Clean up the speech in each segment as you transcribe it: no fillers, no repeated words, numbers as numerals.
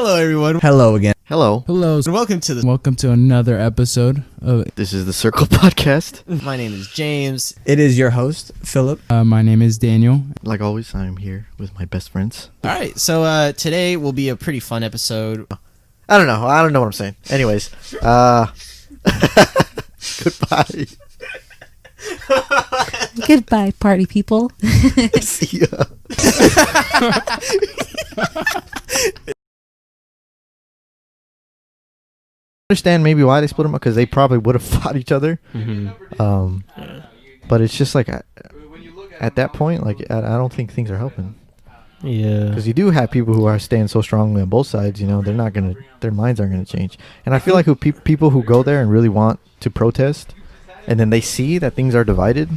Hello, everyone. Hello again. Hello. Hello. And welcome to another episode of... This is the Circle Podcast. My name is James. It is your host, Philip. My name is Daniel. Like always, I'm here with my best friends. All right, so today will be a pretty fun episode. I don't know what I'm saying. Anyways, goodbye. Goodbye, party people. See ya. Understand maybe why they split them up, because they probably would have fought each other. But it's just like at that point, like I don't think things are helping. Yeah. Because you do have people who are staying so strongly on both sides. You know, their minds aren't gonna change. And I feel like people who go there and really want to protest, and then they see that things are divided.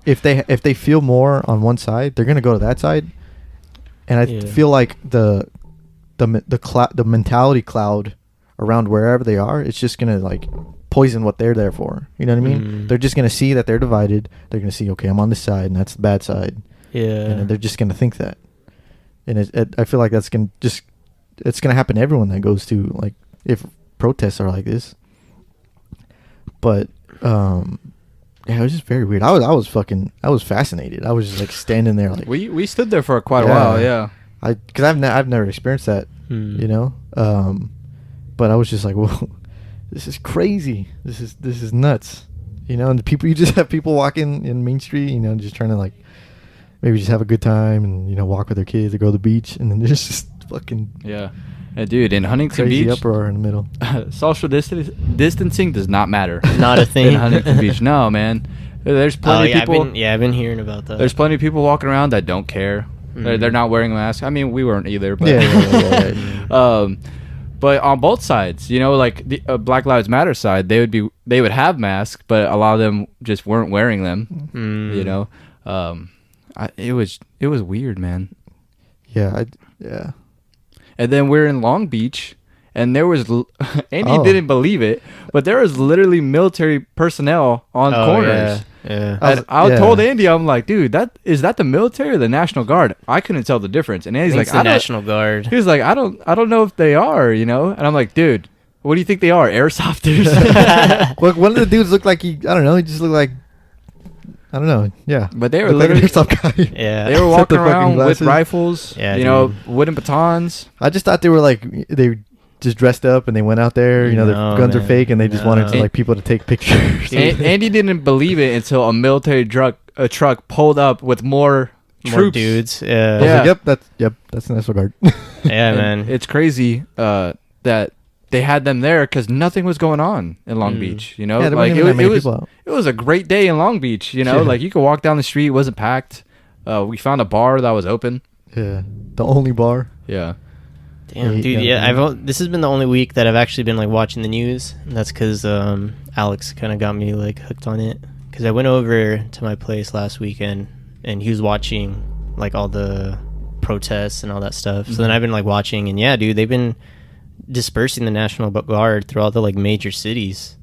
if they feel more on one side, they're gonna go to that side. And I feel like the mentality cloud around wherever they are, it's just gonna like poison what they're there for. You know what I mean? They're just gonna see that they're divided. They're gonna see, okay, I'm on this side, and that's the bad side. Yeah. And they're just gonna think that. And I feel like it's gonna happen to everyone that goes to, like, if protests are like this. But yeah, it was just very weird. I was fascinated. I was just like standing there, like, we stood there for quite a while. Yeah. Because I've never experienced that. You know. But I was just like, whoa, this is crazy. This is nuts. You know, and you just have people walking in Main Street, you know, just trying to, like, maybe just have a good time and, you know, walk with their kids or go to the beach, and then there's just fucking Dude, in Huntington crazy Beach, uproar in the middle. social distancing does not matter. Not a thing. In Huntington Beach, no, man. There's plenty of people. I've been hearing about that. There's plenty of people walking around that don't care. They're not wearing a mask. I mean, we weren't either. But Yeah. But on both sides, you know, like the Black Lives Matter side, they would have masks, but a lot of them just weren't wearing them. You know, it was weird, man. Yeah. And then we're in Long Beach, and there was Andy didn't believe it, but there was literally military personnel on corners. Yeah. I told Andy, I'm like, dude, is that the military or the National Guard? I couldn't tell the difference. And Andy's like, the National Guard. He was like, I don't know if they are, you know. And I'm like, dude, what do you think they are? Airsofters? Well, one of the dudes looked like he just looked like, I don't know. Yeah. But they were Looked literally like an airsoft guy. Yeah. They were Except the walking fucking around with glasses. rifles, Yeah, you know, dude. wooden batons. I just thought they were like, they just dressed up and they went out there. You know, their No, guns are man. fake, and they just wanted to, No. like, people to take pictures. Andy didn't believe it until a military truck pulled up with more More troops. dudes. I Yeah. was Yeah. like, that's the National Guard. Yeah, And man. it's crazy that they had them there because nothing was going on in Long Beach. You know, Yeah, there like wasn't even that many people out. it was a great day in Long Beach. You know, Yeah. like you could walk down the street, it wasn't packed. We found a bar that was open. Yeah, the only bar. Yeah. Damn, Yeah, dude. yeah, Yeah, this has been the only week that I've actually been like watching the news. And that's because Alex kind of got me like hooked on it. Because I went over to my place last weekend, and he was watching like all the protests and all that stuff. So then I've been like watching, and yeah, dude, they've been dispersing the National Guard through all the like major cities.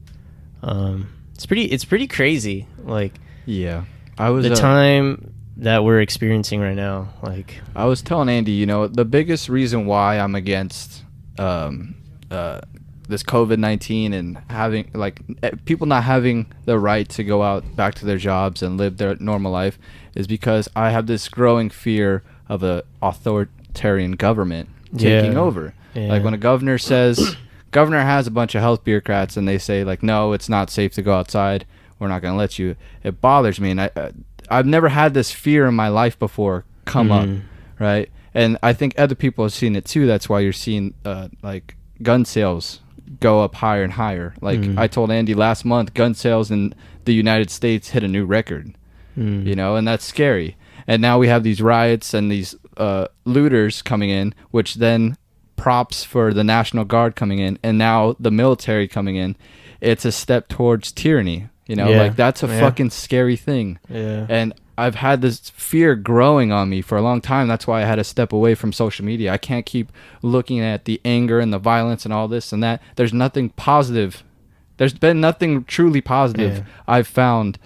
It's pretty crazy. Like Yeah. I was the time that we're experiencing right now. Like I was telling Andy, you know, the biggest reason why I'm against this COVID-19 and having like people not having the right to go out back to their jobs and live their normal life is because I have this growing fear of a authoritarian government taking over. Yeah. Like when a governor has a bunch of health bureaucrats and they say like, no, it's not safe to go outside, we're not going to let you. It bothers me, and I've never had this fear in my life before come up, right? And I think other people have seen it too. That's why you're seeing like gun sales go up higher and higher. Like I told Andy last month, gun sales in the United States hit a new record, you know, and that's scary. And now we have these riots and these looters coming in, which then props for the National Guard coming in, and now the military coming in. It's a step towards tyranny, you know. Yeah. Like that's a fucking scary thing. yeah. And I've had this fear growing on me for a long time. That's why I had to step away from social media. I can't keep looking at the anger and the violence and all this and that. There's nothing positive. There's been nothing truly positive I've found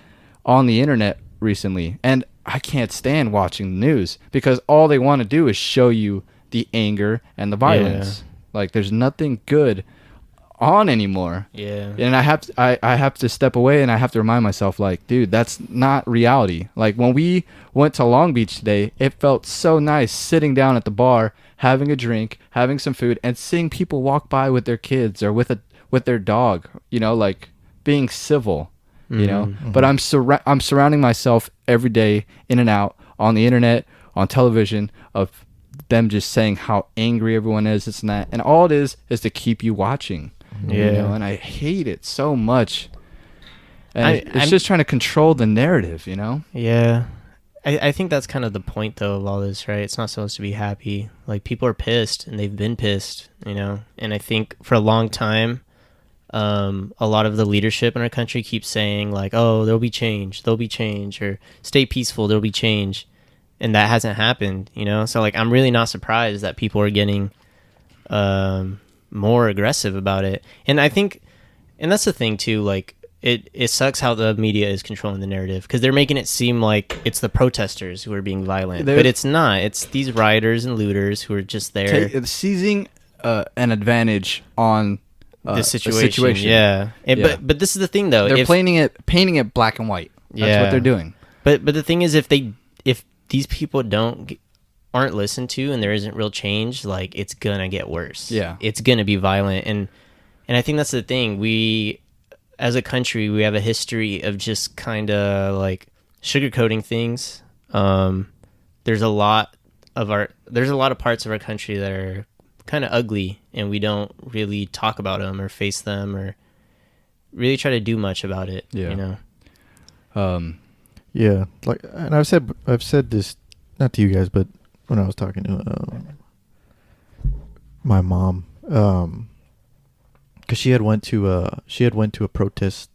on the internet recently. And I can't stand watching the news because all they want to do is show you the anger and the violence. Like there's nothing good on anymore. Yeah. And I have to step away, and I have to remind myself, like, dude, that's not reality. Like when we went to Long Beach today, it felt so nice sitting down at the bar, having a drink, having some food, and seeing people walk by with their kids or with their dog, you know, like being civil, you know. Mm-hmm. But I'm surrounding myself every day in and out on the internet, on television, of them just saying how angry everyone is, this and that, and all it is to keep you watching. Yeah. You know, and I hate it so much. And it's I'm just trying to control the narrative, you know? Yeah. I think that's kind of the point, though, of all this, right? It's not supposed to be happy. Like, people are pissed, and they've been pissed, you know? And I think for a long time, a lot of the leadership in our country keeps saying, like, oh, there'll be change, or stay peaceful, there'll be change. And that hasn't happened, you know? So, like, I'm really not surprised that people are getting more aggressive about it. And I think, and that's the thing too, like it sucks how the media is controlling the narrative, because they're making it seem like it's the protesters who are being violent, but it's not. It's these rioters and looters who are just there seizing an advantage on the situation. Yeah. But this is the thing, though. They're painting it black and white. That's what they're doing. But the thing is, if these people aren't listened to and there isn't real change, like, it's gonna get worse. Yeah, it's gonna be violent. And I think that's the thing. We, as a country, we have a history of just kind of like sugarcoating things. There's a lot of parts of our country that are kind of ugly, and we don't really talk about them or face them or really try to do much about it. You know. Yeah, like, and I've said this not to you guys, but when I was talking to my mom, because she had went to a protest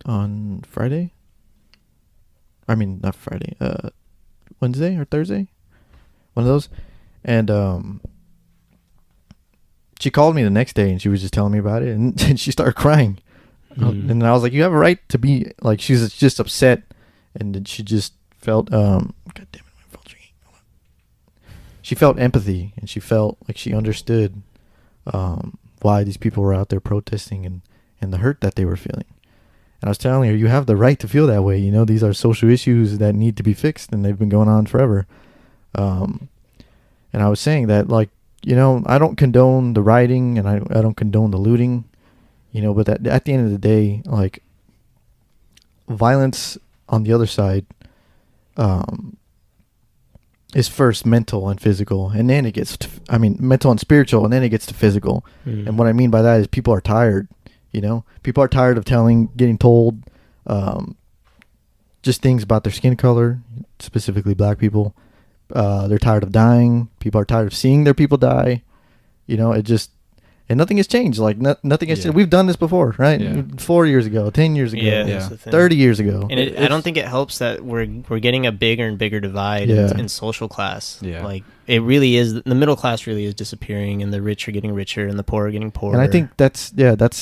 on Friday. I mean, not Friday, Wednesday or Thursday, one of those, and she called me the next day and she was just telling me about it, and she started crying, and I was like, you have a right to be like, she's just upset, and then she just felt God damn it. She felt empathy, and she felt like she understood why these people were out there protesting and the hurt that they were feeling. And I was telling her, you have the right to feel that way. You know, these are social issues that need to be fixed, and they've been going on forever. And I was saying that, like, you know, I don't condone the rioting, and I don't condone the looting, you know, but at the end of the day, like, violence on the other side is first mental and physical, and then it gets to, mental and spiritual, and then it gets to physical. And what I mean by that is people are tired, you know? People are tired of getting told just things about their skin color, specifically black people. They're tired of dying. People are tired of seeing their people die. You know, and nothing has changed. Like, nothing has changed. We've done this before, right? Yeah. 4 years ago, 10 years ago, that's the thing. 30 years ago. And I don't think it helps that we're getting a bigger and bigger divide in social class. Yeah. Like, it really is, the middle class really is disappearing, and the rich are getting richer, and the poor are getting poorer. And I think that's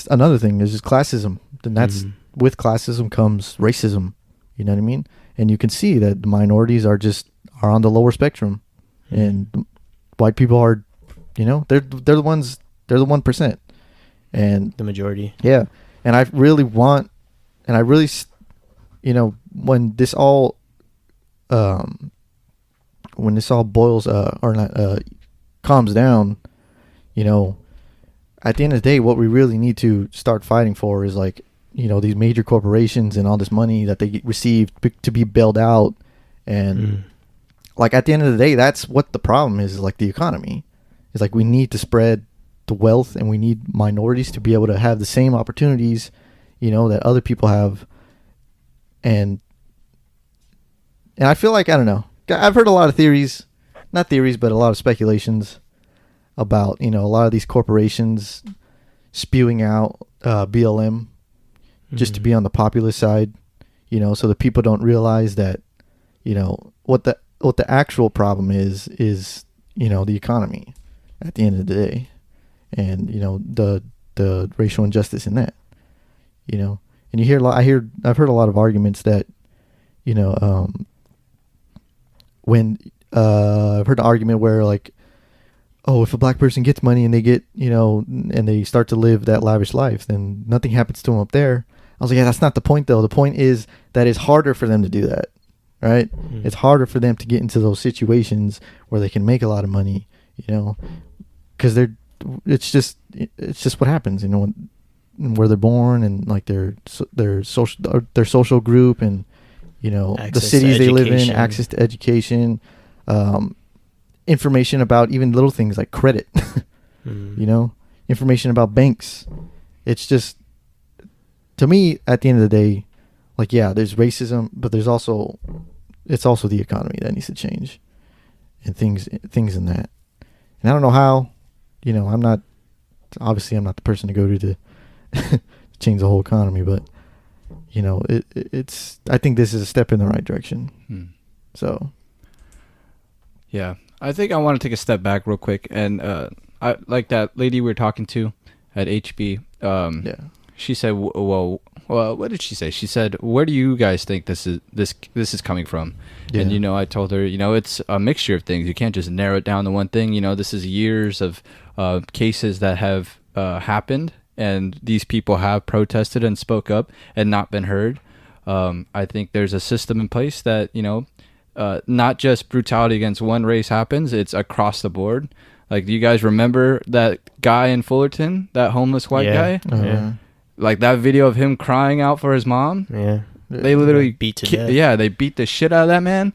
another thing, is just classism. And that's, with classism comes racism. You know what I mean? And you can see that the minorities are on the lower spectrum, and white people are, you know, they're the ones. They're the 1%, and the majority. Yeah. And I really, you know, when this all boils calms down, you know, at the end of the day, what we really need to start fighting for is, like, you know, these major corporations and all this money that they receive to be bailed out, and like, at the end of the day, that's what the problem is, like, the economy. It's like, we need to spread the wealth, and we need minorities to be able to have the same opportunities, you know, that other people have. And I feel like, I don't know, I've heard a lot of not theories, but a lot of speculations about, you know, a lot of these corporations spewing out BLM just to be on the populist side, you know, so the people don't realize that, you know, what the actual problem is, you know, the economy at the end of the day. And, you know, the racial injustice in that, you know, and you hear I've heard a lot of arguments that, you know, when I've heard an argument where, like, oh, if a black person gets money and they get, and they start to live that lavish life, then nothing happens to them up there. I was like, yeah, that's not the point though. The point is that it's harder for them to do that, right? It's harder for them to get into those situations where they can make a lot of money, because it's just what happens, where they're born and like their social group and the Access to cities they live in, education. access to education, information about even little things like credit, information about banks. It's just, to me, at the end of the day, like, yeah, there's racism, but it's also the economy that needs to change, and things in that. And I don't know how, I'm not the person to go to change the whole economy, but it's I think this is a step in the right direction. So Yeah, I think I want to take a step back real quick, and I like that lady we were talking to at HB. yeah, She said, "Well, what did she say?" She said, "Where do you guys think this is coming from?" Yeah. And I told her, it's a mixture of things. You can't just narrow it down to one thing. This is years of cases that have happened, and these people have protested and spoke up and not been heard. I think there's a system in place that not just brutality against one race happens; it's across the board. Like, do you guys remember that guy in Fullerton, that homeless white guy? Yeah. Like that video of him crying out for his mom. Yeah. They literally Beat to death. Yeah, they beat the shit out of that man.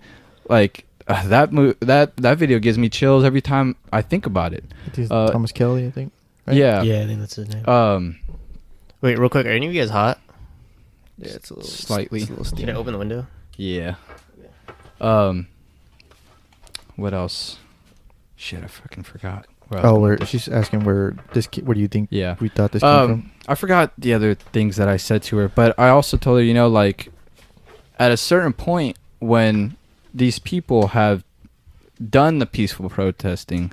Like that video gives me chills every time I think about it. Thomas Kelly, I think. Right? Yeah. Yeah, I think that's his name. Wait, real quick, are any of you guys hot? Yeah, it's a little Slightly. It's a little Can I steamy. open the window? Yeah. What else? Shit, I fucking forgot. She's asking where do you think Yeah. we thought this came from? I forgot the other things that I said to her, but I also told her, like, at a certain point when these people have done the peaceful protesting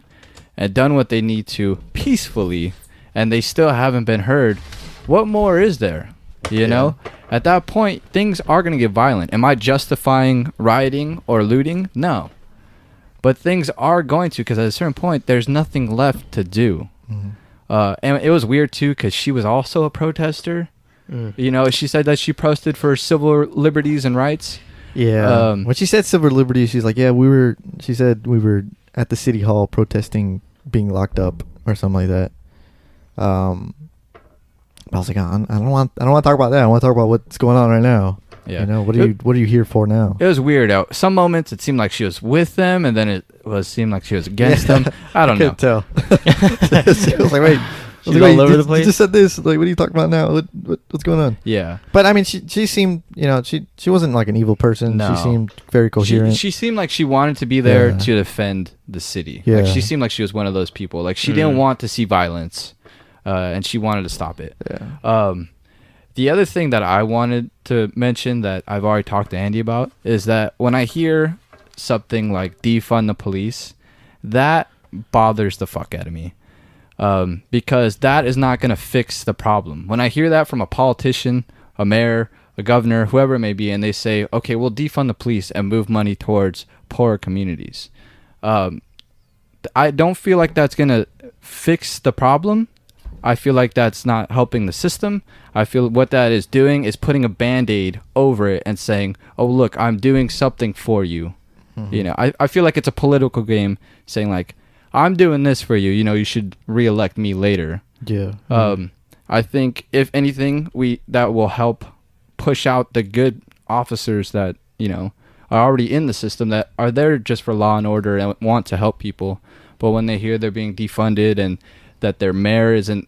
and done what they need to peacefully, and they still haven't been heard, what more is there? You know? At that point, things are going to get violent. Am I justifying rioting or looting? No. But things are going to, because at a certain point, there's nothing left to do. And it was weird, too, because she was also a protester. She said that she protested for civil liberties and rights. Yeah. When she said civil liberties, she's like, yeah, she said we were at the city hall protesting being locked up or something like that. I was like, I don't want to talk about that. I want to talk about what's going on right now. Yeah. What are you here for now? It was weird. Some moments it seemed like she was with them, and then it seemed like she was against them. I don't know. Couldn't tell. She was like, wait. She's all over the place. You just said this. Like, what are you talking about now? What's going on? Yeah. But I mean, she seemed, she wasn't like an evil person. No. She seemed very coherent. She seemed like she wanted to be there Yeah. to defend the city. Yeah. Like, she seemed like she was one of those people. Like, she didn't want to see violence, and she wanted to stop it. Yeah. The other thing that I wanted to mention that I've already talked to Andy about is that when I hear something like defund the police, that bothers the fuck out of me. Because that is not going to fix the problem. When I hear that from a politician, a mayor, a governor, whoever it may be, and they say, okay, we'll defund the police and move money towards poorer communities. I don't feel like that's going to fix the problem. I feel like that's not helping the system. I feel what that is doing is putting a Band-Aid over it and saying, oh, look, I'm doing something for you. I feel like it's a political game saying, like, I'm doing this for you. You should reelect me later. Yeah. I think if anything, that will help push out the good officers that are already in the system, that are there just for law and order and want to help people. But when they hear they're being defunded and that their mayor isn't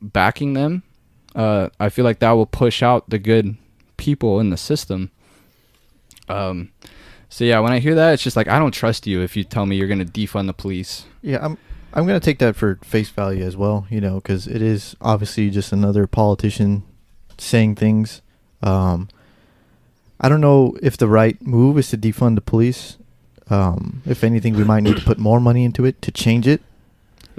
backing them, I feel like that will push out the good people in the system. So yeah, when I hear that, it's just like, I don't trust you if you tell me you're going to defund the police. Yeah, I'm going to take that for face value as well, because it is obviously just another politician saying things. I don't know if the right move is to defund the police. If anything, we might need to put more money into it to change it.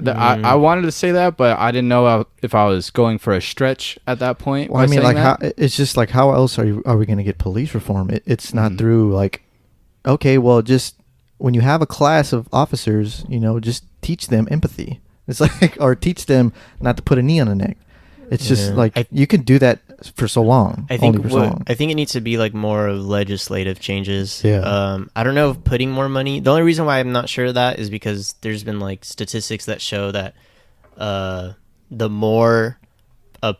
I wanted to say that, but I didn't know if I was going for a stretch at that point. Well, I mean, like, that. it's just like, how else are we going to get police reform? It's not through like, okay, well, just when you have a class of officers, just teach them empathy. It's like, or teach them not to put a knee on the neck. It's just like you can do that for so long. I think only for so long. I think it needs to be like more of legislative changes. Yeah. I don't know if putting more money. The only reason why I'm not sure of that is because there's been like statistics that show that the more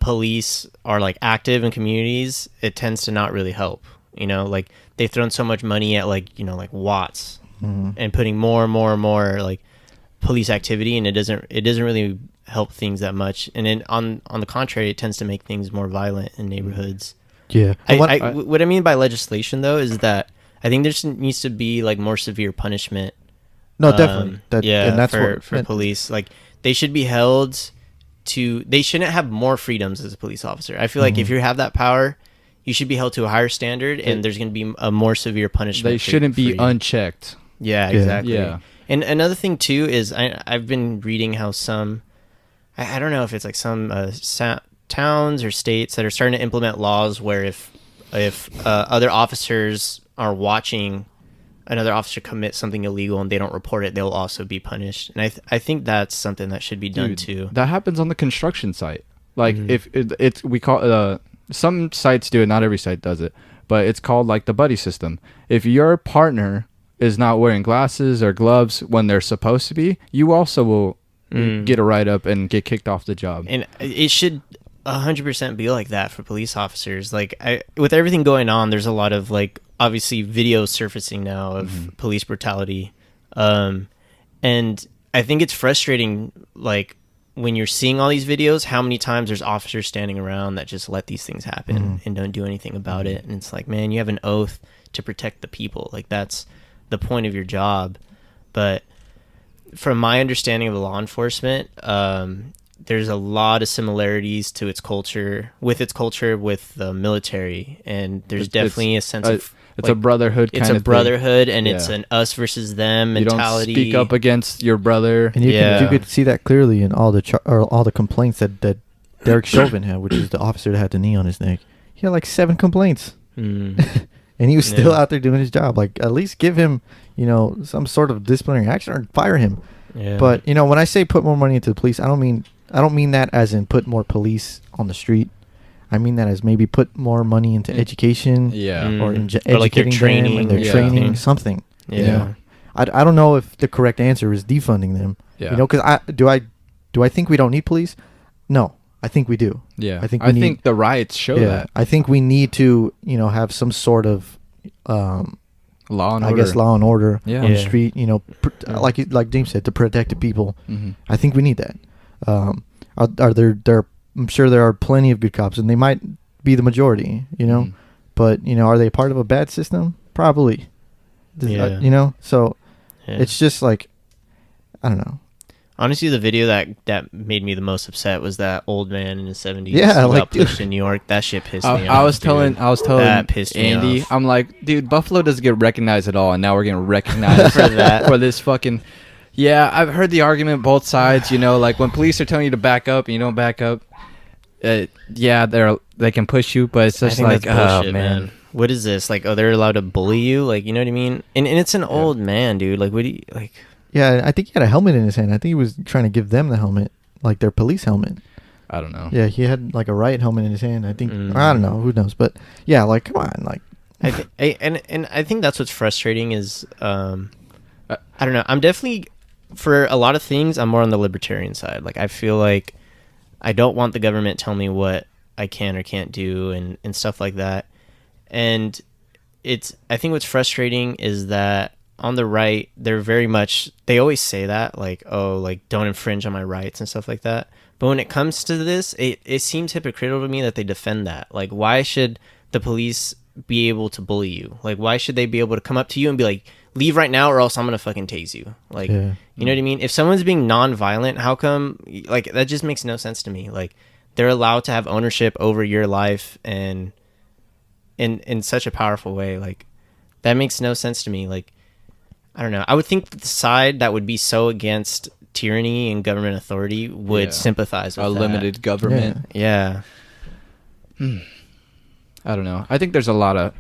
police are like active in communities, it tends to not really help. Like they've thrown so much money at like Watts and putting more and more and more like police activity, and it doesn't really help things that much. And then on the contrary, it tends to make things more violent in neighborhoods. Yeah. What I mean by legislation though is that I think there needs to be like more severe punishment. No, definitely. And that's for police. Like they should be held to. They shouldn't have more freedoms as a police officer. I feel like if you have that power, you should be held to a higher standard, and there's going to be a more severe punishment. They shouldn't be for you. unchecked. Yeah, exactly. Yeah. And another thing too is I've been reading how some, I don't know if it's like some towns or states that are starting to implement laws where if other officers are watching another officer commit something illegal and they don't report it, they'll also be punished. And I think that's something that should be done too. That happens on the construction site. Like if it's we call some sites do it, not every site does it, but it's called like the buddy system. If your partner is not wearing glasses or gloves when they're supposed to be, you also will get a write-up and get kicked off the job. And it should 100% be like that for police officers. Like with everything going on, there's a lot of like obviously video surfacing now of police brutality, and I think it's frustrating like when you're seeing all these videos, how many times there's officers standing around that just let these things happen and don't do anything about it. And it's like, man, you have an oath to protect the people. Like that's the point of your job. But from my understanding of law enforcement, there's a lot of similarities to its culture with the military, and there's definitely a sense of it's like, a brotherhood kind of it's a brotherhood thing. And it's an us versus them mentality. You don't speak up against your brother. And you could see that clearly in all the complaints that Derek Chauvin had, which is the officer that had the knee on his neck. He had like 7 complaints. And he was still out there doing his job. Like, at least give him, some sort of disciplinary action or fire him. Yeah. But, when I say put more money into the police, I don't mean that as in put more police on the street. I mean that as maybe put more money into education. Yeah. Or Or educating like their training. them and their training, something. Yeah. I don't know if the correct answer is defunding them. Yeah. Because do I think we don't need police? No, I think we do. Yeah. I think the riots show that. I think we need to, have some sort of Law and order. I guess law and order Yeah. on the street, like James said, to protect the people. I think we need that. Are there I'm sure there are plenty of good cops, and they might be the majority, but are they part of a bad system? Probably. So it's just like, I don't know. Honestly, the video that made me the most upset was that old man in his 70s Yeah, who like, got pushed in New York. That shit pissed me off. I was telling That pissed me Andy, off. I'm like, dude, Buffalo doesn't get recognized at all, and now we're getting recognized For that. for this fucking. Yeah, I've heard the argument both sides. Like when police are telling you to back up and you don't back up. Yeah, they can push you, but it's I just think like, that's bullshit, oh man. What is this? Like, they're allowed to bully you? Like, you know what I mean? And it's an old man, dude. Like, what do you like? Yeah, I think he had a helmet in his hand. I think he was trying to give them the helmet, like their police helmet. I don't know. Yeah, he had like a riot helmet in his hand. I think I don't know, who knows, but yeah, like come on, like. I think that's what's frustrating is I don't know. I'm definitely for a lot of things. I'm more on the libertarian side. Like I feel like I don't want the government telling me what I can or can't do and stuff like that. And I think what's frustrating is that on the right, they always say that, like, oh, like, don't infringe on my rights and stuff like that. But when it comes to this, it seems hypocritical to me that they defend that. Like, why should the police be able to bully you? Like, why should they be able to come up to you and be like, leave right now or else I'm going to fucking tase you? Like, you know what I mean? If someone's being non-violent, how come, like, that just makes no sense to me. Like, they're allowed to have ownership over your life and in such a powerful way. Like, that makes no sense to me. Like, I don't know. I would think that the side that would be so against tyranny and government authority would sympathize with a that. limited government. Yeah. I don't know. I think there's a lot of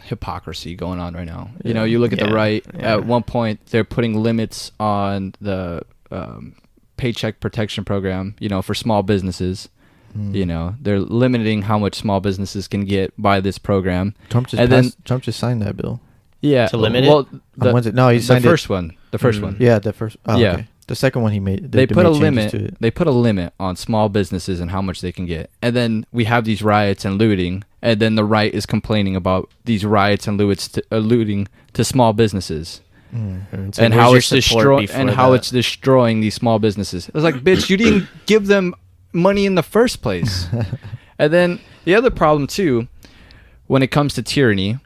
hypocrisy going on right now. You Yeah. know, you look at the Yeah. right. Yeah. At one point, they're putting limits on the paycheck protection program. You know, for small businesses. Mm. You know, they're limiting how much small businesses can get by this program. Trump just and passed, Trump just signed that bill. Yeah, To limit it? well, When's no, he the signed first one. The first Mm. one. Yeah, the first. Oh, Yeah. okay. The second one he made. They put made a changes limit. to it. They put a limit on small businesses and how much they can get. And then we have these riots and looting, and then the right is complaining about these riots and looting to small businesses. Mm. It's like, And where's how your it's support destroying before that? it's destroying these small businesses. It's like, bitch, you didn't give them money in the first place. And then the other problem too, when it comes to tyranny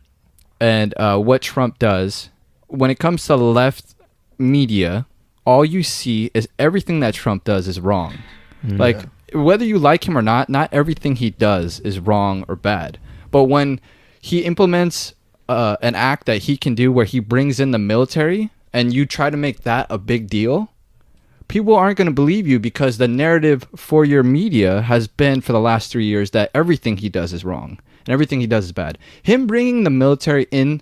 and what Trump does, when it comes to left media, all you see is everything that Trump does is wrong. Like, whether you like him or not everything he does is wrong or bad. But when he implements an act that he can do where he brings in the military and you try to make that a big deal, people aren't going to believe you, because the narrative for your media has been for the last 3 years that everything he does is wrong and everything he does is bad. Him bringing the military in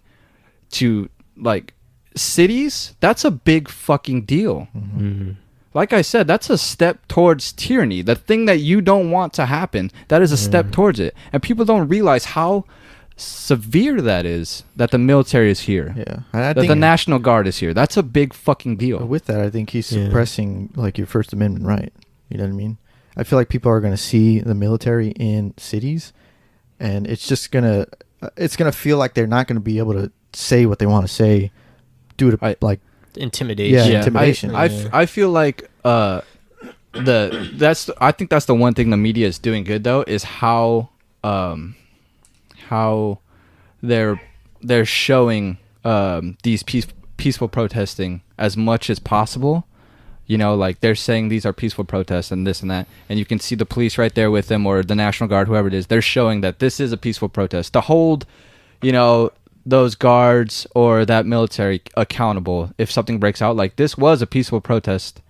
to, like, cities, that's a big fucking deal. Like I said, that's a step towards tyranny. The thing that you don't want to happen, that is a step towards it. And people don't realize how severe that is, that the military is here. Yeah, and I That think the National Guard is here. That's a big fucking deal. with that, I think he's Yeah. suppressing like your First Amendment right. You know what I mean? I feel like people are going to see the military in cities, and it's just gonna feel like they're not going to be able to say what they want to say due to like Intimidation. Yeah, intimidation. I feel like I think that's the one thing the media is doing good though, is how they're showing these peaceful protesting as much as possible. You know, like they're saying these are peaceful protests and this and that, and you can see the police right there with them, or the National Guard, whoever it is. They're showing that this is a peaceful protest to hold, you know, those guards or that military accountable if something breaks out. Like, this was a peaceful protest.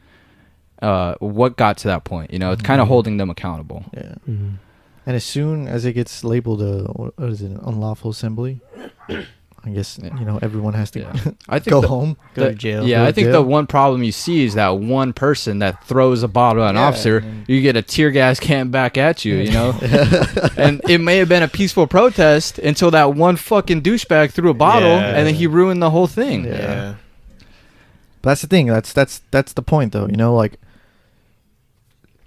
What got to that point? You know, it's kind of holding them accountable. yeah. And as soon as it gets labeled what is it, an unlawful assembly, I guess you know everyone has to Yeah. I think go the- home. Go to jail. Yeah, Go I to think jail. the one problem you see is that one person that throws a bottle at an Yeah, officer, and- you get a tear gas can back at you, you know? And it may have been a peaceful protest until that one fucking douchebag threw a bottle, Yeah. and then he ruined the whole thing. Yeah. Yeah. But that's the thing. That's the point, though. You know, like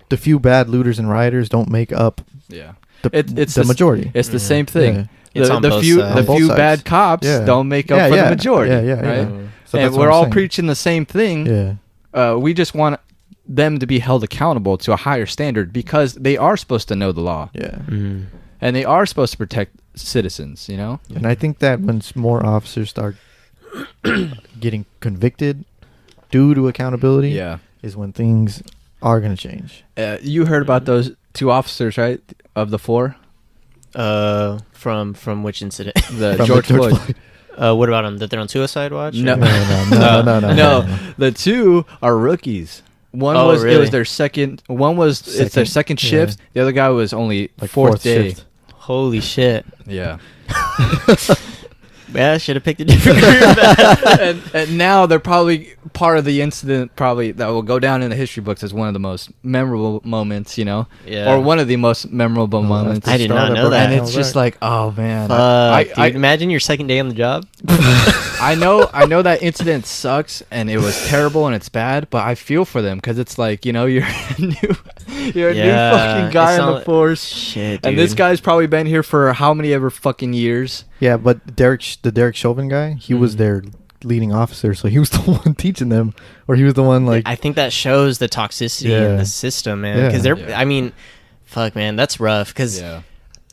the few bad looters and rioters don't make up Yeah. the It's the the majority. It's the Mhm. same thing. Yeah. It's on both sides. On both few sides. bad cops Yeah. don't make up Yeah, for yeah. the majority. Yeah, yeah, right? yeah. Mm. So And that's what we're I'm all saying. preaching the same thing. Yeah. We just want them to be held accountable to a higher standard, because they are supposed to know the law, Yeah. and they are supposed to protect citizens, you know? And I think that when more officers start getting convicted due to accountability, Yeah. is when things are going to change. You heard about those two officers, right? Of the four? From which incident? The From George Floyd. What about them? That they're on suicide watch? No. or- No, the two are rookies. One Oh, was it really? was their second. One was it's their second yeah. shift. The other guy was only Like fourth day. shift. Holy shit. Yeah. Yeah, I should have picked a different career path. and now they're probably part of the incident, probably that will go down in the history books as one of the most memorable moments, you know, Yeah. or one of the most memorable No, that's moments. the I did straw not know broke the that. And it's camel's just back. like, oh man, Fuck, I dude, imagine your second day on the job. I know that incident sucks and it was terrible and it's bad, but I feel for them, because it's like, you know, you're a new Yeah, fucking guy it's on the not- force, Shit, dude. and this guy's probably been here for how many ever fucking years. Yeah, but the Derek Chauvin guy, he was Mhm. their leading officer, so he was the one teaching them, or he was the one like. I think that shows the toxicity in Yeah. the system, man. Yeah. Because they're, Yeah. I mean, fuck, man, that's rough. Because Yeah.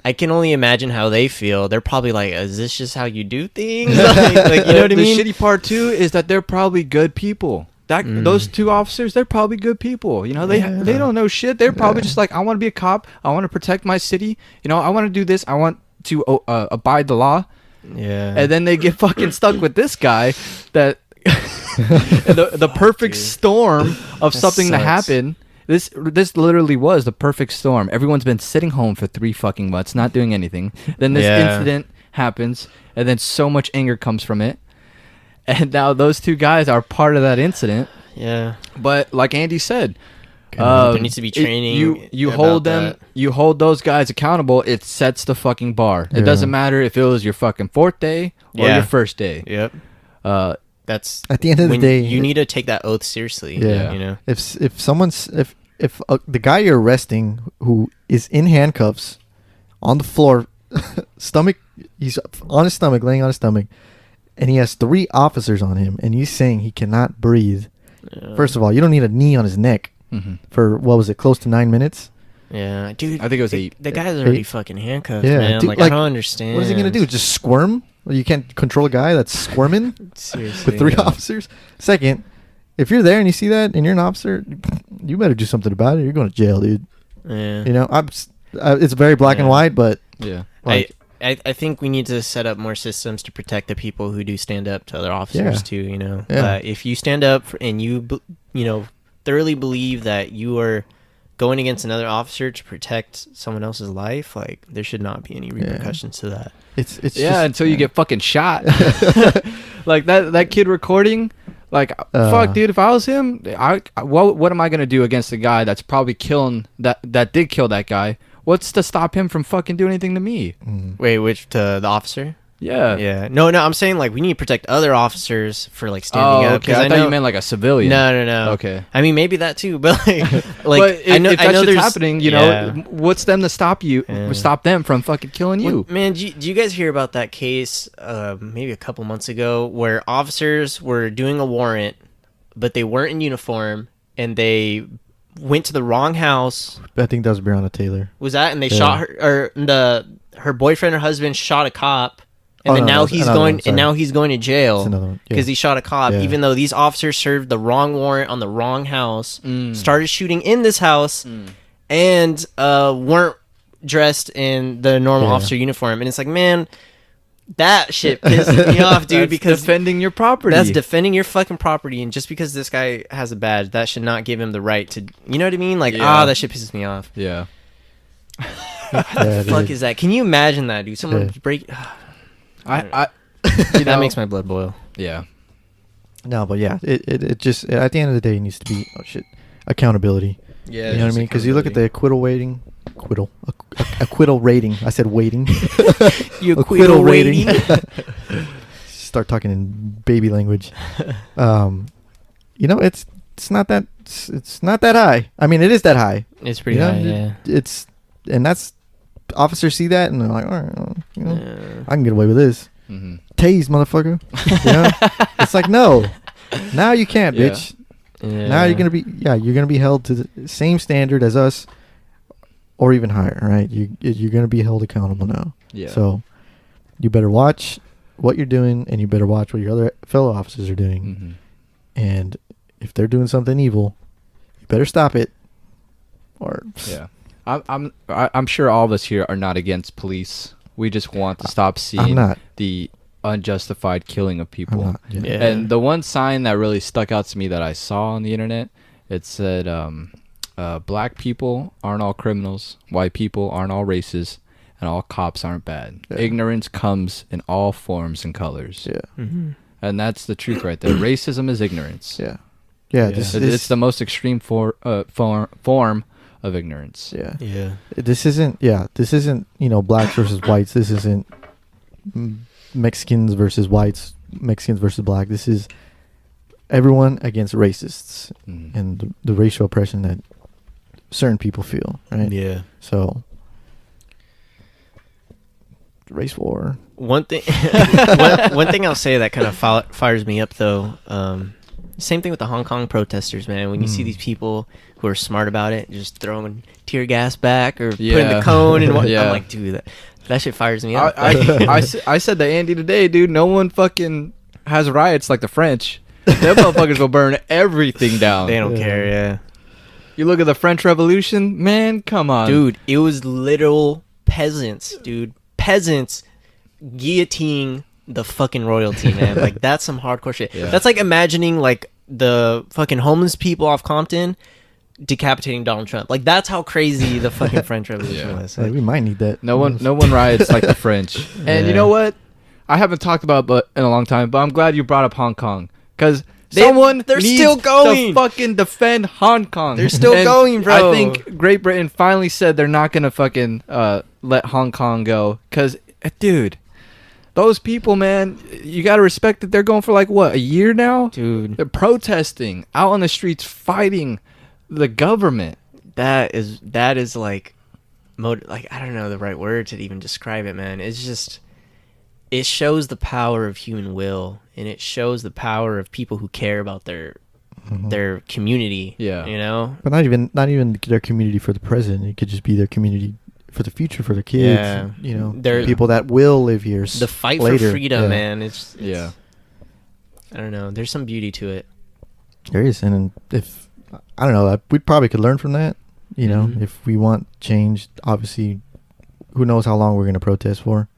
I can only imagine how they feel. They're probably like, "Is this just how you do things?" like, you know what I mean? The shitty part too is that they're probably good people. Those two officers, they're probably good people. You know, they don't know shit. They're probably just like, I want to be a cop. I want to protect my city. You know, I want to do this. I want to abide the law. Yeah. And then they get fucking stuck with this guy that the perfect dude. storm of That something to sucks. happen. This literally was the perfect storm. Everyone's been sitting home for 3 fucking months, not doing anything. Then this Yeah. incident happens, and then so much anger comes from it. And now those two guys are part of that incident. Yeah. But like Andy said, There needs to be training You about hold them. that. You hold those guys accountable. It sets the fucking bar. It Yeah. doesn't matter if it was your fucking 4th day or Yeah. your 1st day. Yep. Uh, That's At the end of the when day, you need to take that oath seriously. Yeah. You know. if someone's if the guy you're arresting who is in handcuffs on the floor, stomach, he's on his stomach, laying on his stomach, and he has 3 officers on him, and he's saying he cannot breathe. First of all, you don't need a knee on his neck mhm. for what was it, close to 9 minutes? Yeah, dude. I think it was 8. The guy's already 8. fucking handcuffed, Yeah, man. dude, Like, I like, don't understand. What is he gonna do? Just squirm? Well, you can't control a guy that's squirming Seriously. with 3 yeah. officers. Second, if you're there and you see that and you're an officer, you better do something about it. You're going to jail, dude. Yeah. You know, it's very black and Yeah. white, but Yeah. like, I think we need to set up more systems to protect the people who do stand up to other officers Yeah. too. You know, Yeah. if you stand up and you know thoroughly believe that you are going against another officer to protect someone else's life, like there should not be any repercussions to that. it's Yeah, just, until you get fucking shot. Like that kid recording. Like fuck, dude. If I was him, what am I gonna do against a guy that's probably killing that did kill that guy? What's to stop him from fucking doing anything to me? Wait, which to the officer? Yeah. Yeah, no, I'm saying like we need to protect other officers for like standing Oh, up. okay. I thought you meant like a civilian. No. Okay. I mean maybe that too, but like But I know if that shit's there's happening, you yeah. know, what's them to stop you? Yeah. Stop them from fucking killing you? Man, do you guys hear about that case maybe a couple months ago where officers were doing a warrant, but they weren't in uniform and they went to the wrong house? I think that was Breonna Taylor. Was that? And they Yeah. shot her, or her boyfriend or husband shot a cop, and Oh, then no, now that's he's another going one, sorry. and now he's going to jail That's another one, yeah. because he shot a cop, Yeah. even though these officers served the wrong warrant on the wrong house, Mm. started shooting in this house, and weren't dressed in the normal Yeah. officer uniform. And it's like, man, that shit pisses me off, dude, That's because defending your property. that's defending your fucking property. And just because this guy has a badge, that should not give him the right to, you know what I mean? Like, Yeah. that shit pisses me off. yeah. Yeah, Fuck dude. is that? Can you imagine that, dude? Someone Yeah. break. I That know- makes my blood boil. yeah. No, but yeah, it just at the end of the day, it needs to be accountability. Yeah, You know what I mean? Because you look at the acquittal rating. I said waiting. You acquittal rating. Start talking in baby language. You know, it's not that high. I mean, it is that high. It's pretty You know, high, yeah. And that's officers see that and they're like, all right, well, you know, Yeah. I can get away with this. Mm-hmm. Tase, motherfucker. You know, it's like no. Now you can't, Yeah. bitch. Yeah. Now you're gonna be held to the same standard as us, or even higher, right? You're gonna be held accountable now. Yeah. So you better watch what you're doing, and you better watch what your other fellow officers are doing. Mm-hmm. And if they're doing something evil, you better stop it. Or Yeah. I'm sure all of us here are not against police. We just want to stop seeing not. the unjustified killing of I'm people. not. Yeah. Yeah. And the one sign that really stuck out to me that I saw on the internet, it said, black people aren't all criminals, white people aren't all races, and all cops aren't bad. Yeah. Ignorance comes in all forms and colors. Yeah. Mhm. And that's the truth right there. Racism is ignorance. Yeah. Yeah. Yeah. It's the most extreme form of ignorance. yeah. Yeah. This isn't blacks versus whites. This isn't Mexicans versus whites, Mexicans versus black. This is everyone against racists Mhm. and the racial oppression that certain people feel, right? Yeah. So race war. One thing, one thing I'll say that kind of fires me up though. Same thing with the Hong Kong protesters, man. When you see these people who are smart about it, just throwing tear gas back or putting Yeah. the cone and what, Yeah. I'm like, dude, that shit fires me up. I said to Andy today, dude, no one fucking has riots like the French. Them motherfuckers will burn everything down. They don't Yeah. care, yeah. You look at the French Revolution, man, come on. Dude, it was literal peasants, dude. Peasants guillotining the fucking royalty, man. Like, that's some hardcore shit. Yeah. That's like imagining, like, the fucking homeless people off Compton decapitating Donald Trump. Like that's how crazy the fucking French Revolution Yeah. was. Like, we might need that. No one riots like the French. And you Yeah. know what? I haven't talked about but in a long time, but I'm glad you brought up Hong Kong because They're needs still going. to fucking defend Hong Kong. They're still And going, bro. I think Great Britain finally said they're not gonna fucking let Hong Kong go because, dude, those people, man, you gotta respect that they're going for like what, a year now, Dude, They're protesting out on the streets, fighting the government. that is like like I don't know the right word to even describe it, man. It's just it shows the power of human will, and it shows the power of people who care about their community. Yeah. You know? But not even their community for the present. It could just be their community for the future, for their kids. Yeah. You know, They're- people that will live here. The fight later. for freedom, Yeah. man. It's Yeah. I don't know. There's some beauty to it. There is, and if I don't know, we probably could learn from that. You know, Mhm. if we want change, obviously, who knows how long we're going to protest for?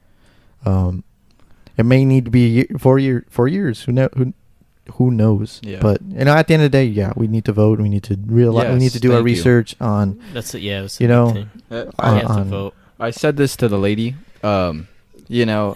It may need to be 4 years. Who knows? Yeah. But at the end of the day, yeah, we need to vote. We need to realize. We Yes, need to do our thank you. research on. That's the That's You the know, big thing. Uh, You I, have to on- vote. I said this to the lady. You know,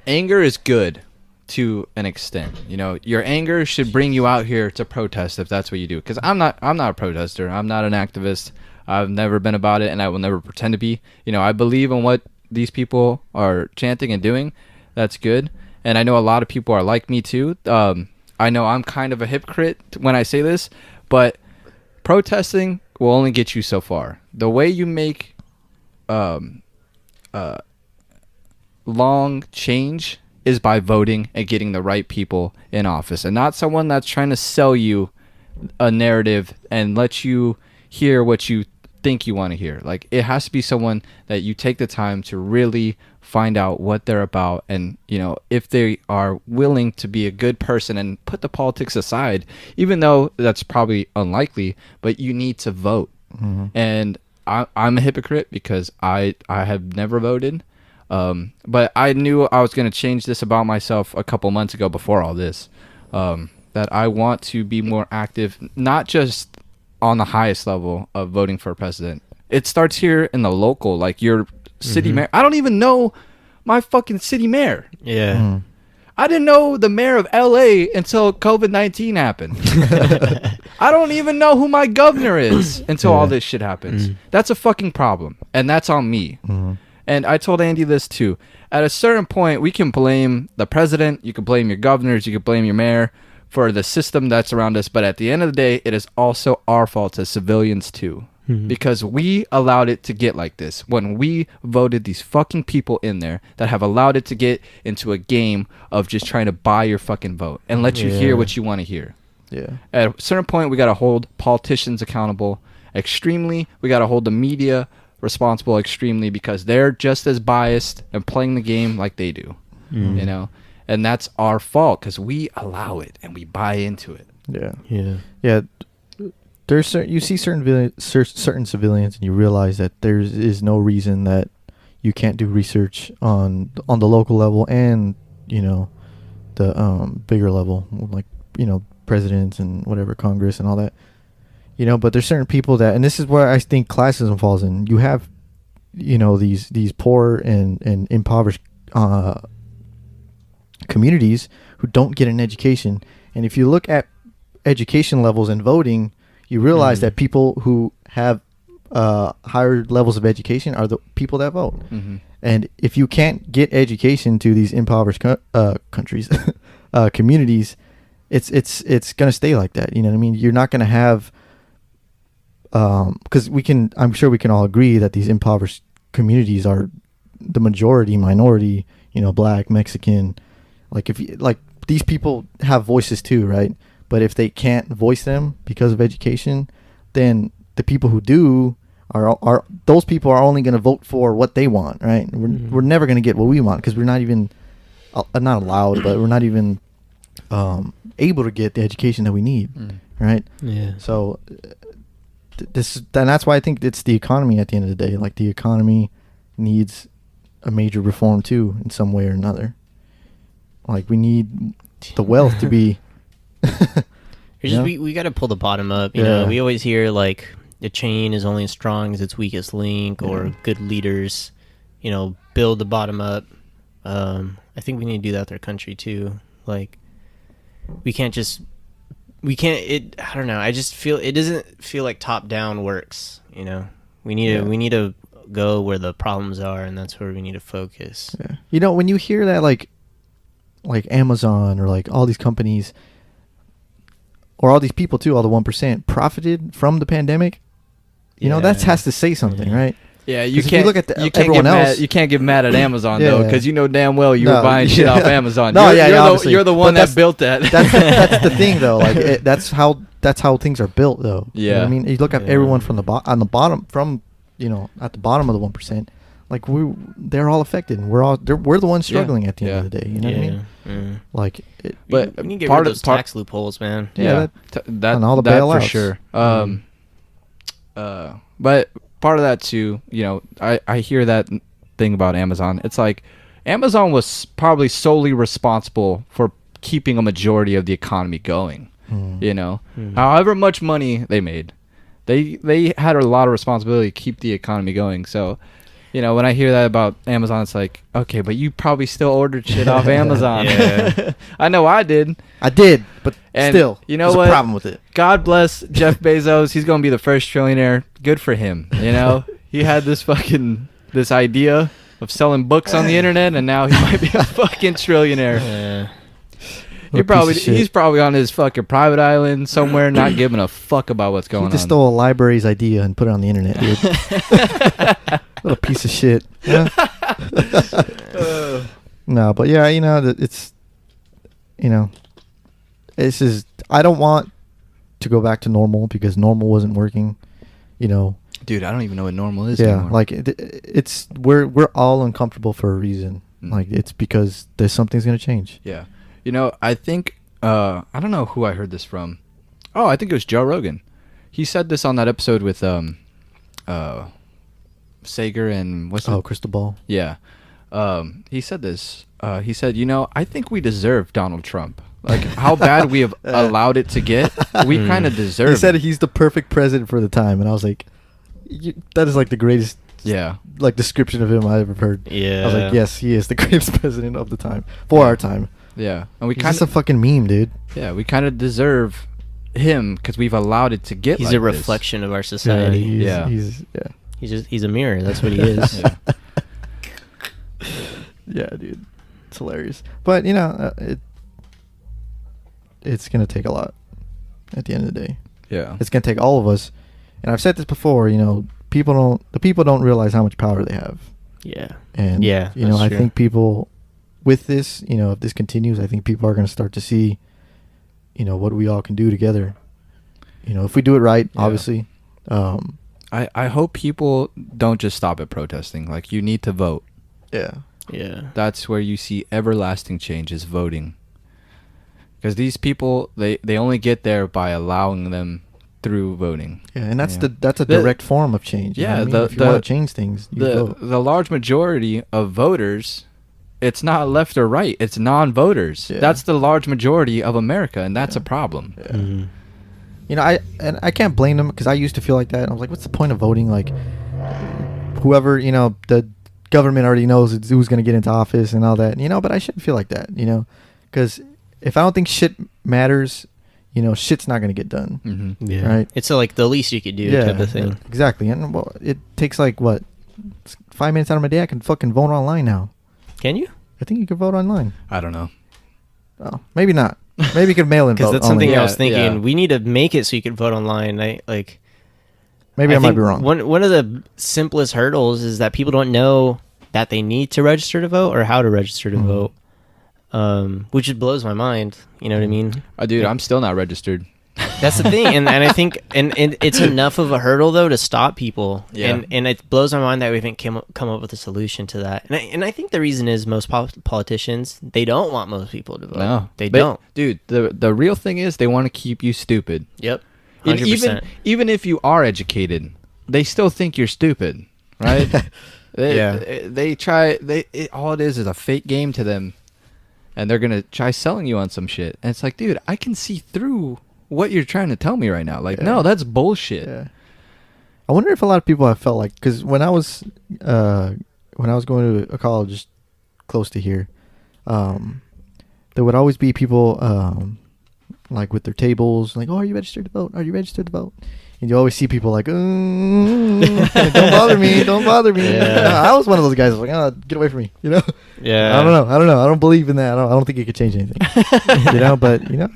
anger is good to an extent. You know, your anger should bring you out here to protest if that's what you do. Because I'm not a protester. I'm not an activist. I've never been about it, and I will never pretend to be. You know, I believe in what these people are chanting and doing. That's good, and I know a lot of people are like me too. I know I'm kind of a hypocrite when I say this, but protesting will only get you so far. The way you make long change is by voting and getting the right people in office, and not someone that's trying to sell you a narrative and let you hear what you think you want to hear. Like, it has to be someone that you take the time to really find out what they're about, and you know, if they are willing to be a good person and put the politics aside, even though that's probably unlikely, but you need to vote. And I'm a hypocrite because I have never voted. But I knew I was going to change this about myself a couple months ago before all this, that I want to be more active, not just on the highest level of voting for a president. It starts here in the local, like your city mayor. I don't even know my fucking city mayor. Yeah. I didn't know the mayor of LA until COVID-19 happened. I don't even know who my governor is until all this shit happens. That's a fucking problem. And that's on me. And I told Andy this too. At a certain point, we can blame the president, you can blame your governors, you can blame your mayor for the system that's around us. But at the end of the day, it is also our fault as civilians too. Because we allowed it to get like this when we voted these fucking people in there that have allowed it to get into a game of just trying to buy your fucking vote and let you hear what you want to hear. Yeah. At a certain point, we got to hold politicians accountable extremely. We got to hold the media responsible extremely because they're just as biased and playing the game like they do, you know? And that's our fault because we allow it and we buy into it. Yeah. Yeah. Yeah. There's you see certain civilians and you realize that there is no reason that you can't do research on the local level and the bigger level, like presidents and whatever, Congress and all that, but there's certain people that, and this is where I think classism falls in. You have these poor and impoverished communities who don't get an education, and if you look at education levels and voting, you realize that people who have higher levels of education are the people that vote. And if you can't get education to these impoverished countries, communities, it's gonna stay like that. You know what I mean? You're not gonna have, because I'm sure we can all agree that these impoverished communities are the minority. Black, Mexican, these people have voices too, right? But if they can't voice them because of education, then the people who do are those people are only going to vote for what they want, right? We're never going to get what we want because we're not even not allowed, but we're not even able to get the education that we need, right? Yeah. So that's why I think it's the economy at the end of the day. Like, the economy needs a major reform too in some way or another. Like, we need the wealth to be We got to pull the bottom up. You Yeah. know, we always hear like the chain is only as strong as its weakest link, or good leaders, build the bottom up. I think we need to do that with our country too. Like, I don't know. I just feel it doesn't feel like top down works. We need to go where the problems are, and that's where we need to focus. Yeah. When you hear that, like Amazon or like all these companies or all these people too, all the 1% profited from the pandemic, that has to say something, right? Yeah, you 'Cause if can't. you look at you can't everyone get else. mad. You can't get mad at Amazon Yeah. though, because damn well you were No, buying shit yeah. off Amazon. No, you're, obviously. you're the one But that built that. That's the thing though. Like that's how things are built though. You know what Yeah. I mean, you look at everyone from on the bottom, from at the bottom of the 1%. Like they're all affected, and we're the ones struggling at the end of the day. You know what I mean? Mm. Like, But we need to get part rid of of- those part- tax loopholes, man. yeah, that and all the that for bailouts. sure. But part of that too, I hear that thing about Amazon. It's like Amazon was probably solely responsible for keeping a majority of the economy going. However much money they made, they had a lot of responsibility to keep the economy going. So, when I hear that about Amazon, it's like, okay, but you probably still ordered shit off Amazon. Yeah. I know I did. I did, but And still, you know there's what? a problem with it. God bless Jeff Bezos. He's gonna be the first trillionaire. Good for him. He had this idea of selling books on the internet, and now he might be a fucking trillionaire. Yeah. He's probably on his fucking private island somewhere, not giving a fuck about what's going He on. just stole a library's idea and put it on the internet, dude. What a piece of shit. Yeah. No, but yeah, it's I don't want to go back to normal because normal wasn't working. Dude, I don't even know what normal is Yeah, anymore. like it's we're all uncomfortable for a reason. Like it's because there's something's gonna change. Yeah. I think I don't know who I heard this from. Oh, I think it was Joe Rogan. He said this on that episode with Sager and what's Oh, crystal ball. Yeah. He said this. He said, I think we deserve Donald Trump. Like, how bad we have allowed it to get, we kind of deserve He said it. he's the perfect president for the time, and I was like, that is like the greatest Yeah. like description of him I ever heard. Yeah. I was like, yes, he is the greatest president of the time for our time. Yeah. And we He's kind just a of fucking meme, dude. we kind of deserve him because we've allowed it to get He's like a this. reflection of our society. Yeah. He's He's a mirror. That's what he is. Yeah. yeah, dude. It's hilarious. But it's gonna take a lot at the end of the day. Yeah. It's gonna take all of us. And I've said this before, the people don't realize how much power they have. Yeah. And Yeah, I that's true. think people with this, if this continues, I think people are going to start to see, what we all can do together. If we do it right, Yeah. obviously. I hope people don't just stop at protesting. Like, you need to vote. Yeah. Yeah. That's where you see everlasting change is voting. Because these people, they only get there by allowing them through voting. Yeah, and that's Yeah. that's a The- direct form of change. You know Yeah, what I mean? If you want to change things, you vote. The large majority of voters, it's not left or right. It's non-voters. Yeah. That's the large majority of America, and that's a problem. Yeah. Mhm. I can't blame them because I used to feel like that. I was like, what's the point of voting? Like, whoever the government already knows who's going to get into office and all that. But I shouldn't feel like that. Because if I don't think shit matters, shit's not going to get done. Mm-hmm. Yeah. Right. It's like the least you could do type of thing. Exactly. And it takes like what 5 minutes out of my day. I can fucking vote online now. Can you? I think you can vote online. I don't know. Oh, maybe not. Maybe you could mail in vote. Because that's something only. I was Yeah, thinking. yeah. We need to make it so you can vote online. Maybe I might think be wrong. One of the simplest hurdles is that people don't know that they need to register to vote or how to register to vote, which just blows my mind. You know what I mean? Dude, I'm still not registered. That's the thing, and I think and it's enough of a hurdle though to stop people. Yeah. And it blows my mind that we haven't come up with a solution to that. And I think the reason is most politicians, they don't want most people to vote. No, they don't. Dude, the real thing is they want to keep you stupid. Yep. And 100%. even if you are educated, they still think you're stupid, right? Yeah. They try. All it is a fake game to them, and they're gonna try selling you on some shit. And it's like, dude, I can see through what you're trying to tell me right now. Like, Yeah. no, that's bullshit. Yeah. I wonder if a lot of people have felt like, because when I was going to a college close to here, there would always be people like with their tables, like, "Oh, are you registered to vote? Are you registered to vote?" And you always see people like, "Don't bother me, don't bother me." Yeah. I was one of those guys, like, "Oh, get away from me," you know. Yeah. I don't know. I don't believe in that. I don't think it could change anything, you know. But you know,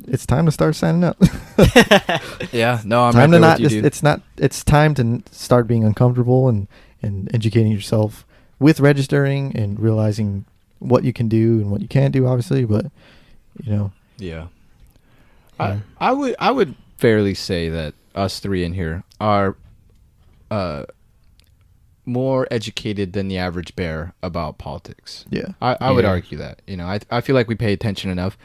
it's time to start signing up. Yeah, no, I'm time right to there not. with you, dude. It's time to start being uncomfortable and educating yourself with registering and realizing what you can do and what you can't do, obviously. But you know, Yeah. Yeah. I would fairly say that us three in here are more educated than the average bear about politics. yeah. I would Yeah. argue that. You know, I feel like we pay attention enough.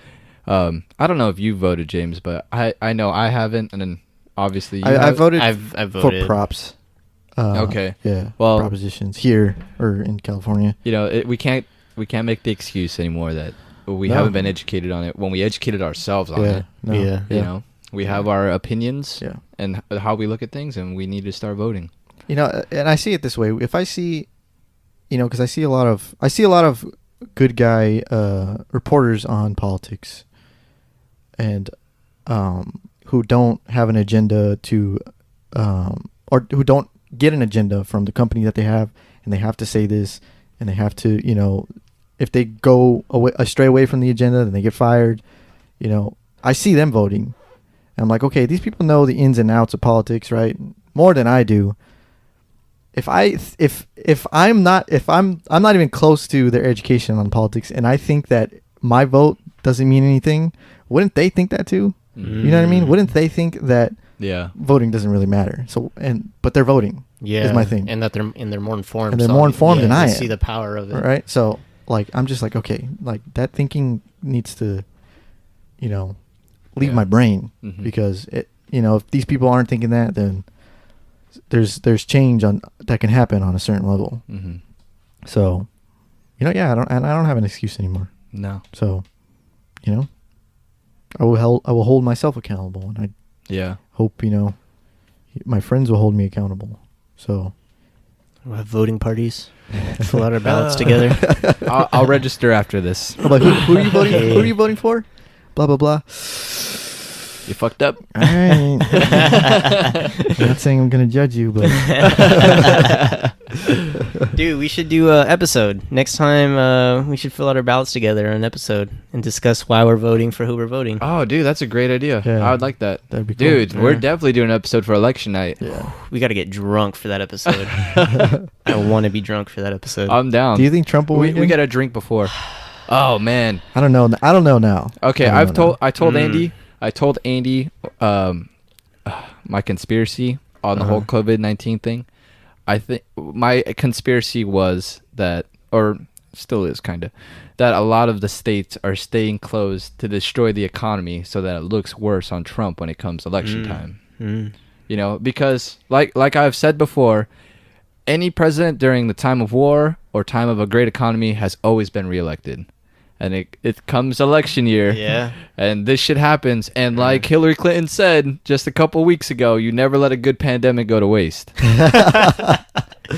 I don't know if you voted, James, but I know I haven't, and then obviously you I have- voted I've for voted. props. Okay. Yeah. Well- propositions here or in California. You know, we can't make the excuse anymore that we No. haven't been educated on it when we educated ourselves on Yeah. it. No, Yeah. You know, we have our opinions Yeah. and how we look at things, and we need to start voting. You know, and I see it this way. If I see, you know, because I see a lot of good guy reporters on politics, and who don't have an agenda to, or who don't get an agenda from the company that they have, and they have to say this, and they have to, you know, if they go stray away from the agenda, then they get fired. You know, I see them voting. And I'm like, okay, these people know the ins and outs of politics, right? More than I do. If I'm not even close to their education on politics, and I think that my vote doesn't mean anything, wouldn't they think that too? You know what I mean? Wouldn't they think that Yeah. voting doesn't really matter? So but they're voting. Yeah, is my thing. and that they're more informed. And they're more informed than they I see am. the power of it. Right? So like I'm just like, okay, like that thinking needs to, you know, leave Yeah. my brain, Mhm. because it, you know, if these people aren't thinking that, then there's change that can happen on a certain level. Mm-hmm. So, you know, yeah, I don't have an excuse anymore. No. So, you know, I will hold myself accountable, and I Yeah. hope, you know, my friends will hold me accountable. So, We'll have voting parties. Fill out our ballots together. I'll register after this. I'm like, who are you voting? Who are you voting for? Blah blah blah. You fucked up. All right. I'm not saying I'm gonna judge you, but Dude, we should do a episode next time. We should fill out our ballots together on an episode and discuss why we're voting for who we're voting. Oh, dude, that's a great idea. Yeah. I would like that. that'd be cool. Dude, we're Yeah. definitely doing an episode for election night. Yeah. We got to get drunk for that episode. I want to be drunk for that episode. I'm down. Do you think Trump will win? we got to drink before. Oh man. I don't know. I don't know now. Okay, I don't know now. I told Mm. Andy my conspiracy on the whole Uh-huh. COVID-19 thing. I think my conspiracy was that, or still is kind of, that a lot of the states are staying closed to destroy the economy so that it looks worse on Trump when it comes election time. Mm. You know, because like I've said before, any president during the time of war or time of a great economy has always been reelected. And it comes election year, Yeah. and this shit happens. And like Hillary Clinton said just a couple weeks ago, you never let a good pandemic go to waste.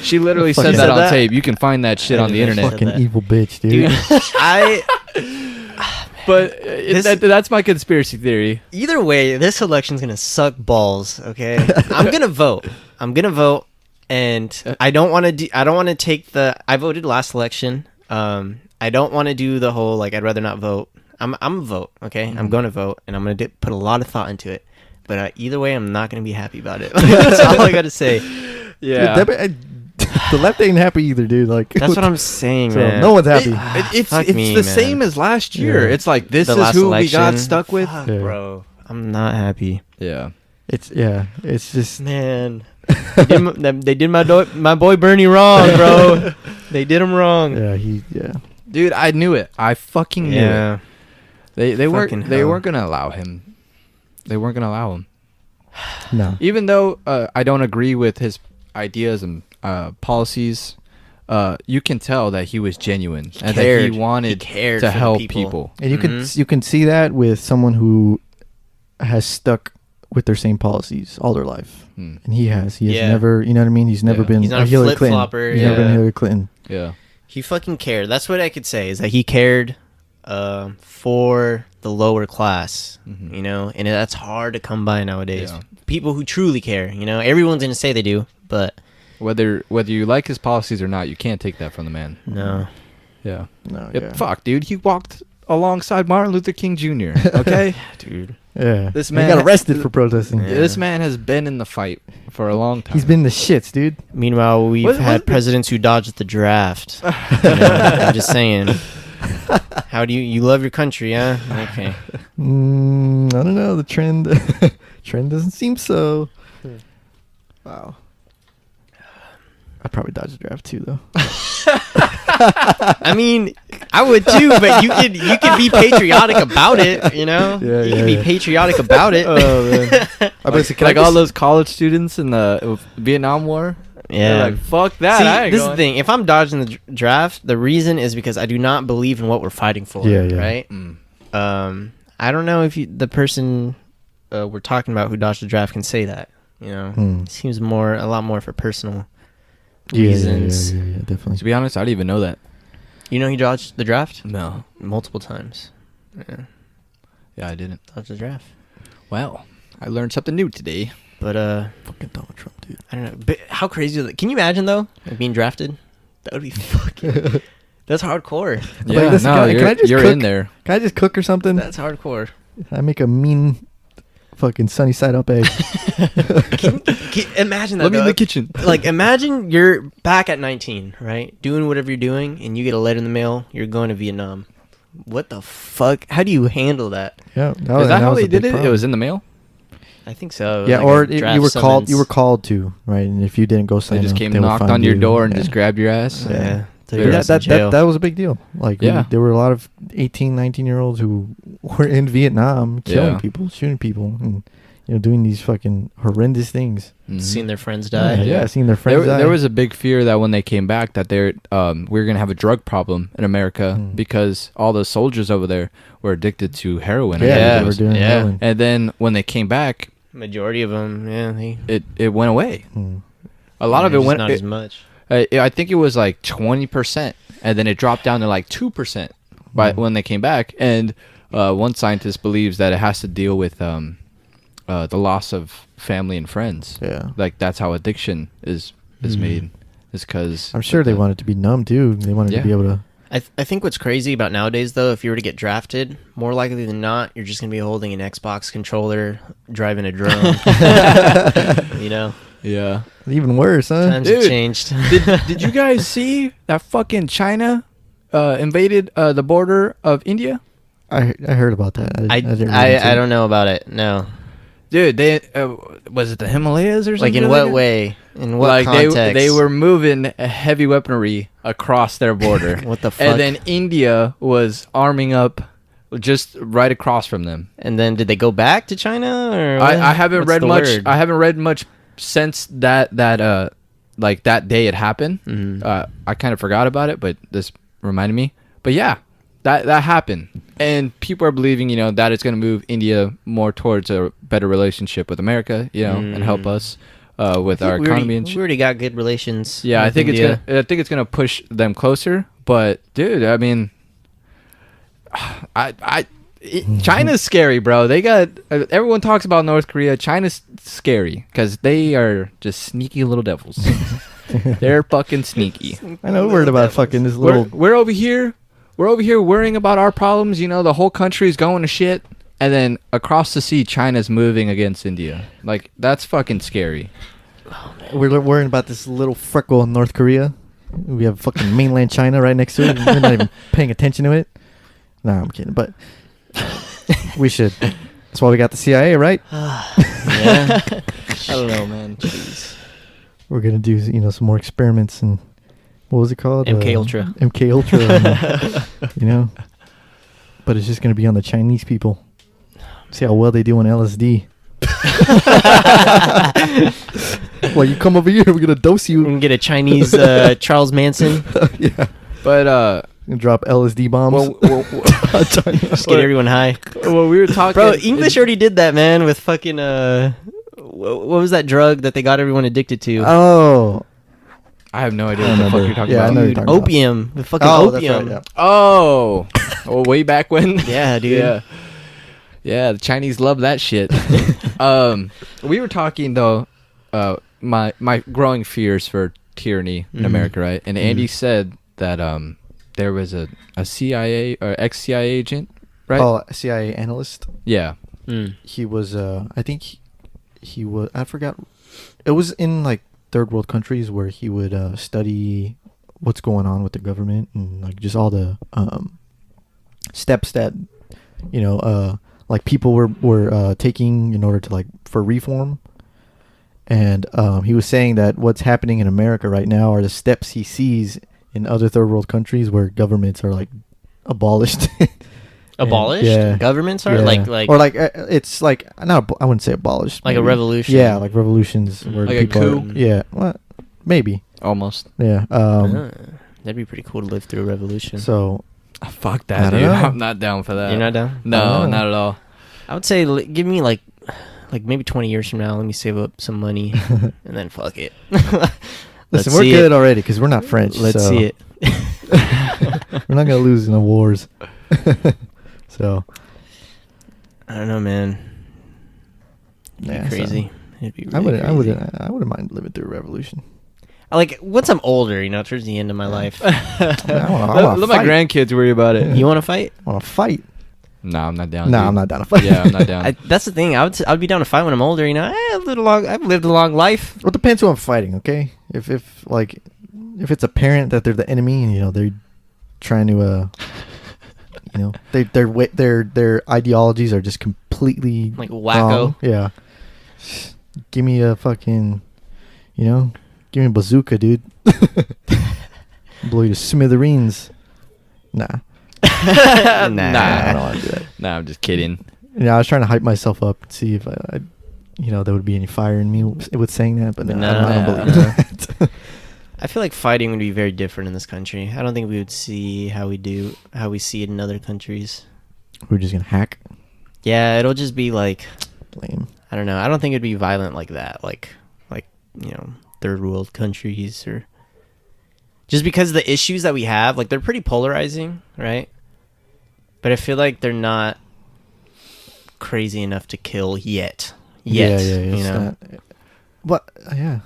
She literally said Fucking that said on that? tape. You can find that shit I on the didn't know she internet. said Fucking that. evil bitch, dude. Dude, But that's my conspiracy theory. either way, this election's gonna suck balls. Okay, I'm gonna vote. And I don't want to I don't want to take the. I voted last election. I don't want to do the whole like I'd rather not vote. I'm a vote. Okay, I'm gonna vote, and I'm gonna put a lot of thought into it. But either way, I'm not gonna be happy about it. That's all I gotta say. Yeah. The left ain't happy either, dude. Like That's what I'm saying, So man. no one's happy. It's Fuck me, the man. same as last year. Yeah. It's like this The is last who election. we got stuck with. Fuck, Yeah. bro. I'm not happy, Yeah. It's just man. They did my boy Bernie wrong, bro. They did him wrong. yeah. Dude, I knew it. I fucking knew it. Yeah. They weren't Fucking they hell. weren't gonna allow him. They weren't gonna allow him. No. Even though I don't agree with his ideas and policies, you can tell that he was genuine and that cared. he wanted He cared to for the help people. people. And you Mhm. can see that with someone who has stuck with their same policies all their life, Hmm. and he has Yeah. never, you know what I mean? He's never Yeah. been He's not a Hillary Clinton. flip-flopper, He's never been yeah. Hillary Clinton. Yeah. He fucking cared. That's what I could say, is that he cared for the lower class, Mhm. you know, and that's hard to come by nowadays. Yeah. People who truly care, you know, everyone's gonna say they do, but Whether you like his policies or not, you can't take that from the man. no. Yeah. No, Yeah, fuck, dude. He walked alongside Martin Luther King Jr. Okay, Dude. Yeah. This He man- got arrested for protesting. Yeah. This man has been in the fight for a long time. He's been the shits, dude. Meanwhile, we've What- had what- presidents who dodged the draft. You know, I'm just saying. How do you love your country, huh? Okay. I don't know. The trend trend doesn't seem so. Wow. I'd probably dodge the draft too, though. I mean, I would too, but you could be patriotic about it, you know? Yeah, you yeah, can be yeah. patriotic about it. Oh, man. I bet Like all those college students in the Vietnam War. Yeah. They're like, fuck that. See, I ain't this is going. the thing. If I'm dodging the draft, the reason is because I do not believe in what we're fighting for. Yeah, yeah. Right? Mm. I don't know if the person we're talking about who dodged the draft can say that. You know, It seems a lot more for personal reasons. Yeah, definitely. To be honest, I didn't even know that. You know, he dodged the draft No. multiple times. Yeah, Yeah, I didn't. dodged the draft. Well, I learned something new today. But Fucking Donald Trump, dude. I don't know. But how crazy is it? Can you imagine though, like being drafted? That would be fucking. That's hardcore. Yeah, listen, no, can I just you're cook? in there. Can I just cook or something? That's hardcore. I make a mean, fucking sunny side up egg. Imagine that. Let me in though. the kitchen. Like, imagine you're back at 19, right? Doing whatever you're doing, and you get a letter in the mail. You're going to Vietnam. What the fuck? How do you handle that? Yeah, Is that how they did it? It was in the mail? I think so. Yeah, Like or a draft you were called. summons. You were called to, right? And if you didn't go sign, They just up, came, they would knocked find on your you. door and Yeah. just grabbed your ass. Yeah. Throw Yeah, your That, ass in that, jail. that was a big deal. Like, Yeah. there were a lot of 18, 19-year-olds who were in Vietnam killing Yeah. people, shooting people, and doing these fucking horrendous things. Mhm. Seeing their friends die. Yeah, seeing their friends die. There was a big fear that when they came back that we were gonna have a drug problem in America Mm. because all the soldiers over there were addicted to heroin. yeah, Yeah. they were doing Yeah. heroin. And then when they came back, Majority of them, yeah, it went away. Mm. A lot of it just went. not as much. I think it was like 20%, and then it dropped down to like 2% by when they came back. And one scientist believes that it has to deal with the loss of family and friends. Yeah. Like that's how addiction is made. Is because I'm sure they wanted to be numb too. They wanted Yeah. to be able to. I think what's crazy about nowadays, though, if you were to get drafted, more likely than not, you're just going to be holding an Xbox controller, driving a drone. You know? Yeah. Even worse, huh? Times have Dude. changed. Did you guys see that fucking China invaded the border of India? I heard about that. I didn't read into it. don't know about it. No. Dude, they was it the Himalayas or something? Like, in what way? In what Like context? they were moving heavy weaponry across their border. What the fuck? And then India was arming up just right across from them. And then did they go back to China? Or I haven't what's read the much. word? I haven't read much since that like that day it happened. Mhm. I kind of forgot about it, but this reminded me. But yeah, that happened, and people are believing that it's going to move India more towards a better relationship with America, and help us with our economy and we shit. already got good relations. Yeah, I with think India. it's gonna push them closer. But dude, I mean, China's scary, bro. They got everyone talks about North Korea. China's scary because they are just sneaky little devils. They're fucking sneaky. I know. Worried about fucking this little. We're over here. We're over here worrying about our problems. The whole country's going to shit, and then across the sea, China's moving against India. Like that's fucking scary. We're worrying about this little freckle in North Korea. We have fucking mainland China right next to it. We're not even paying attention to it. Nah, I'm kidding. But we should. That's why we got the CIA, right? Yeah. I don't know, man. Jeez. We're gonna do some more experiments and what was it called? MK Ultra. MK Ultra. and, But it's just gonna be on the Chinese people. See how well they do on LSD. Well, you come over here, we're gonna dose We you. can get a Chinese Charles Manson. Yeah. But and drop LSD bombs. Just get everyone high. Well, we were talking. Bro, English already did that, man, with fucking what was that drug that they got everyone addicted to? Oh, I have no idea what the fuck you're talking Yeah, I about. know you're talking about. Opium. The fucking Oh, that's opium. right, yeah. Oh, well, way back when. Yeah, dude. Yeah. Yeah, the Chinese love that shit. We were talking though, my growing fears for tyranny in Mhm. America, right? And Andy said that there was a CIA or ex-CIA agent, right? Oh, CIA analyst. Yeah. Mm. He was. I think he was. I forgot. It was in like third world countries where he would study what's going on with the government and like just all the steps that like people were taking in order to like for reform. And he was saying that what's happening in America right now are the steps he sees in other third world countries where governments are like abolished. Abolished? Yeah. Governments are Yeah. like or like it's like not. I wouldn't say abolished. like a maybe. revolution. Yeah, like revolutions where Like a people coup? yeah, well, maybe. Almost. Yeah. That'd be pretty cool to live through a revolution. So Fuck I that, don't dude. know. I'm not down for that. You're not down? I No, don't know. not at all. I would say give me like maybe 20 years from now, let me save up some money and then fuck it. listen, we're see good it. already because we're not French. Let's so see it. We're not gonna lose in the wars. So I don't know, man. It'd Yeah, be so crazy. It'd be really I crazy. wouldn't mind living through a revolution. Like once I'm older, towards the end of my life. I wanna Let my fight. grandkids worry about it. You want to fight? I want to fight. No, I'm not down. No, dude. I'm not down to fight. Yeah, I'm not down. That's the thing. I'd be down to fight when I'm older. I've lived a long life. Well, it depends who I'm fighting. Okay, if it's a parent that they're the enemy and they're trying to their ideologies are just completely Like wacko. wrong. Yeah, give me a fucking give me a bazooka, dude. Blow you to smithereens. Nah, I don't want to do that. Nah, I'm just kidding. Yeah, I was trying to hype myself up and see if I there would be any fire in me with saying that, but no, I don't believe that. I feel like fighting would be very different in this country. I don't think we would see how we see it in other countries. We're just gonna hack. Yeah, it'll just be like, Lame. I don't know. I don't think it'd be violent like that. Like third world countries, or just because the issues that we have, like they're pretty polarizing, right? But I feel like they're not crazy enough to kill yet. Yeah. It's not, what? Yeah.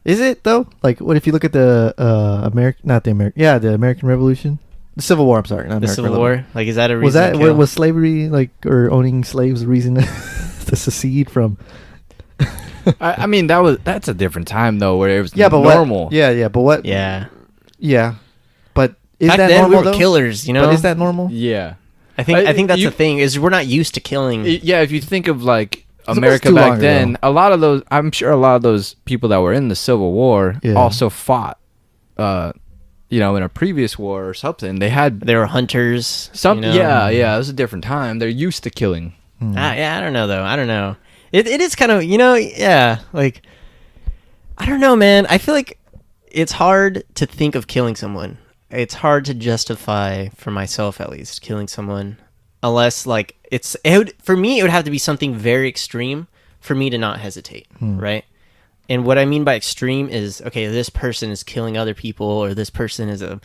Is it though? Like, what if you look at the the American Revolution, the Civil War? I'm sorry, not The American Civil Revolution. War, like, is that a reason? Was that to kill? was slavery or owning slaves a reason to secede from? I mean, that's a different time though, where it was But normal. What, yeah, but what? Yeah. Yeah, but is Back that then normal we were though? killers, But is that normal? Yeah. I think that's you- the thing, is we're not used to killing. Yeah, if you think of like was America too back long then, ago. a lot of those, I'm sure a lot of those people that were in the Civil War Yeah. also fought, in a previous war or something. They had There were hunters. yeah, it was a different time. They're used to killing. Hmm. I don't know though. I don't know. It is kind of yeah. Like, I don't know, man. I feel like it's hard to think of killing someone. It's hard to justify, for myself at least, killing someone, unless like for me it would have to be something very extreme for me to not hesitate, right? And what I mean by extreme is, okay, this person is killing other people, or this person is a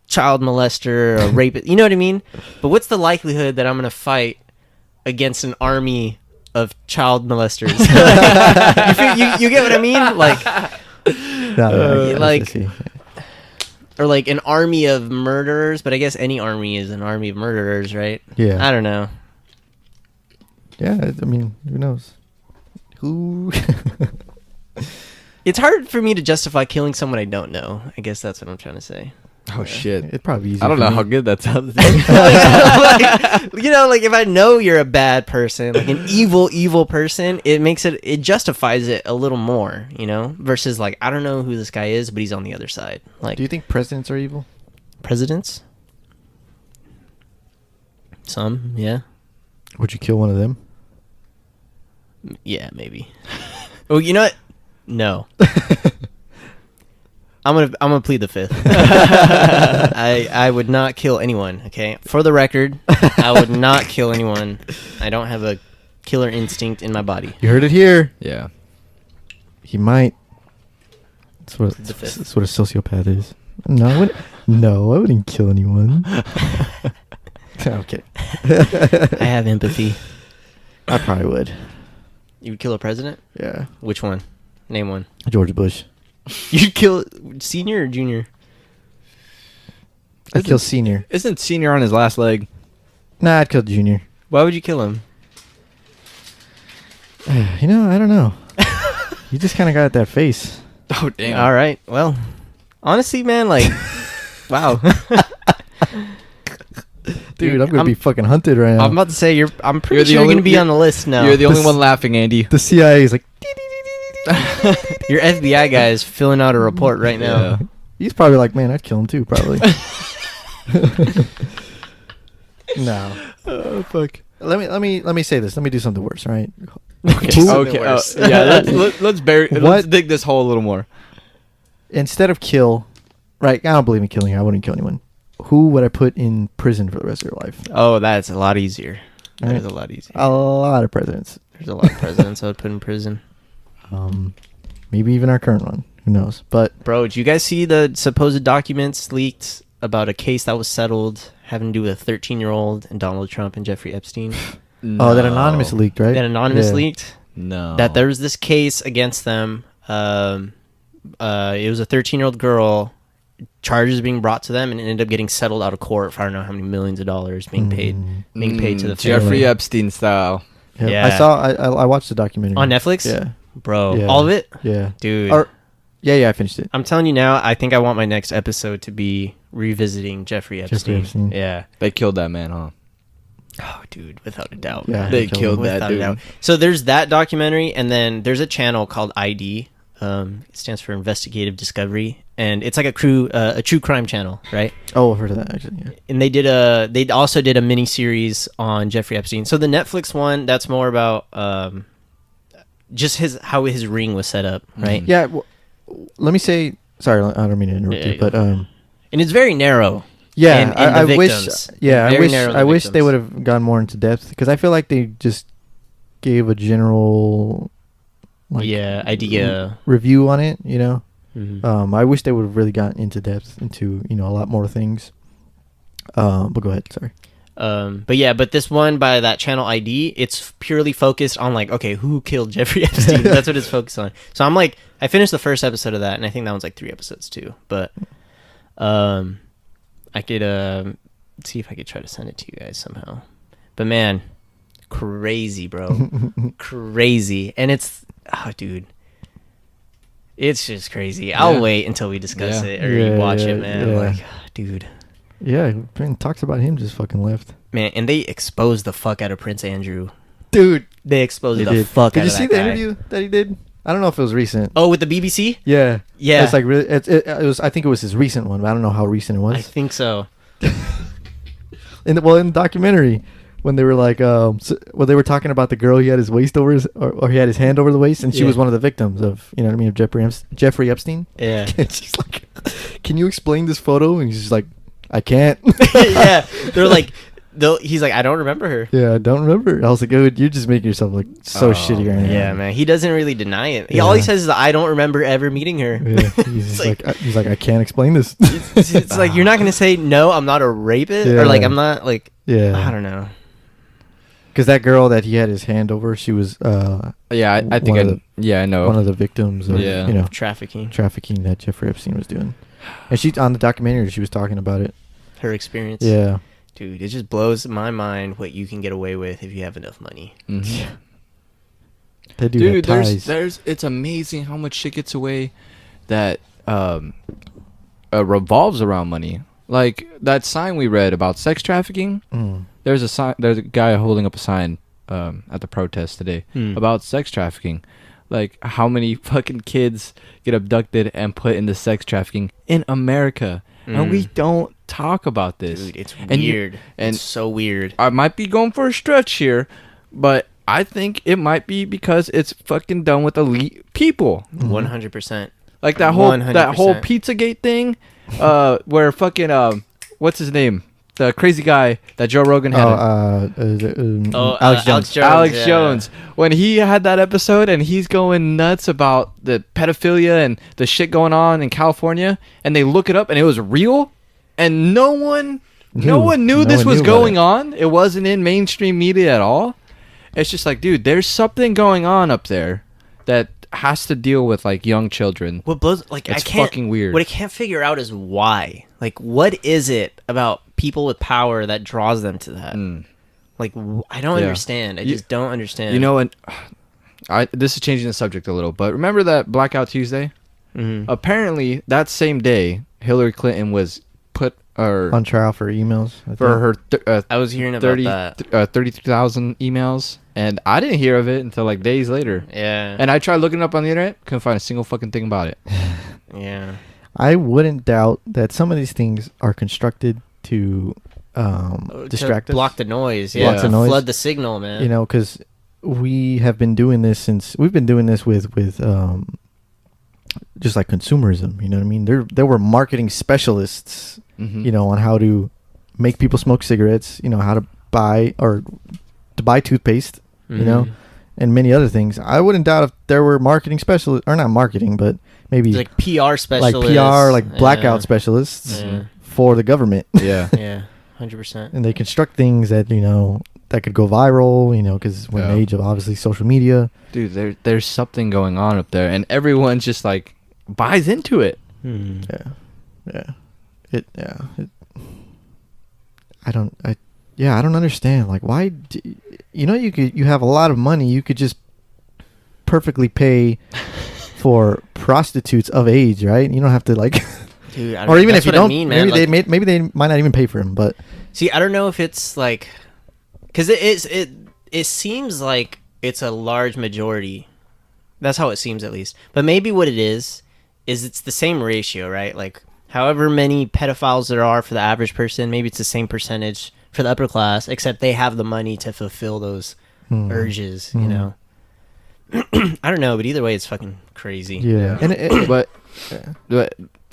child molester or a rapist. You know what I mean? But what's the likelihood that I'm gonna fight against an army of child molesters? you get what I mean? Like, like- or like an army of murderers. But I guess any army is an army of murderers, right? Yeah. I don't know. Yeah, I mean, who knows? Who? It's hard for me to justify killing someone I don't know. I guess that's what I'm trying to say. Oh shit! It'd probably be easy. I don't for know me. how good that sounds. Like if I know you're a bad person, like an evil person, it justifies it a little more, versus like, I don't know who this guy is, but he's on the other side. Like, Do you think presidents are evil? presidents? Some, yeah. Would you kill one of them? Yeah, maybe. Oh, you know what? No. I'm gonna plead the fifth. I would not kill anyone. Okay, for the record, I would not kill anyone. I don't have a killer instinct in my body. You heard it here. Yeah. He might. That's what, The fifth. that's what a sociopath is. No, I wouldn't kill anyone. Okay. I have empathy. I probably would. You would kill a president? Yeah. Which one? Name one. George Bush. You'd kill senior or junior? I'd kill Senior. Isn't Senior on his last leg? Nah, I'd kill Junior. Why would you kill him? You know, I don't know. You just kind of got that face. Oh, damn. All right. Well, honestly, man, like, wow. Dude, I'm going to be fucking hunted right now. I'm about to say I'm pretty You're the sure you're only- gonna be you're- on the list now. You're the only This- one laughing, Andy. The CIA is like... Your FBI guy is filling out a report right now. Yeah. He's probably like, man, I'd kill him too, probably. No. Oh, fuck. Let me say this. Let me do something worse, all right? Something Okay. worse. Yeah. Let's bury. Let's What? dig this hole a little more. Instead of kill, right? I don't believe in killing. I wouldn't kill anyone. Who would I put in prison for the rest of their life? Oh, that's a lot easier. All There's right. a lot easier. A lot of presidents. There's a lot of presidents I would put in prison. Maybe even our current one. Who knows? But Bro, did you guys see the supposed documents leaked about a case that was settled having to do with a 13-year-old and Donald Trump and Jeffrey Epstein? oh, that anonymous leaked, right? That anonymous Yeah. leaked? No. That there was this case against them. It was a 13-year-old girl. Charges being brought to them, and it ended up getting settled out of court for I don't know how many millions of dollars being paid to the Jeffrey family. Epstein style. Yeah. I watched the documentary On Netflix? Yeah. Bro, Yeah. all of it? Yeah. Dude. Yeah, I finished it. I'm telling you now, I think I want my next episode to be revisiting Jeffrey Epstein. Epstein. Yeah. They killed that man, huh? Oh, dude, without a doubt. Yeah, They killed that Without a dude. doubt. So there's that documentary, and then there's a channel called ID. It stands for Investigative Discovery, and it's like a true crime channel, right? Oh, I've heard of that actually. Yeah. And they also did a mini series on Jeffrey Epstein. So the Netflix one, that's more about just how his ring was set up, right? Yeah. Well, let me say. Sorry, I don't mean to interrupt Yeah, you, but And it's very narrow. yeah, And I the wish. victims. Yeah, Very narrow I the wish they victims. would have gone more into depth because I feel like they just gave a general idea. review on it. You know, Mhm. I wish they would have really gotten into depth into a lot more things. But go ahead. Sorry. But this one by that channel ID, it's purely focused on like, okay, who killed Jeffrey Epstein? That's what it's focused on. So I'm like, I finished the first episode of that, and I think that one's like 3 episodes too. But I could see if I could try to send it to you guys somehow. But man, crazy, bro, crazy, and dude. It's just crazy. I'll Yeah. wait until we discuss Yeah. it or Yeah, you watch yeah, it, man. yeah. Like, dude. Yeah, man, talks about him just fucking left. Man, and they exposed the fuck out of Prince Andrew. Dude, They exposed they the did. fuck Did out you of see that the guy. interview that he did? I don't know if it was recent. Oh, with the BBC? Yeah, Yeah. It's like really. It was. I think it was his recent one, but I don't know how recent it I was. think so. In the documentary, when they were like, when they were talking about the girl, he had his waist over his, or he had his hand over the waist, and she Yeah. was one of the victims of, you know what I mean, of Jeffrey Epstein. Yeah. And she's like, "Can you explain this photo?" And he's just like, "I can't." Yeah. They're like, he's like, I don't remember her. Yeah, I don't remember. I was like, "Oh, you're just making yourself look so shitty right now." Yeah, man. He doesn't really deny it. Yeah. All he says is, I don't remember ever meeting her. Yeah, he's It's he's like, I can't explain this. It's like, you're not going to say, no, I'm not a rapist? Yeah. Or like, I'm not, like, Yeah, I don't know. because that girl that he had his hand over, she was Yeah, I think One of I know. one of the victims of Yeah. Trafficking. trafficking that Jeffrey Epstein was doing. And she on the documentary, she was talking about it. Her experience. Yeah. Dude, it just blows my mind what you can get away with if you have enough money. Mhm. That dude, Dude, had ties. there's it's amazing how much shit gets away that revolves around money. Like that sign we read about sex trafficking. Mm. There's a guy holding up a sign at the protest today about sex trafficking. Like how many fucking kids get abducted and put into sex trafficking in America, and we don't talk about this. Dude, it's And you- weird. and It's so weird. I might be going for a stretch here, but I think it might be because it's fucking done with elite people. 100%. Like that whole 100%. Pizzagate thing, where fucking what's his name? The crazy guy that Joe Rogan had. Alex Jones. Alex yeah. Jones. When he had that episode and he's going nuts about the pedophilia and the shit going on in California, and they look it up and it was real, and no one knew this was going on. It wasn't in mainstream media at all. It's just like, dude, there's something going on up there that has to deal with like young children. What blows, like, It's I can't, fucking weird. What I can't figure out is why. Like, what is it about people with power that draws them to that? Like, I don't Yeah. understand. I You- just don't understand. You know, and this is changing the subject a little, but remember that Blackout Tuesday? Mhm. Apparently, that same day, Hillary Clinton was put on trial for emails. I for think. her I was hearing about that. 33,000 emails, and I didn't hear of it until like days later. Yeah. And I tried looking it up on the internet, couldn't find a single fucking thing about it. Yeah. I wouldn't doubt that some of these things are constructed to distract to us. block the noise. Block Yeah. the noise. Flood the signal, man. You know, because we have been doing this since we've been doing this with just like consumerism. You know what I mean? There were marketing specialists, Mhm. you know, on how to make people smoke cigarettes. You know, how to buy toothpaste. You know, Mhm. and many other things. I wouldn't doubt if there were marketing specialists, or not marketing, but maybe Like PR like specialists. PR, like blackout Yeah. specialists Yeah. for the government. Yeah. Yeah. 100%. And they construct things that, you know, that could go viral, you know, because we're in the Yeah. age of obviously social media. Dude, there's something going on up there, and everyone's just like buys into it. Mhm. I don't understand. Like, why, you know, you have a lot of money. You could just perfectly pay for prostitutes of age, right? You don't have to like, Dude, or even that's if you what I don't, mean, man. maybe Like, maybe they might not even pay for him, but see, I don't know if it's like, because it seems like it's a large majority. That's how it seems, at least. But maybe what it is it's the same ratio, right? Like, however many pedophiles there are for the average person, maybe it's the same percentage for the upper class, except they have the money to fulfill those urges, you know? I don't know, but either way, it's fucking crazy. yeah. And But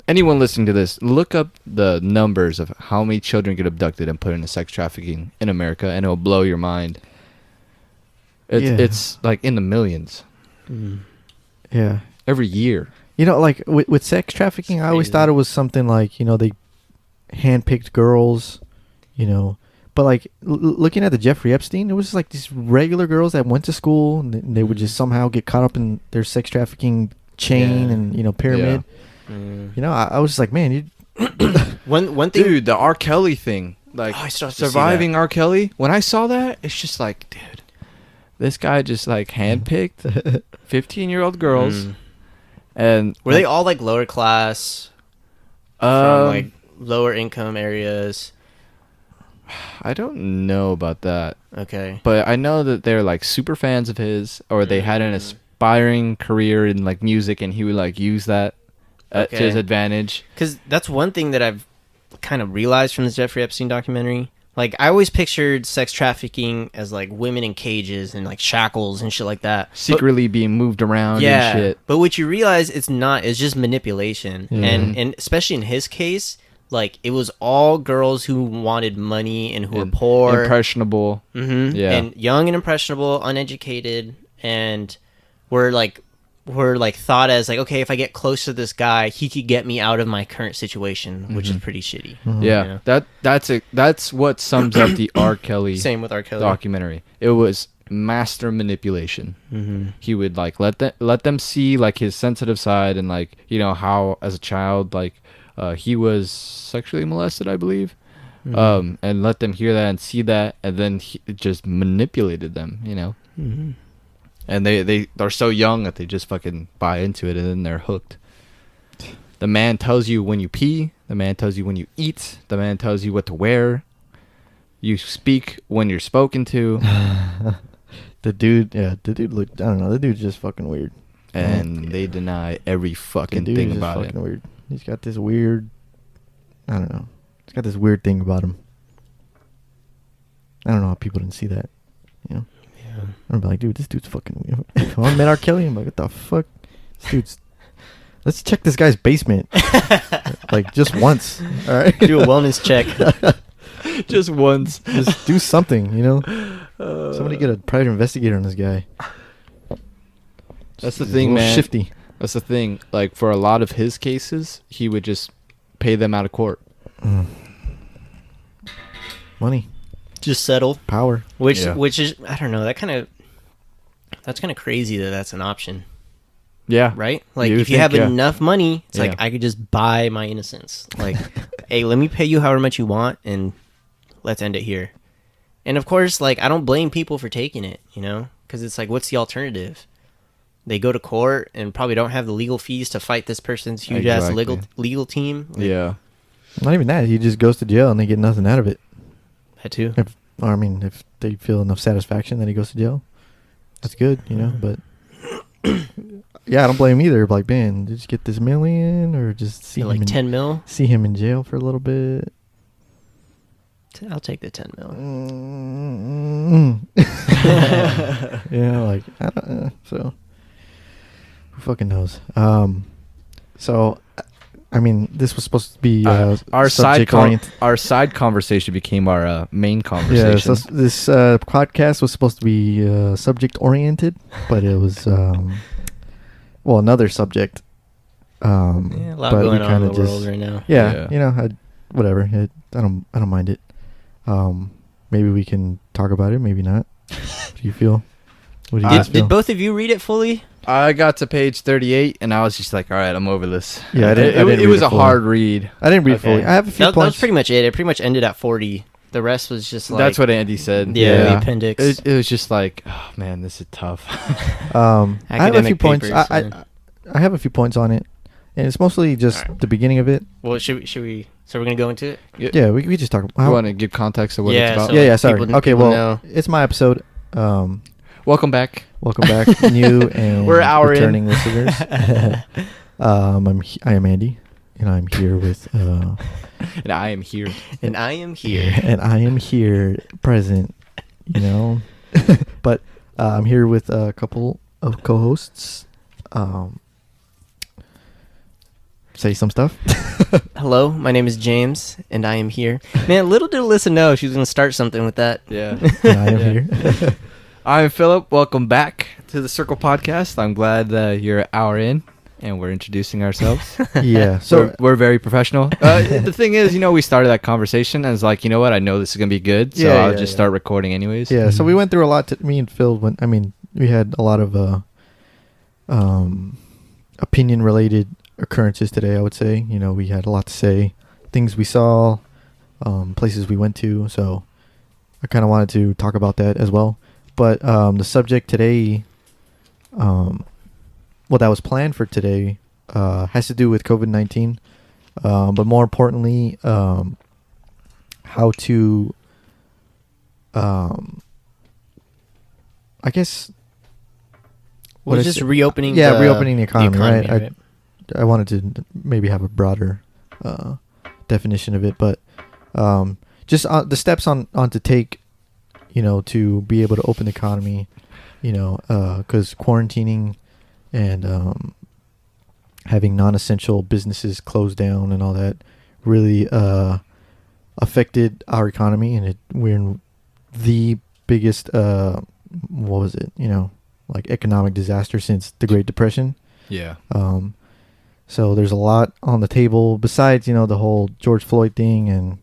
anyone listening to this, look up the numbers of how many children get abducted and put into sex trafficking in America, and it'll blow your mind. It's like in the millions yeah. every year. You know, like with sex trafficking, I always crazy. thought it was something like, you know, they handpicked girls, you know. But like looking at the Jeffrey Epstein, it was just like these regular girls that went to school and they would just somehow get caught up in their sex trafficking chain Yeah. and, you know, pyramid. Mm. You know, I was just like, man, you One thing, Dude, the R. Kelly thing, like Oh, I still have to see surviving R. Kelly. When I saw that, it's just like, dude, this guy just like handpicked 15-year-old girls, Mm. and Were they all like lower class from like lower income areas? I don't know about that, Okay. but I know that they're like super fans of his, or they had an Mm. aspiring career in like music, and he would like use that to his Okay. advantage. Because that's one thing that I've kind of realized from this Jeffrey Epstein documentary. Like, I always pictured sex trafficking as like women in cages and like shackles and shit like that. Secretly being moved around Yeah, and shit. but what you realize it's not. It's just manipulation, Yeah. and especially in his case, like it was all girls who wanted money and who were And poor, impressionable. Yeah. and young and impressionable, uneducated, and were like thought as like, okay, if I get close to this guy, he could get me out of my current situation, which is pretty shitty. Yeah, Yeah. that's what sums up the R. Kelly Same with R. Kelly. documentary. It was master manipulation. Mm-hmm. He would like let them see like his sensitive side, and like, you know, how as a child like he was sexually molested, I believe. And let them hear that and see that, and then he just manipulated them, you know. And they are so young that they just fucking buy into it, and then they're hooked. The man tells you when you pee. The man tells you when you eat. The man tells you what to wear. You speak when you're spoken to. the dude looked, I don't know, the dude's just fucking weird. And they deny every The fucking dude thing is just about it. fucking weird. He's got this weird, I don't know. He's got this weird thing about him. I don't know how people didn't see that. You know? I'm like, dude, this dude's fucking weird. If I met R. Kelly, I'm like, what the fuck? This dude's let's check this guy's basement, like just once. All right, Do a wellness check. Just once. just do something. You know, somebody get a private investigator on this guy. That's the He's thing, a little man. Shifty. That's the thing. Like for a lot of his cases, he would just pay them out of court. Money, Just settle. power. Which Yeah. is, I don't know, that's kind of crazy that that's an option, Yeah. right? Like You if you think, have yeah. enough money, it's Yeah. like I could just buy my innocence. Like, hey, let me pay you however much you want and let's end it here. And of course, like I don't blame people for taking it, you know, because it's like, what's the alternative? They go to court and probably don't have the legal fees to fight this person's huge ass Exactly. legal team. Like, Yeah. Not even that. He just goes to jail and they get nothing out of it. that too. Or I mean, if they feel enough satisfaction that he goes to jail, that's good, you know. But yeah, I don't blame him either. Like, man, just get this $1 million, or just see him Like in, 10 mil. see him in jail for a little bit. I'll take the 10 mil. Yeah, like I don't. So who fucking knows? So I mean, this was supposed to be our subject oriented. our side conversation became our main Yeah, conversation. so this podcast was supposed to be subject oriented, but it was well, another subject. Yeah, a lot but we going on in kinda the world right now. Yeah, Yeah. you know, whatever. I don't mind it. Maybe we can talk about it. Maybe not. Do you feel? What do you guys feel? Did both of you read it fully? I got to page 38 and I was just like, all right, I'm over this. Yeah, I didn't It read was it a fully. hard read. I didn't read Okay. fully. I have a few That was points. pretty much it. It pretty much ended at 40. The rest was just like... That's what Andy said. Yeah, the appendix. It was just like, oh man, this is tough. I have a few Academic points. papers, I have a few points on it, and it's mostly just Alright. the beginning of it. Well, should we... So we're going to go into it? Yeah, we just talk. You want to give context of what Yeah, it's about? so- Yeah, like, sorry. people- Okay, people well, know. it's my episode. Welcome back. Welcome back, new and We're an hour in. returning listeners. I am Andy, and I'm here with And I am here. And I am here. and I am here present. You know, but I'm here with a couple of co-hosts. Say some stuff. Hello, my name is James, and I am here. Man, little did Alyssa know she was going to start something with that. Yeah. And I am Yeah. here. I'm Philip. Welcome back to the Circle Podcast. I'm glad that you're an hour in and we're introducing ourselves. Yeah. So So we're very professional. The thing is, we started that conversation and it's like, you know what? I know this is gonna be good, so Yeah, I'll yeah, just yeah. start recording anyways. yeah, so we went through a lot. Me and Phil went. I mean, we had a lot of opinion-related occurrences today. I would say. We had a lot to say, things we saw, places we went to. So I kind of wanted to talk about that as well. But the subject today, that was planned for today, has to do with COVID-19. But more importantly, how to, I guess, Well, I just said- reopening yeah, the, reopening the economy, right? right? I wanted to maybe have a broader definition of it, but just the steps on to take, to be able to open the economy, because quarantining and having non-essential businesses closed down and all that really affected our economy, and we're in the biggest what was it? Like economic disaster since the Great Depression. Yeah. So there's a lot on the table besides, the whole George Floyd thing and,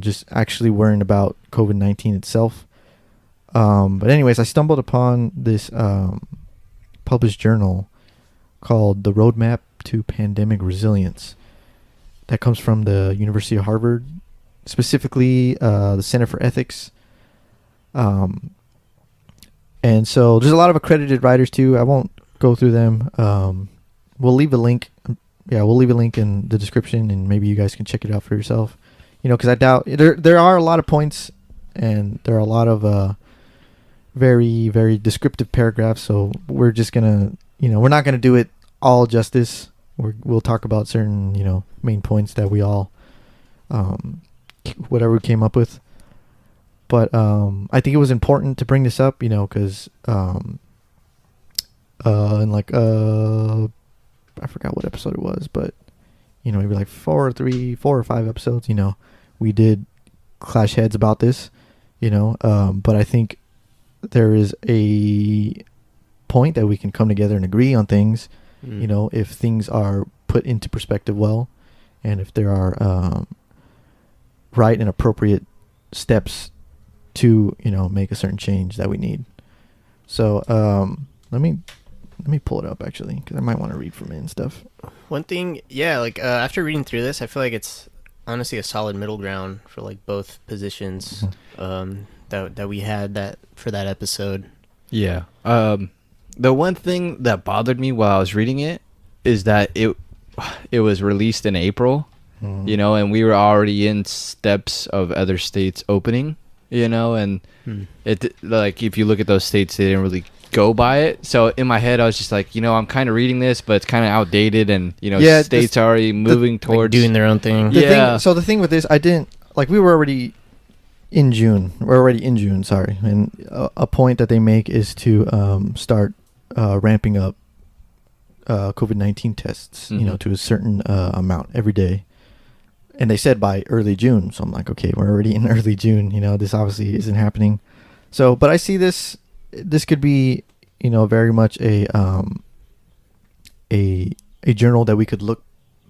just actually worrying about COVID-19 itself. But anyways, I stumbled upon this published journal called The Roadmap to Pandemic Resilience that comes from the University of Harvard, specifically the Center for Ethics. And so there's a lot of accredited writers too. I won't go through them. We'll leave a link. We'll leave a link in the description, and maybe you guys can check it out for yourself. Because I doubt there are a lot of points, and there are a lot of very, very descriptive paragraphs. So we're just gonna, we're not gonna do it all justice. We'll talk about certain, main points that we all, whatever we came up with. But I think it was important to bring this up, in like I forgot what episode it was, but maybe like 4 or 5 episodes, we did clash heads about this, but I think there is a point that we can come together and agree on things, if things are put into perspective well, and if there are right and appropriate steps to make a certain change that we need. So let me pull it up actually, because I might want to read from it and stuff. One thing, yeah, like after reading through this, I feel like it's honestly a solid middle ground for like both positions that we had that for that episode. Yeah. The one thing that bothered me while I was reading it is that it was released in April, and we were already in steps of other states opening, and it like if you look at those states, they didn't really go by it. So in my head, I was just like, I'm kind of reading this, but it's kind of outdated, and states are already moving towards like doing their own thing. So the thing with this, I didn't like. We were already in June. We're already in June. Sorry, and a point that they make is to start ramping up COVID-19 tests, to a certain amount every day. And they said by early June. So I'm like, okay, we're already in early June. This obviously isn't happening. So, but I see this could be, very much a journal that we could look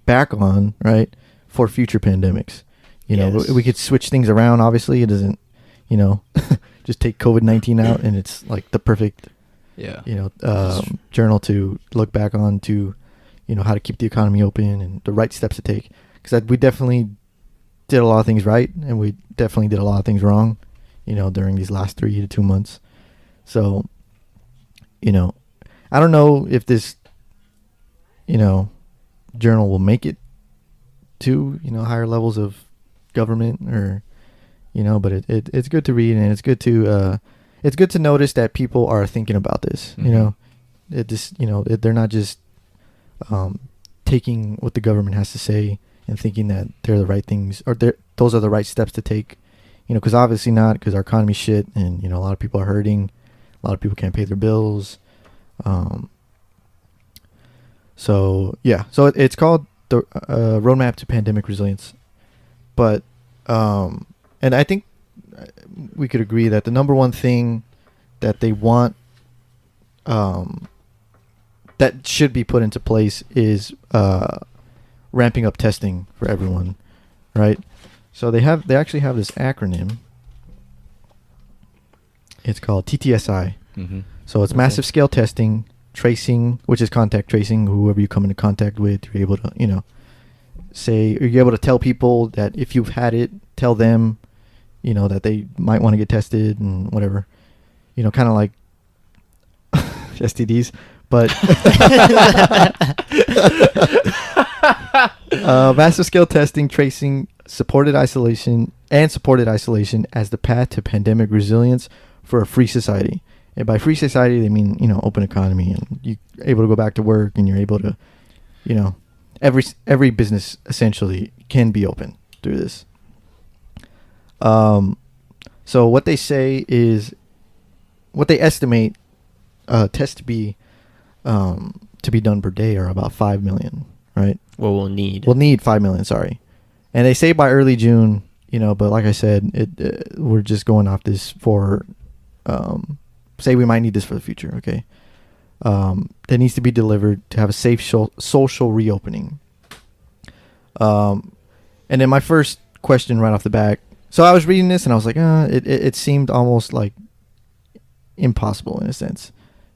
back on, right, for future pandemics. Yes. We could switch things around. Obviously, it doesn't, just take COVID-19 out, and it's like the perfect, journal to look back on to, how to keep the economy open and the right steps to take. Because we definitely did a lot of things right, and we definitely did a lot of things wrong, during these last 3 to 2 months. So, I don't know if this, journal will make it to, higher levels of government or, but it's good to read, and it's good to notice that people are thinking about this, it just, they're not just, taking what the government has to say and thinking that they're the right things, or those are the right steps to take, because obviously not, because our economy's shit, and, a lot of people are hurting. A lot of people can't pay their bills. So it's called the Roadmap to Pandemic Resilience. But, and I think we could agree that the number one thing that they want, that should be put into place is ramping up testing for everyone, right? So they actually have this acronym. It's called TTSI. So it's massive scale testing, tracing, which is contact tracing. Whoever you come into contact with, you're able to, you're able to tell people that if you've had it, tell them, that they might want to get tested and whatever. Kind of like STDs, but massive scale testing, tracing, supported isolation as the path to pandemic resilience for a free society. And by free society, they mean, open economy, and you're able to go back to work, and you're able to, every business essentially can be open through this. So what they say is, what they estimate tests to be done per day are about 5 million, right? What we'll need. We'll need 5 million, sorry. And they say by early June, but like I said, we're just going off this for, say we might need this for the future, okay? That needs to be delivered to have a safe social reopening. And then my first question right off the bat, so I was reading this and I was like, it seemed almost like impossible in a sense.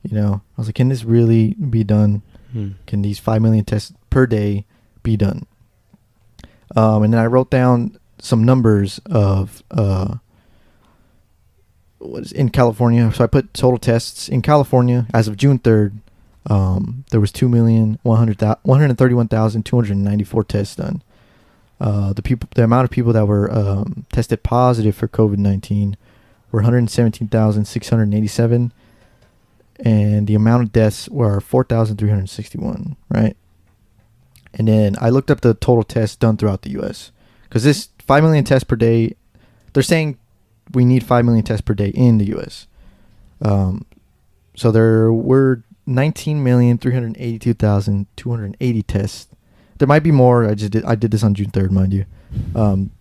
I was like, can this really be done? Can these 5 million tests per day be done? And then I wrote down some numbers of what is in California. So I put total tests in California as of June 3rd. There was 2,131,294 tests done. The amount of people that were tested positive for COVID-19 were 117,687, and the amount of deaths were 4,361. Right. And then I looked up the total tests done throughout the U.S. because this 5 million tests per day, they're saying we need 5 million tests per day in the U.S. So there were 19,382,280 tests. There might be more. I did this on June 3rd, mind you. Done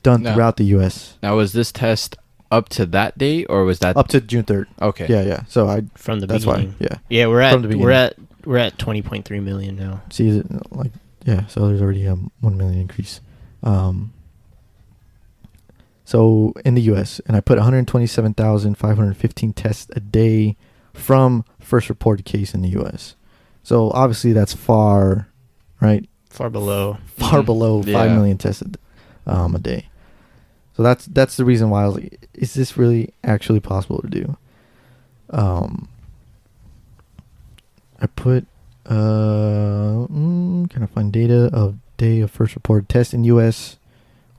No. throughout the U.S. Now, was this test up to that date, or was that up to June 3rd. Okay. Yeah. So From the that's beginning. why. Yeah. Yeah, we're From the at beginning. we're at 20.3 million now. See, is it like, yeah, so there's already a 1 million increase. So in the U.S., and I put 127,515 tests a day from first reported case in the U.S. So obviously that's far, right? Far below. Far Mhm. below 5 Yeah. million tests a day. So that's the reason why I was like, is this really actually possible to do? I put can I find data of day of first reported tests in U.S.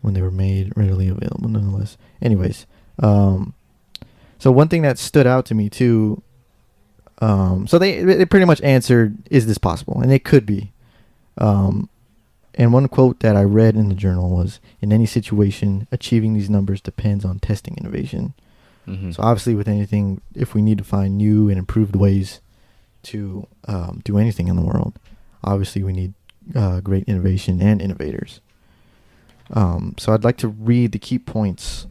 when they were made readily available nonetheless. Anyways, so one thing that stood out to me too, so they pretty much answered, is this possible? And it could be. And one quote that I read in the journal was, in any situation, achieving these numbers depends on testing innovation. Mm-hmm. So obviously with anything, if we need to find new and improved ways to do anything in the world, obviously we need great innovation and innovators. So I'd like to read the key points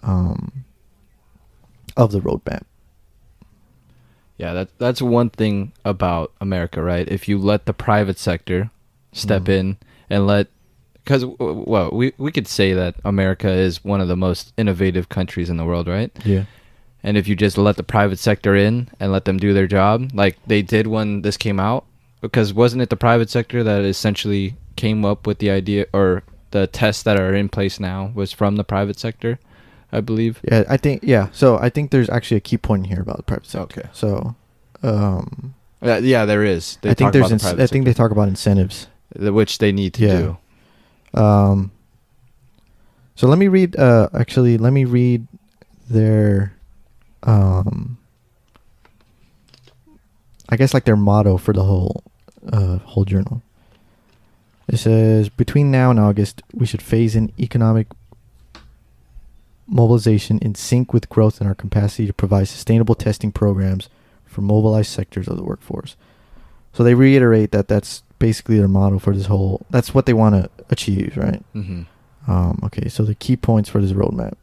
of the roadmap. Yeah, that's one thing about America, right? If you let the private sector step in and because well, we could say that America is one of the most innovative countries in the world, right? Yeah. And if you just let the private sector in and let them do their job, like they did when this came out, because wasn't it the private sector that essentially came up with the idea, or the tests that are in place now was from the private sector, I believe. Yeah, I think, so I think there's actually a key point in here about the private sector. Okay. So, Yeah, there is. They I think talk about the private I think they talk about incentives. sector, which they need to Yeah. do. So let me read, their, I guess like their motto for the whole journal. It says, between now and August, we should phase in economic mobilization in sync with growth in our capacity to provide sustainable testing programs for mobilized sectors of the workforce. So they reiterate that that's basically their motto for this whole, that's what they want to achieve, right? Mm-hmm. Okay, so the key points for this roadmap.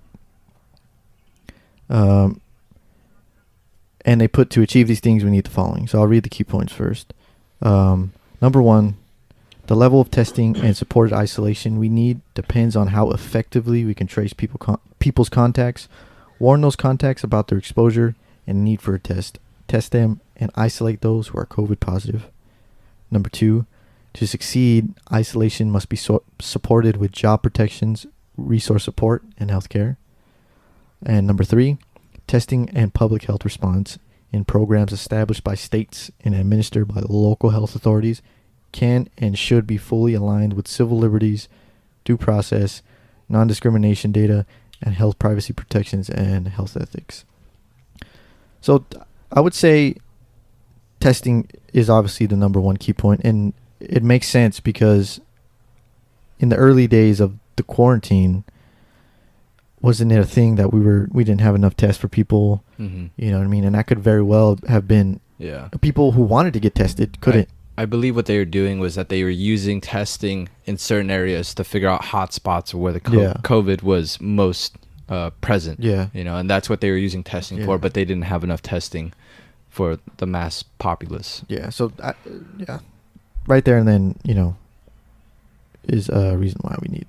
And they put, to achieve these things, we need the following. So I'll read the key points first. Number one, the level of testing and supported isolation we need depends on how effectively we can trace people's contacts, warn those contacts about their exposure and need for a test, test them, and isolate those who are COVID positive. Number two, to succeed, isolation must be supported with job protections, resource support, and healthcare. And number three, testing and public health response in programs established by states and administered by the local health authorities can and should be fully aligned with civil liberties, due process, non-discrimination data, and health privacy protections and health ethics. So I would say testing is obviously the number one key point, and it makes sense because in the early days of the quarantine, wasn't it a thing that we didn't have enough tests for people? Mm-hmm. You know what I mean? And that could very well have been Yeah. people who wanted to get tested couldn't. I believe what they were doing was that they were using testing in certain areas to figure out hotspots where the Yeah. COVID was most present. Yeah. You know, and that's what they were using testing Yeah. for, but they didn't have enough testing for the mass populace. Yeah. So, right there and then, is a reason why we need,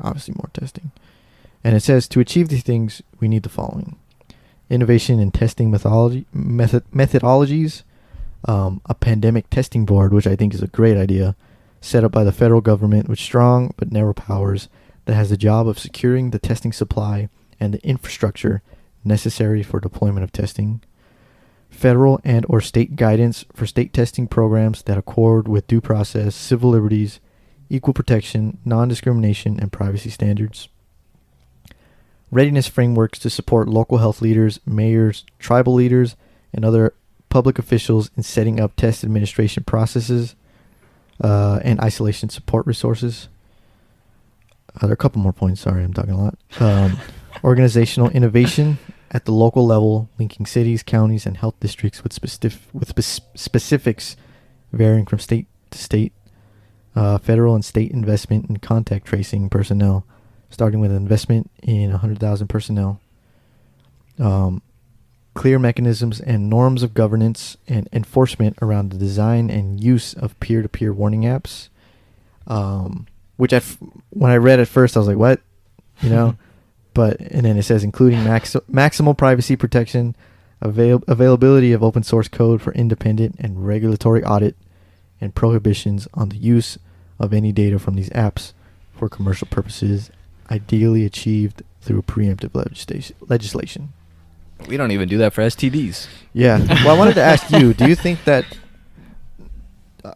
obviously, more testing. And it says, to achieve these things, we need the following. Innovation in testing methodologies, a pandemic testing board, which I think is a great idea, set up by the federal government with strong but narrow powers that has the job of securing the testing supply and the infrastructure necessary for deployment of testing. Federal and or state guidance for state testing programs that accord with due process, civil liberties, equal protection, non-discrimination, and privacy standards. Readiness frameworks to support local health leaders, mayors, tribal leaders, and other public officials in setting up test administration processes and isolation support resources. There are a couple more points. Sorry, I'm talking a lot. Organizational innovation at the local level, linking cities, counties, and health districts with specifics varying from state to state. Federal and state investment in contact tracing personnel, starting with an investment in 100,000 personnel. Clear mechanisms and norms of governance and enforcement around the design and use of peer-to-peer warning apps. Which when I read at first, I was like, what? You know? And then it says, including maximal privacy protection, availability of open source code for independent and regulatory audit, and prohibitions on the use of any data from these apps for commercial purposes, ideally achieved through preemptive legislation. We don't even do that for STDs. Yeah. Well, I wanted to ask you, do you think that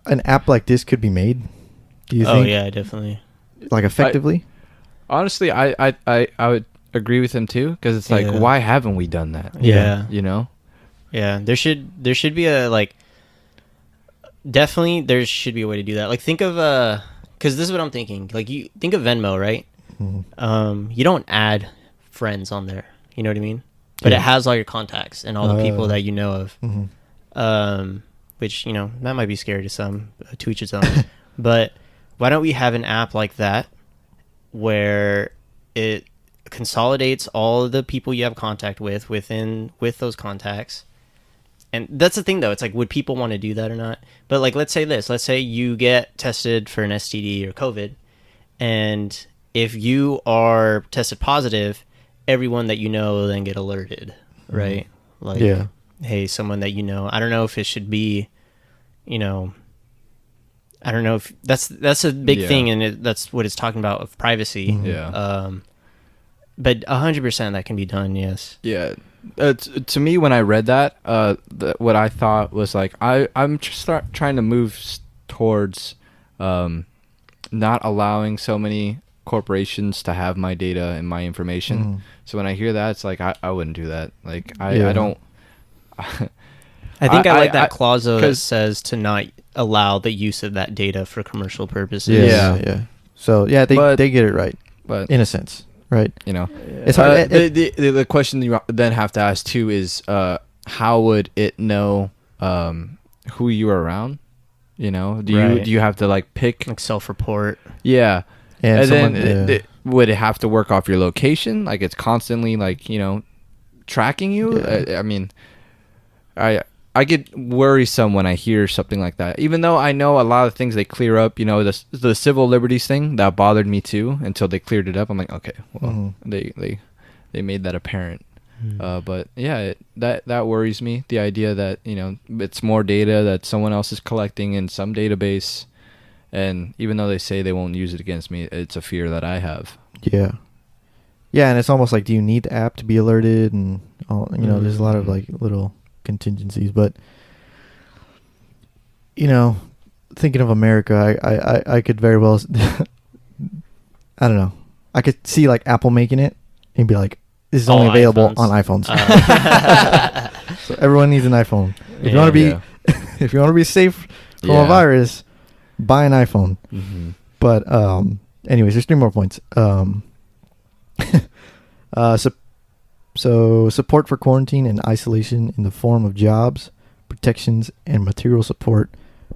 an app like this could be made? Do you think? Oh yeah, definitely. Like effectively? Honestly, I would agree with him too, because it's like, Yeah. why haven't we done that? Yeah. You know? Yeah, there should be a definitely there should be a way to do that. Like think of because this is what I'm thinking. Like you think of Venmo, right? Mhm. You don't add friends on there. You know what I mean? But Yeah. it has all your contacts and all the people that you know of. Mhm. Which that might be scary to some, to each its own. But why don't we have an app like that where it consolidates all of the people you have contact with those contacts? And that's the thing though, it's like, would people want to do that or not? But like, let's say you get tested for an STD or COVID, and if you are tested positive, everyone that you know then get alerted, right? Like, Yeah. hey, someone that you know. I don't know if it should be, I don't know if that's a big thing, and that's what it's talking about of privacy. Mhm. Yeah. But 100% that can be done. Yes. Yeah. To me, when I read that, what I thought was like, I'm just trying to move towards not allowing so many corporations to have my data and my information. Mhm. So when I hear that, it's like, I wouldn't do that. Like, I Yeah. don't. I think I like that I- clause though that 'cause- says to not allow the use of that data for commercial purposes. Yeah. So yeah, they get it right But in a sense, right? you know, It's hard. the question you then have to ask too is, how would it know who you are around? You know, do Right. you have to like pick? Like self-report. Yeah. and And someone, then would it have to work off your location? Like it's constantly like, tracking you? Yeah. I mean, I get worrisome when I hear something like that. Even though I know a lot of things they clear up, the civil liberties thing that bothered me too until they cleared it up. I'm like, okay, well, Mhm. they made that apparent. But yeah, that worries me. The idea that, it's more data that someone else is collecting in some database. And even though they say they won't use it against me, it's a fear that I have. Yeah. Yeah, and it's almost like, do you need the app to be alerted? And all, there's a lot of like little contingencies, but thinking of America, I could very well, I don't know, I could see like Apple making it and be like, this is only available on iPhones. So everyone needs an iPhone. If you want to be, if you want to be safe from a virus, buy an iPhone. Mm-hmm. But anyways, there's 3 more points. So support for quarantine and isolation in the form of jobs, protections, and material support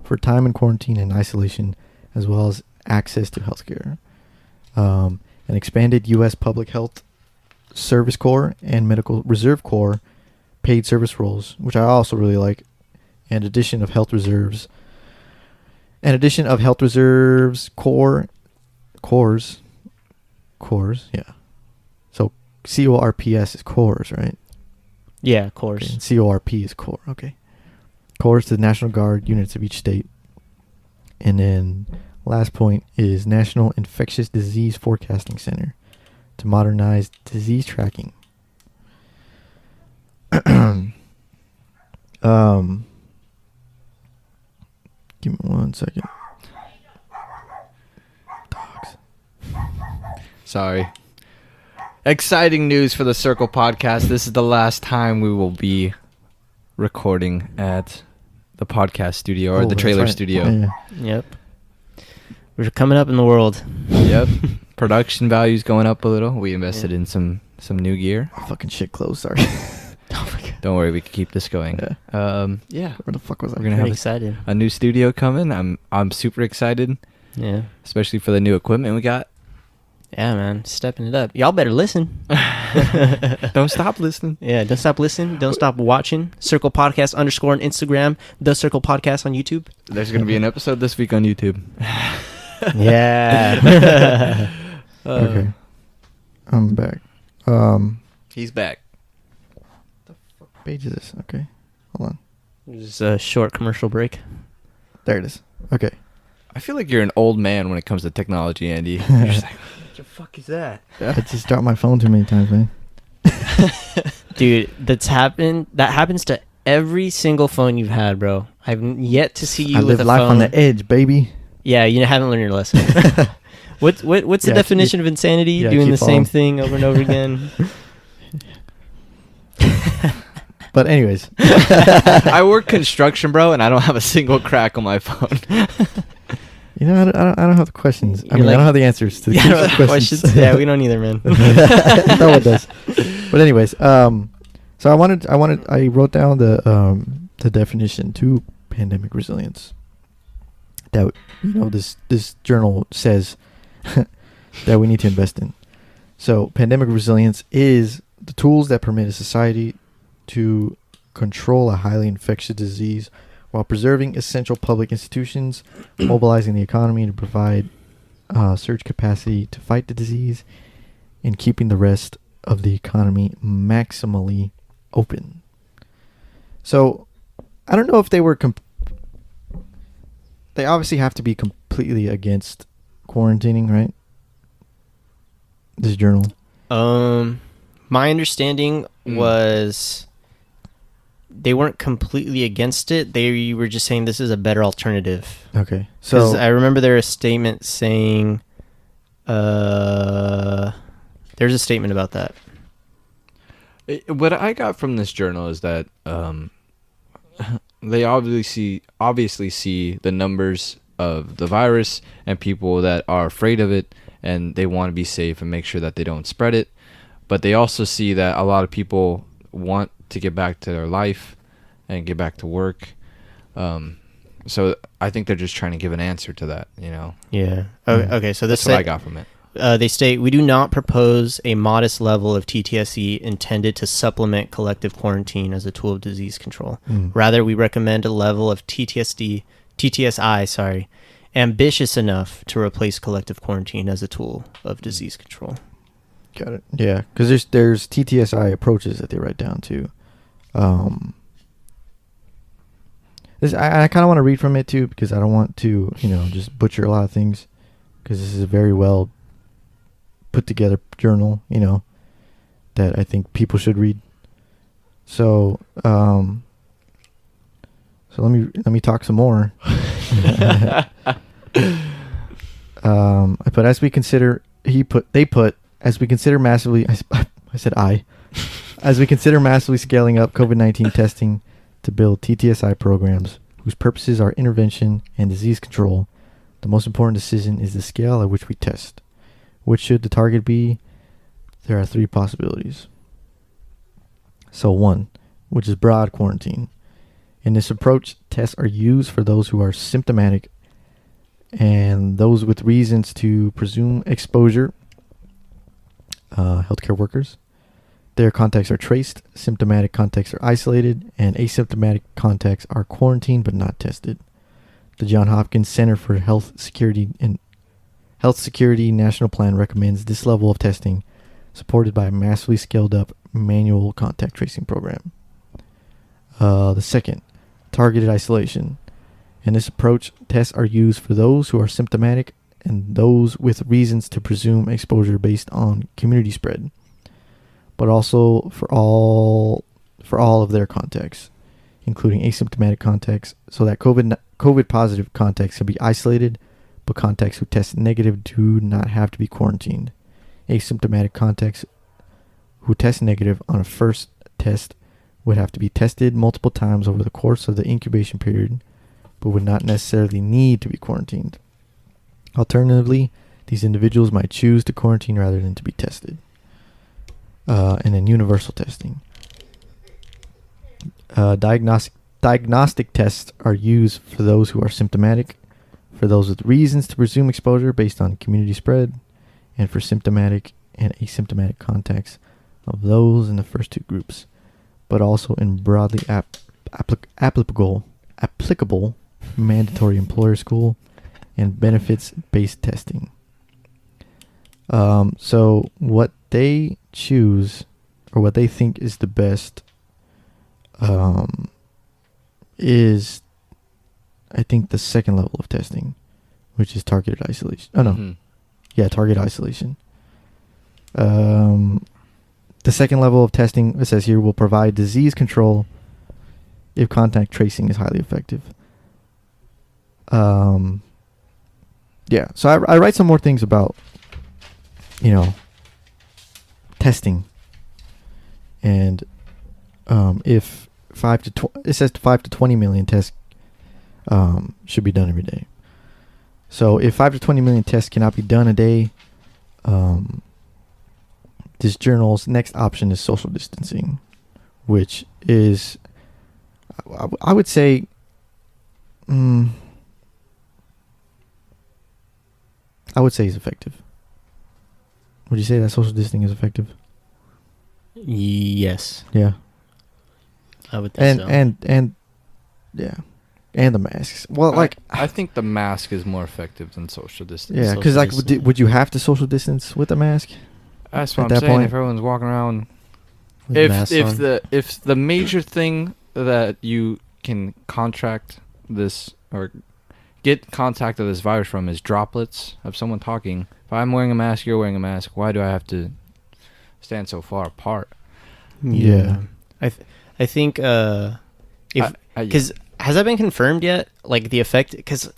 for time in quarantine and isolation, as well as access to healthcare. An expanded U.S. Public Health Service Corps and Medical Reserve Corps paid service roles, which I also really like, and addition of health reserves. Corps, yeah. So CORPS is cores, right? Yeah, of course. Okay. And CORP is core. Okay. Corps to the National Guard units of each state. And then last point is National Infectious Disease Forecasting Center to modernize disease tracking. Give me 1 second. Dogs. Sorry. Exciting news for the Circle Podcast. This is the last time we will be recording at the podcast studio or the that's trailer right. studio. Yeah. Yep. We're coming up in the world. Yep. Production value's going up a little. We invested in some some new gear. Fucking shit clothes. Sorry. Oh my god. Don't worry, we can keep this going. Yeah. Where the fuck was I? We're gonna Pretty have excited. a new studio coming. I'm super excited, Yeah. especially for the new equipment we got. Yeah, man. Stepping it up. Y'all better listen. Don't stop listening. Yeah, don't stop listening. Don't stop watching. Circle Podcast _ on Instagram. The Circle Podcast on YouTube. There's gonna be an episode this week on YouTube. Yeah. Okay. I'm back. He's back. Page is this? Okay. Hold on. Just a short commercial break. There it is. Okay. I feel like you're an old man when it comes to technology, Andy. You're just like, what the fuck is that? I just dropped my phone too many times, man. Dude, that happens to every single phone you've had, bro. I've yet to see you I with live a life phone. on the edge, baby. Yeah, you haven't learned your lesson. What's the Yeah, definition of insanity? yeah, Doing keep the same following. thing over and over again. But anyways, I work construction, bro, and I don't have a single crack on my phone. you know, I don't have the questions. You're I mean, I like- don't have the answers to Yeah, I don't the have questions. Yeah, we don't either, man. No one does. But anyways, so I wrote down the definition to pandemic resilience. That this journal says that we need to invest in. So pandemic resilience is the tools that permit a society to control a highly infectious disease while preserving essential public institutions, mobilizing the economy to provide surge capacity to fight the disease, and keeping the rest of the economy maximally open. So, I don't know if they were... they obviously have to be completely against quarantining, right? This journal. My understanding was they weren't completely against it. They were just saying this is a better alternative. Okay. Because So I remember there was a statement saying, there's a statement about that. What I got from this journal is that they obviously see the numbers of the virus and people that are afraid of it, and they want to be safe and make sure that they don't spread it. But they also see that a lot of people want to get back to their life and get back to work. So I think they're just trying to give an answer to that, you know. Yeah. Okay, so That's what I got from it. They state, we do not propose a modest level of TTSE intended to supplement collective quarantine as a tool of disease control. Rather, we recommend a level of TTSI, ambitious enough to replace collective quarantine as a tool of disease control. got it. Yeah, because there's TTSI approaches that they write down too. I kind of want to read from it too, because I don't want to just butcher a lot of things, because this is a very well put together journal, that I think people should read. So let me talk some more. But as we consider, as we consider massively scaling up COVID-19 testing to build TTSI programs whose purposes are intervention and disease control, the most important decision is the scale at which we test. Which should the target be? There are 3 possibilities. So 1, which is broad quarantine. In this approach, tests are used for those who are symptomatic and those with reasons to presume exposure, healthcare workers. Their contacts are traced, symptomatic contacts are isolated, and asymptomatic contacts are quarantined but not tested. The Johns Hopkins Center for Health Security National Plan recommends this level of testing, supported by a massively scaled up manual contact tracing program. The second, targeted isolation. In this approach, tests are used for those who are symptomatic and those with reasons to presume exposure based on community spread, but also for all of their contacts, including asymptomatic contacts, so that COVID positive contacts can be isolated, but contacts who test negative do not have to be quarantined. Asymptomatic contacts who test negative on a first test would have to be tested multiple times over the course of the incubation period, but would not necessarily need to be quarantined. Alternatively, these individuals might choose to quarantine rather than to be tested. and then universal testing. Diagnostic tests are used for those who are symptomatic, for those with reasons to presume exposure based on community spread, and for symptomatic and asymptomatic contacts of those in the first two groups, but also in broadly applicable mandatory employer school and benefits-based testing. So what they choose, or what they think is the best, is, I think, the second level of testing, which is targeted isolation. Oh, no. Mhm. Yeah, target isolation. The second level of testing, it says here, will provide disease control if contact tracing is highly effective. Yeah, so I write some more things about, testing. And if it says 5 to 20 million tests should be done every day. So if 5 to 20 million tests cannot be done a day, this journal's next option is social distancing, which is, I would say, is effective. Would you say that social distancing is effective? Yes, Yeah. I would think so. And yeah, and the masks. Well, I think the mask is more effective than social distancing. yeah, because social distancing. would you have to social distance with a mask? That's at what I'm that saying. point- If everyone's walking around, With masks on. if the major thing that you can contract this or get contact of this virus from is droplets of someone talking. If I'm wearing a mask, you're wearing a mask. Why do I have to stand so far apart? Yeah. I think if because has that been confirmed yet? Like the effect, because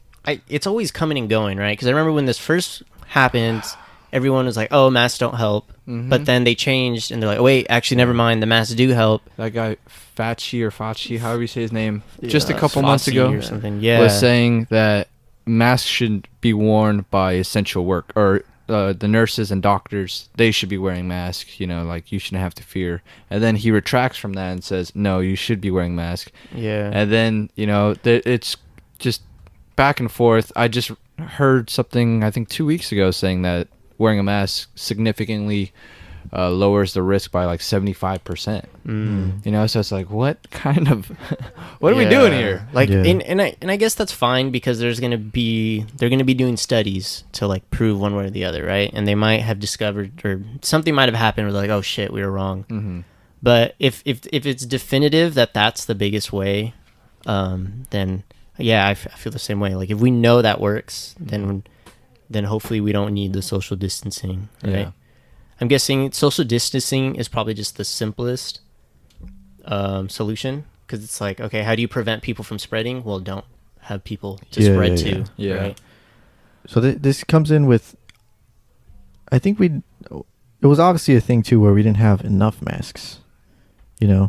it's always coming and going, right? Because I remember when this first happened, everyone was like, "Oh, masks don't help," Mhm. but then they changed and they're like, "Oh, wait, actually, never mind. The masks do help." that guy Fauci, however you say his name, just a couple Fauci months ago or something, yeah, was saying that masks should be worn by essential work, or the nurses and doctors, they should be wearing masks, like you shouldn't have to fear. And then he retracts from that and says, no, you should be wearing masks. yeah, And then, it's just back and forth. I just heard something, I think 2 weeks ago, saying that wearing a mask significantly lowers the risk by like 75%. So it's like, what kind of what are we doing here? Like, Yeah. and I guess that's fine, because they're gonna be doing studies to like prove one way or the other, right? And they might have discovered, or something might have happened where they're like, oh shit, we were wrong. Mm-hmm. But if it's definitive that that's the biggest way, then yeah, I feel the same way. Like if we know that works, then hopefully we don't need the social distancing, right? Yeah. I'm guessing social distancing is probably just the simplest solution, because it's like, okay, how do you prevent people from spreading? Well, don't have people to Yeah, spread yeah, to, yeah. right? So this comes in with, I think it was obviously a thing too where we didn't have enough masks, Yeah,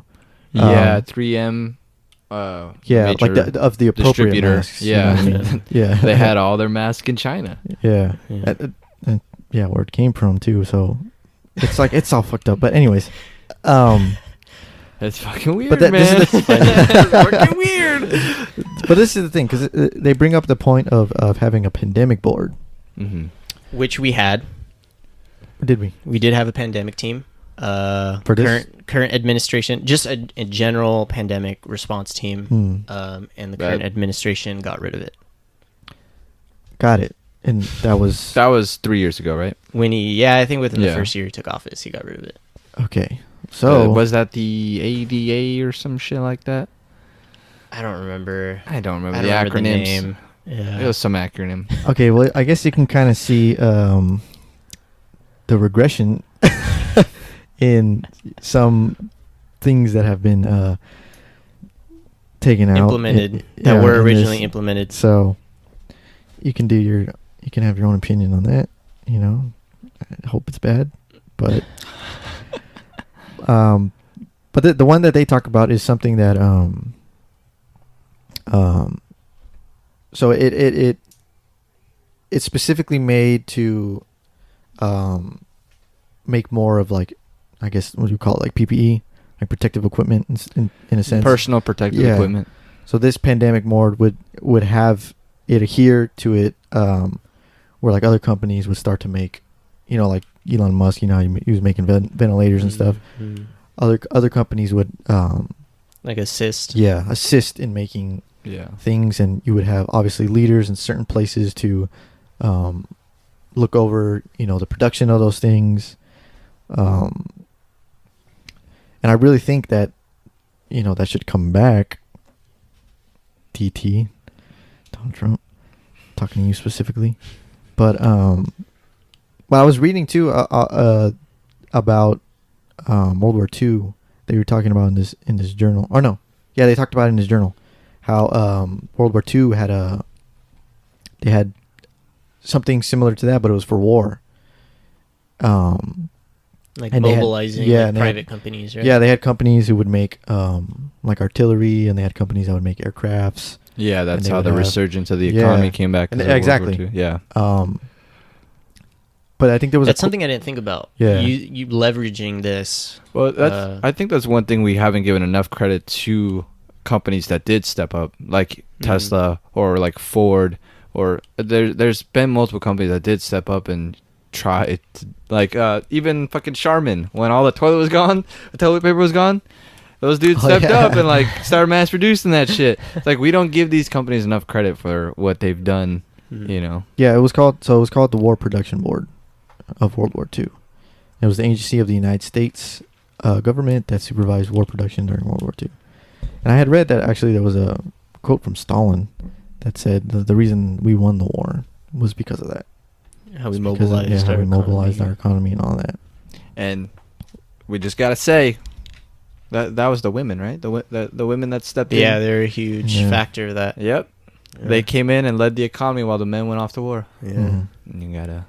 3M. Yeah, like major of the appropriate distributor. masks. Yeah. You know what I mean? Yeah. They had all their masks in China. Yeah. Yeah. And yeah, where it came from too. So it's like it's all fucked up. But anyways, It's fucking weird, But that- man. this is It's fucking weird. but this is the thing, because they bring up the point of having a pandemic board. Mm-hmm. Which we had. Did we? We did have a pandemic team. For this? Current administration, just a general pandemic response team. And the current administration got rid of it. Got it. And that was That was 3 years ago, right? I think within the Yeah. first year he took office, he got rid of it. okay. So Was that the ADA or some shit like that? I don't remember. I don't remember I the don't remember acronyms. the name. Yeah. It was some acronym. okay. Well, I guess you can kind of see the regression in some things that have been taken out, implemented that were originally implemented. So you can have your own opinion on that. I hope it's bad, but but the one that they talk about is something that so it's specifically made to make more of like I guess what do you call it, like PPE, like protective equipment in a sense. Personal protective Yeah. equipment. So this pandemic mode would have it adhere to it, where like other companies would start to make, like Elon Musk, he was making ventilators and stuff. Mhm. Other companies would, Like assist. assist in making Yeah. things, and you would have obviously leaders in certain places to look over, the production of those things. And I really think that, that should come back. DT, Donald Trump, talking to you specifically, but I was reading too about World War II. They were talking about in this journal, or no, yeah, they talked about it in this journal how World War II they had something similar to that, but it was for war. Like And they had- mobilizing yeah, like and they had- private companies, right? Yeah, they had companies who would make like artillery, and they had companies that would make aircrafts. Yeah, that's they how would the have- resurgence of the Yeah. economy came back. And because of World War exactly. II. Yeah. But I think there was That's something I didn't think about. Yeah. You leveraging this. Well, Uh, I think that's one thing we haven't given enough credit to companies that did step up, like Tesla or like Ford, or there's been multiple companies that did step up and try to, like even fucking Charmin, when all the toilet was gone, the toilet paper was gone. Those dudes Oh, stepped yeah. up and like started mass producing that shit. It's like we don't give these companies enough credit for what they've done. Mhm. Yeah, it was called the War Production Board of World War II. It was the agency of the United States government that supervised war production during World War II. And I had read that actually there was a quote from Stalin that said the reason we won the war was because of that. How we It's because of- mobilized. how our we mobilized our economy. economy and all that. And we just gotta say that was the women, right? The women that stepped in. Yeah, they're a huge Yeah. factor. That Yep. yeah. They came in and led the economy while the men went off to war. Yeah. Mhm. And you gotta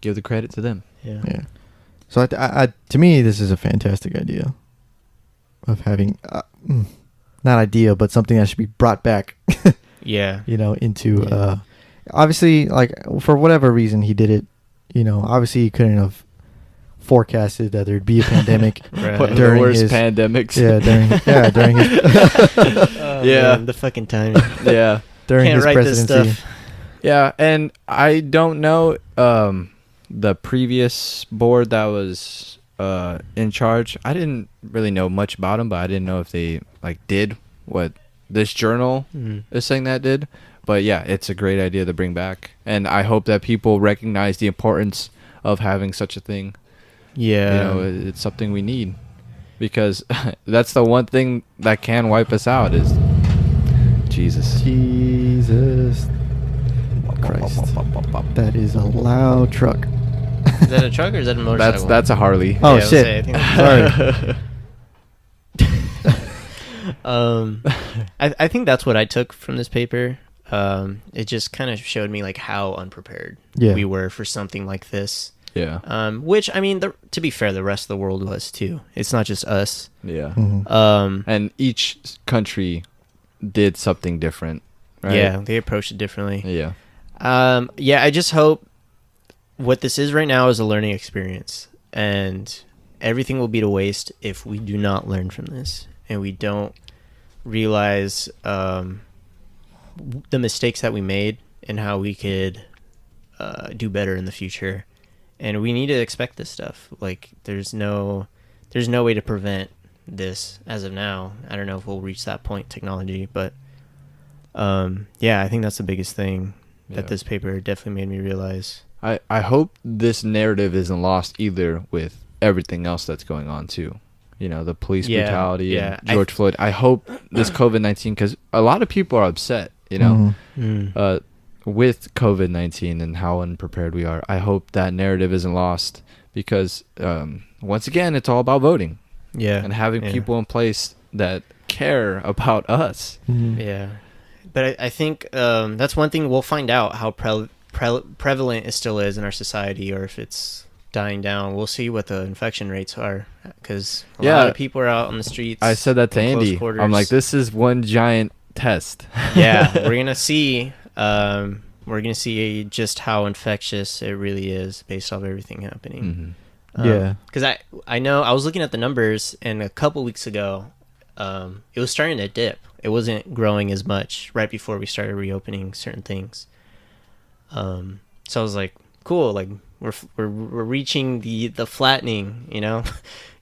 give the credit to them. Yeah. Yeah. So I to me, this is a fantastic idea of having, not idea, but something that should be brought back, Yeah. into, Yeah. obviously, like, for whatever reason he did it, obviously he couldn't have forecasted that there'd be a pandemic. Right. One of During the worst his- pandemics. During his, Oh, Yeah. man, the fucking timing. Yeah. during Can't his write this presidency. stuff. Yeah, and I don't know the previous board that was in charge. I didn't really know much about them, but I didn't know if they like did what this journal Mm. is saying that did. But yeah, it's a great idea to bring back, and I hope that people recognize the importance of having such a thing. Yeah. It's something we need, because that's the one thing that can wipe us out is Jesus. Jesus Christ. That is a loud truck. Is that a truck or is that a motorcycle? That's a Harley. Oh, Yeah, I was shit. saying, I think Sorry. I think that's what I took from this paper. It just kind of showed me like how unprepared Yeah. we were for something like this. Yeah. Which I mean, to be fair, the rest of the world was too. It's not just us. Yeah. Mhm. And each country did something different. Right? Yeah, they approached it differently. Yeah. Yeah, I just hope what this is right now is a learning experience, and everything will be to waste if we do not learn from this and we don't realize the mistakes that we made and how we could do better in the future. And we need to expect this stuff. Like, there's no way to prevent this as of now. I don't know if we'll reach that point, technology, but yeah, I think that's the biggest thing that Yeah. this paper definitely made me realize. I hope this narrative isn't lost either with everything else that's going on too. The police Yeah, brutality yeah. and George Floyd. I hope this COVID-19, because a lot of people are upset, Mhm. with COVID-19 and how unprepared we are. I hope that narrative isn't lost, because once again, it's all about voting Yeah. and having yeah. people in place that care about us. Mhm. Yeah. But I think that's one thing we'll find out how prevalent it still is in our society, or if it's dying down. We'll see what the infection rates are, because a lot of people are out on the streets. I said that to in close Andy. quarters. I'm like, this is one giant test. Yeah, we're gonna see. We're gonna see just how infectious it really is based off everything happening. Yeah. Because I know I was looking at the numbers, and a couple weeks ago, it was starting to dip. It wasn't growing as much right before we started reopening certain things. So I was like, cool, like we're reaching the flattening, you know.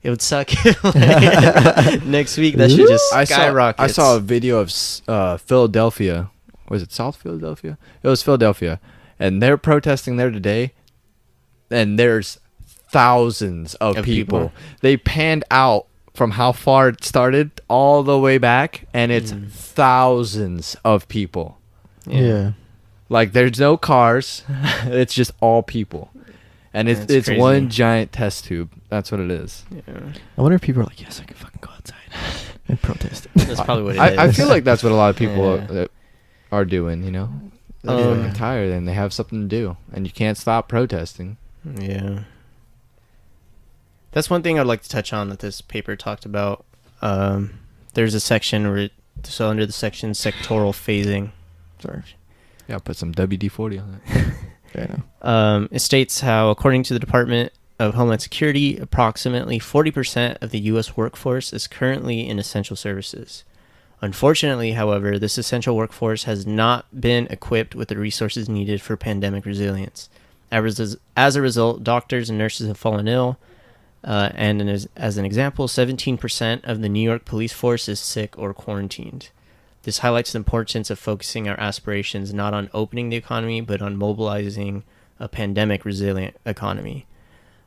It would suck if, like, next week that should just skyrocket. I saw a video of Philadelphia. Was it South Philadelphia? It was Philadelphia, and they're protesting there today, and there's thousands of people. They panned out from how far it started all the way back, and it's thousands of people. Yeah. Like, there's no cars. It's just all people. And it's crazy. one giant test tube. That's what it is. Yeah. I wonder if people are like, yes, I can fucking go outside and protest. That's probably what it is. I feel like that's what a lot of people Yeah. are doing, you know? They're fucking tired and they have something to do. And you can't stop protesting. Yeah. That's one thing I'd like to touch on that this paper talked about. There's a section where so under the section sectoral phasing. Sorry. Yeah, put some WD-40 on that. Yeah, I know. It states how, according to the Department of Homeland Security, approximately 40% of the U.S. workforce is currently in essential services. Unfortunately, however, this essential workforce has not been equipped with the resources needed for pandemic resilience. As a result, doctors and nurses have fallen ill. And as an example, 17% of the New York police force is sick or quarantined. This highlights the importance of focusing our aspirations not on opening the economy, but on mobilizing a pandemic resilient economy.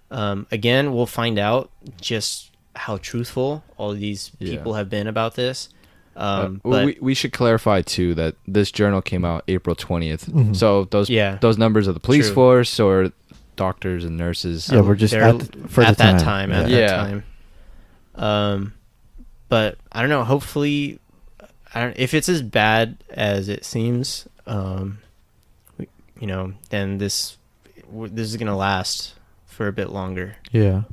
Again, we'll find out just how truthful all of these people have been about this. But we should clarify too that this journal came out April 20th. So those numbers of the police force or doctors and nurses. Yeah, we're just at that time. But I don't know. Hopefully, if it's as bad as it seems, then this is gonna last for a bit longer. Yeah.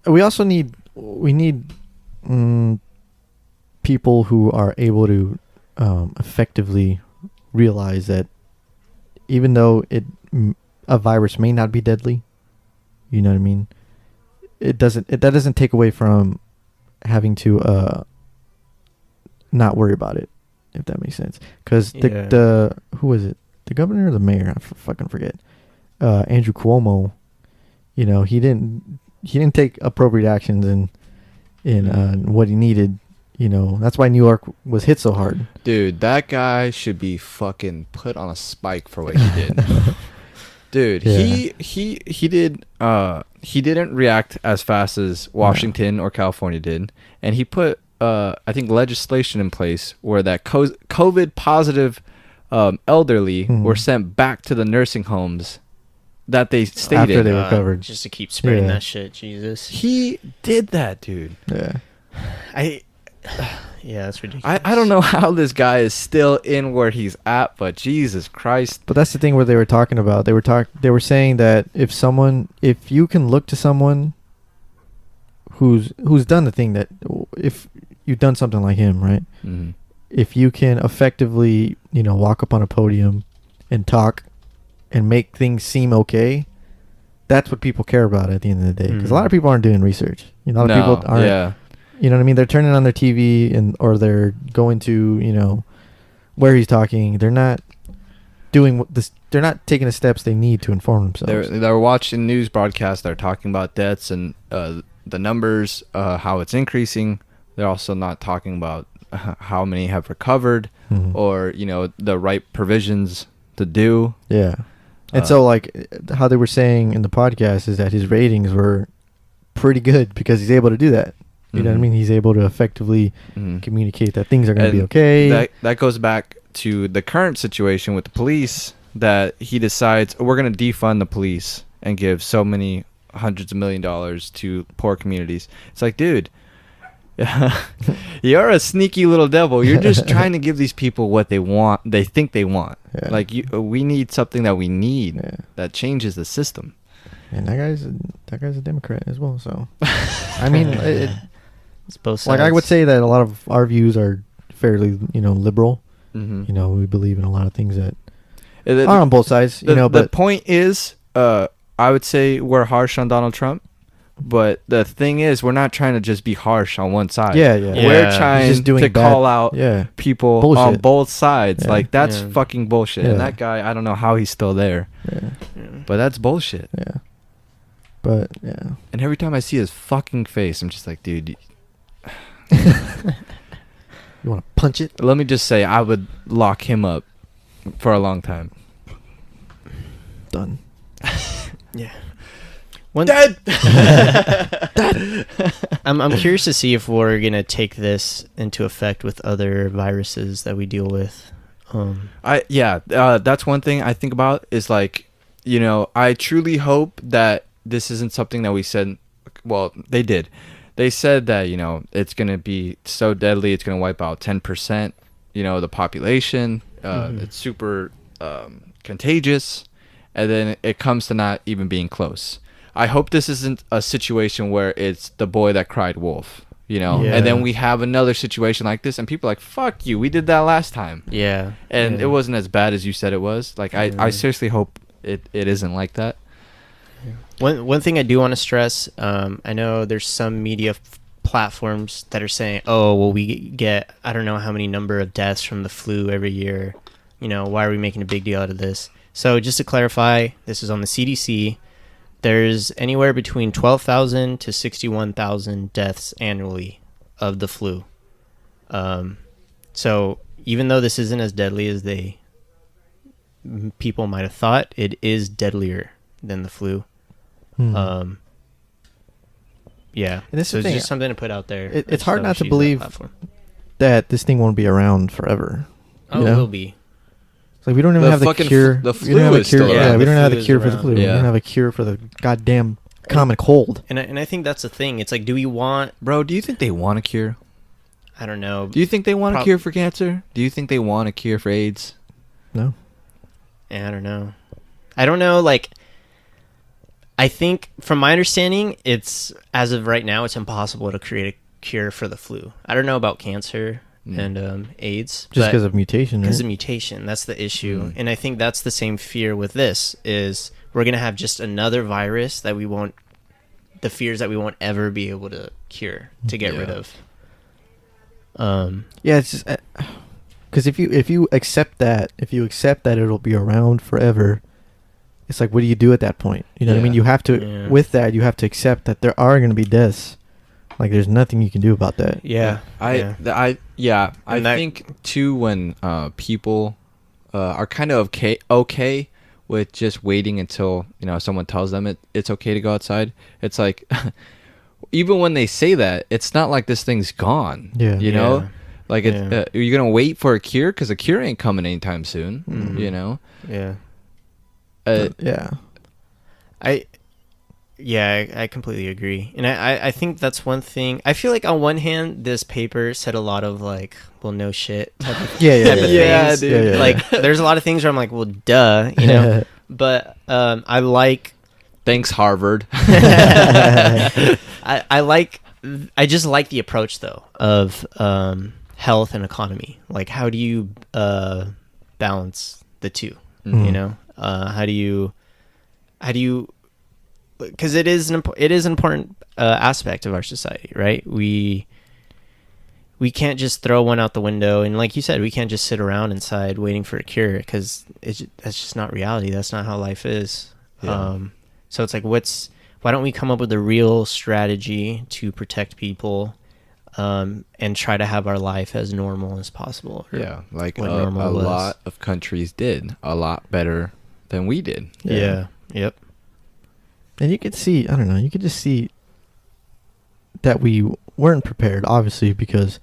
We also need people who are able to effectively realize that even though a virus may not be deadly, you know what I mean, that doesn't take away from having to not worry about it, if that makes sense. Because the who was it, the governor or the mayor, I fucking forget, Andrew Cuomo, you know, he didn't take appropriate actions in what he needed. You know, that's why New York was hit so hard. Dude, that guy should be fucking put on a spike for what he did. Dude, he didn't react as fast as Washington or California did, and he put I think legislation in place where that COVID positive elderly were sent back to the nursing homes that they stayed after in. they recovered, just to keep spreading that shit. Jesus, he did that, dude. Yeah. Yeah, that's ridiculous. I don't know how this guy is still in where he's at, but Jesus Christ. But that's the thing where they were talking about. They were saying that if you can look to someone who's done the thing, that if you've done something like him, right? Mm-hmm. If you can effectively, you know, walk up on a podium and talk and make things seem okay, that's what people care about at the end of the day. Because a lot of people aren't doing research. You know, a lot of people aren't. Yeah. You know what I mean? They're turning on their TV or they're going to, you know, where he's talking. They're not doing this. They're not taking the steps they need to inform themselves. They're watching news broadcasts. They're talking about deaths and the numbers, how it's increasing. They're also not talking about how many have recovered or, you know, the right provisions to do. Yeah. And so, like, how they were saying in the podcast is that his ratings were pretty good because he's able to do that. You know what I mean? He's able to effectively communicate that things are going to be okay. That goes back to the current situation with the police, that he decides we're going to defund the police and give so many hundreds of $1 million to poor communities. It's like, dude, you're a sneaky little devil. You're just trying to give these people what they want. They think they want. Yeah. Like, we need something that we need that changes the system. And that guy's a Democrat as well. So, I mean, it's both sides. Like, I would say that a lot of our views are fairly, you know, liberal. You know, we believe in a lot of things that are on both sides. You know, but the point is, I would say we're harsh on Donald Trump, but the thing is, we're not trying to just be harsh on one side. Yeah, yeah. Yeah. We're trying Just doing to bad- call out Yeah. people Bullshit. on both sides. Yeah. Like, that's Yeah. fucking bullshit. And Yeah. that guy, I don't know how he's still there, Yeah. but that's bullshit. Yeah. But yeah. And every time I see his fucking face, I'm just like, dude, You want to punch it? let me just say, I would lock him up for a long time. Done. Yeah. One, Dead! I'm curious to see if we're gonna take this into effect with other viruses that we deal with. That's one thing I think about is like, you know, I truly hope that this isn't something that we said. Well, they did. They said that, you know, it's gonna be so deadly, it's gonna wipe out 10%, you know, the population. It's super contagious, and then it comes to not even being close. I hope this isn't a situation where it's the boy that cried wolf, you know, Yeah. and then we have another situation like this, and people are like, fuck you, we did that last time. Yeah. And yeah. it wasn't as bad as you said it was. Like, I Yeah. seriously hope it isn't like that. One thing I do want to stress, I know there's some media platforms that are saying, oh, well, we get, I don't know how many number of deaths from the flu every year. You know, why are we making a big deal out of this? So just to clarify, this is on the CDC. There's anywhere between 12,000 to 61,000 deaths annually of the flu. So even though this isn't as deadly as people might have thought, it is deadlier than the flu. Yeah. And this So is it's the thing, just something to put out there. it's I just hard thought not we to should use that believe platform. that this thing won't be around forever. Oh, you it know? will be. It's like we don't even The have the fucking cure. the we don't have flu a is cure. still Yeah, around. we don't The have flu a is cure for the around. flu. We Yeah. don't have a cure for the goddamn common cold. And I think that's the thing. It's like, do we want, Bro, do you think they want a cure? I don't know. Do you think they want a Prob- cure for cancer? Do you think they want a cure for AIDS? No. I don't know. I don't know. Like, I think from my understanding, it's, as of right now, it's impossible to create a cure for the flu. I don't know about cancer and AIDS. Just because of mutation, Because right? of mutation, that's the issue. And I think that's the same fear with this, is we're going to have just another virus that we won't, the fears that we won't ever be able to cure, to get rid of. Yeah, it's just because if you accept that it'll be around forever, it's like, what do you do at that point? You know what I mean? Yeah. You have to Yeah. with that you have to accept that there are going to be deaths. Like, there's nothing you can do about that. Yeah. I And that- think too, when people are kind of okay with just waiting until, you know, someone tells them it's okay to go outside. It's like even when they say that, it's not like this thing's gone. Yeah. You know, Yeah. like Yeah. are you gonna wait for a cure? Because a cure ain't coming anytime soon. Mhm. You know. Yeah. Yeah. I completely agree. And I think that's one thing. I feel like on one hand, this paper said a lot of like, well, no shit type of, Yeah, type of yeah, things. dude. Yeah, yeah. Like, there's a lot of things where I'm like, well, duh, you know? But I like, Thanks, Harvard. I just like the approach, though, of health and economy. Like, how do you balance the two? Mhm. You know, how do you? Because it is an important aspect of our society, right? We can't just throw one out the window, and like you said, we can't just sit around inside waiting for a cure, because that's just not reality. That's not how life is. Yeah. So it's like, why don't we come up with a real strategy to protect people, and try to have our life as normal as possible? Or- Yeah, like what a normal was. lot of countries did a lot better than we did. Yeah. Yep. And you could see, I don't know, you could just see that we weren't prepared, obviously, because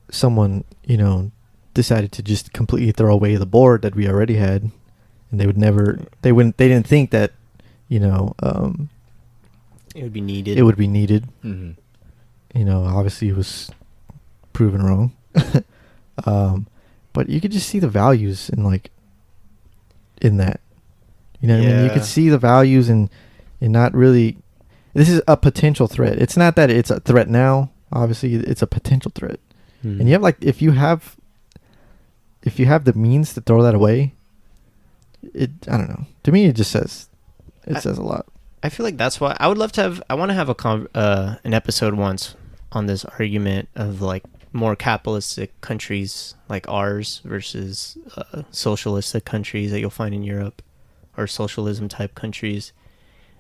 someone, you know, decided to just completely throw away the board that we already had, and they didn't think that, you know, It would be needed. it would be needed. Mm-hmm. You know, obviously it was proven wrong. But you could just see the values in that. You know what I mean? You Yeah. could see the values in not really. This is a potential threat. It's not that it's a threat now. Obviously, it's a potential threat. Mhm. And you have, like, if you have the means to throw that away, I don't know. To me, it just says it says a lot. I feel like that's why I would love to have. I want to have an episode once on this argument of like more capitalistic countries like ours versus socialistic countries that you'll find in Europe, or socialism type countries.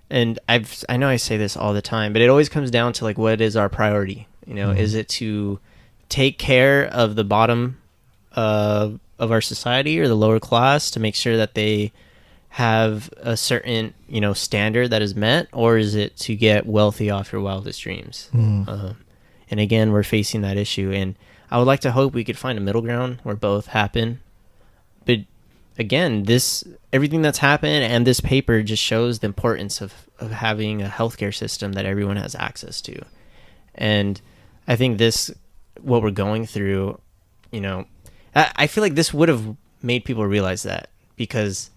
And I know I say this all the time, but it always comes down to like, what is our priority? You know, is it to take care of the bottom of our society or the lower class to make sure that they have a certain, you know, standard that is met, or is it to get wealthy off your wildest dreams? And again, we're facing that issue, and I would like to hope we could find a middle ground where both happen. But again, everything that's happened and this paper just shows the importance of having a healthcare system that everyone has access to. And I think what we're going through, you know, I feel like this would have made people realize that, because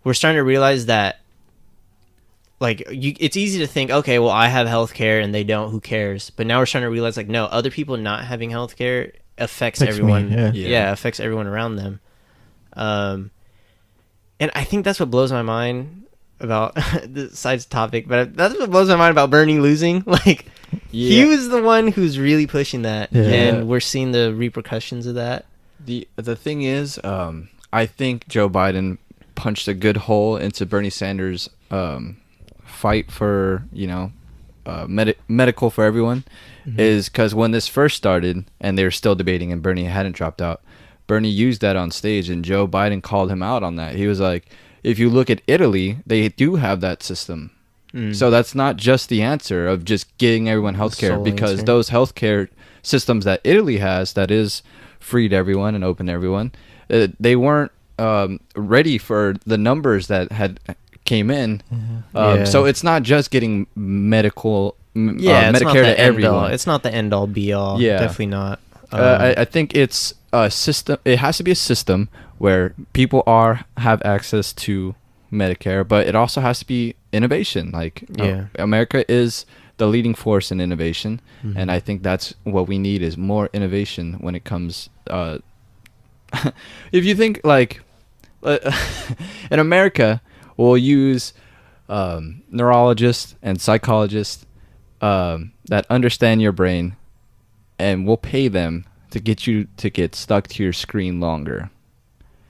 we're starting to realize that, like, it's easy to think, okay, well, I have healthcare and they don't, who cares? But now we're starting to realize, like, no, other people not having healthcare affects everyone. Affects everyone around them. And I think that's what blows my mind about the side topic, but that's what blows my mind about Bernie losing. Like, he was the one who's really pushing that, and we're seeing the repercussions of that. The thing is, I think Joe Biden punched a good hole into Bernie Sanders' fight for, you know, medical for everyone, is because when this first started and they were still debating and Bernie hadn't dropped out, Bernie used that on stage and Joe Biden called him out on that. He was like, if you look at Italy, they do have that system. So that's not just the answer of just getting everyone healthcare, because those healthcare systems that Italy has, that is free to everyone and open to everyone, they weren't ready for the numbers that had came in. So it's not just getting Medicare to everyone. It's not the end all be all. Definitely not. I think it's a system. It has to be a system where people have access to Medicare, but it also has to be innovation. Like, America is the leading force in innovation, and I think that's what we need, is more innovation when it comes. If you think, like, in America, we'll use neurologists and psychologists that understand your brain, and we'll pay them to get you to get stuck to your screen longer.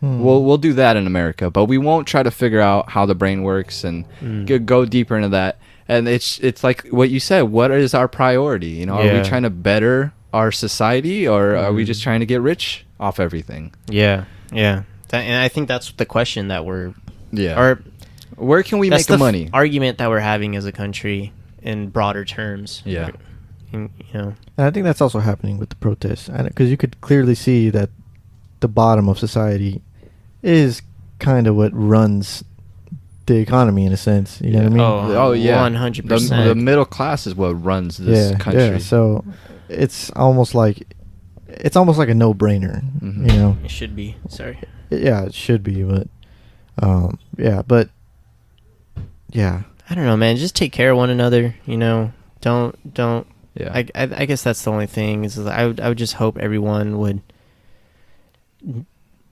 We'll do that in America, but we won't try to figure out how the brain works and go deeper into that. And it's like what you said. What is our priority? You know, are we trying to better our society, or are we just trying to get rich off everything? And I think that's the question that we're. Or where can we make the money? Argument that we're having as a country in broader terms. You know, and I think that's also happening with the protests, because you could clearly see that the bottom of society is kind of what runs the economy in a sense. You know what I mean? Oh yeah, 100%. The middle class is what runs this country. Yeah. So it's almost like a no-brainer. You know, it should be. Sorry. Yeah, it should be, but I don't know, man. Just take care of one another. You know, don't. Yeah. I guess that's the only thing. Is I would just hope everyone would.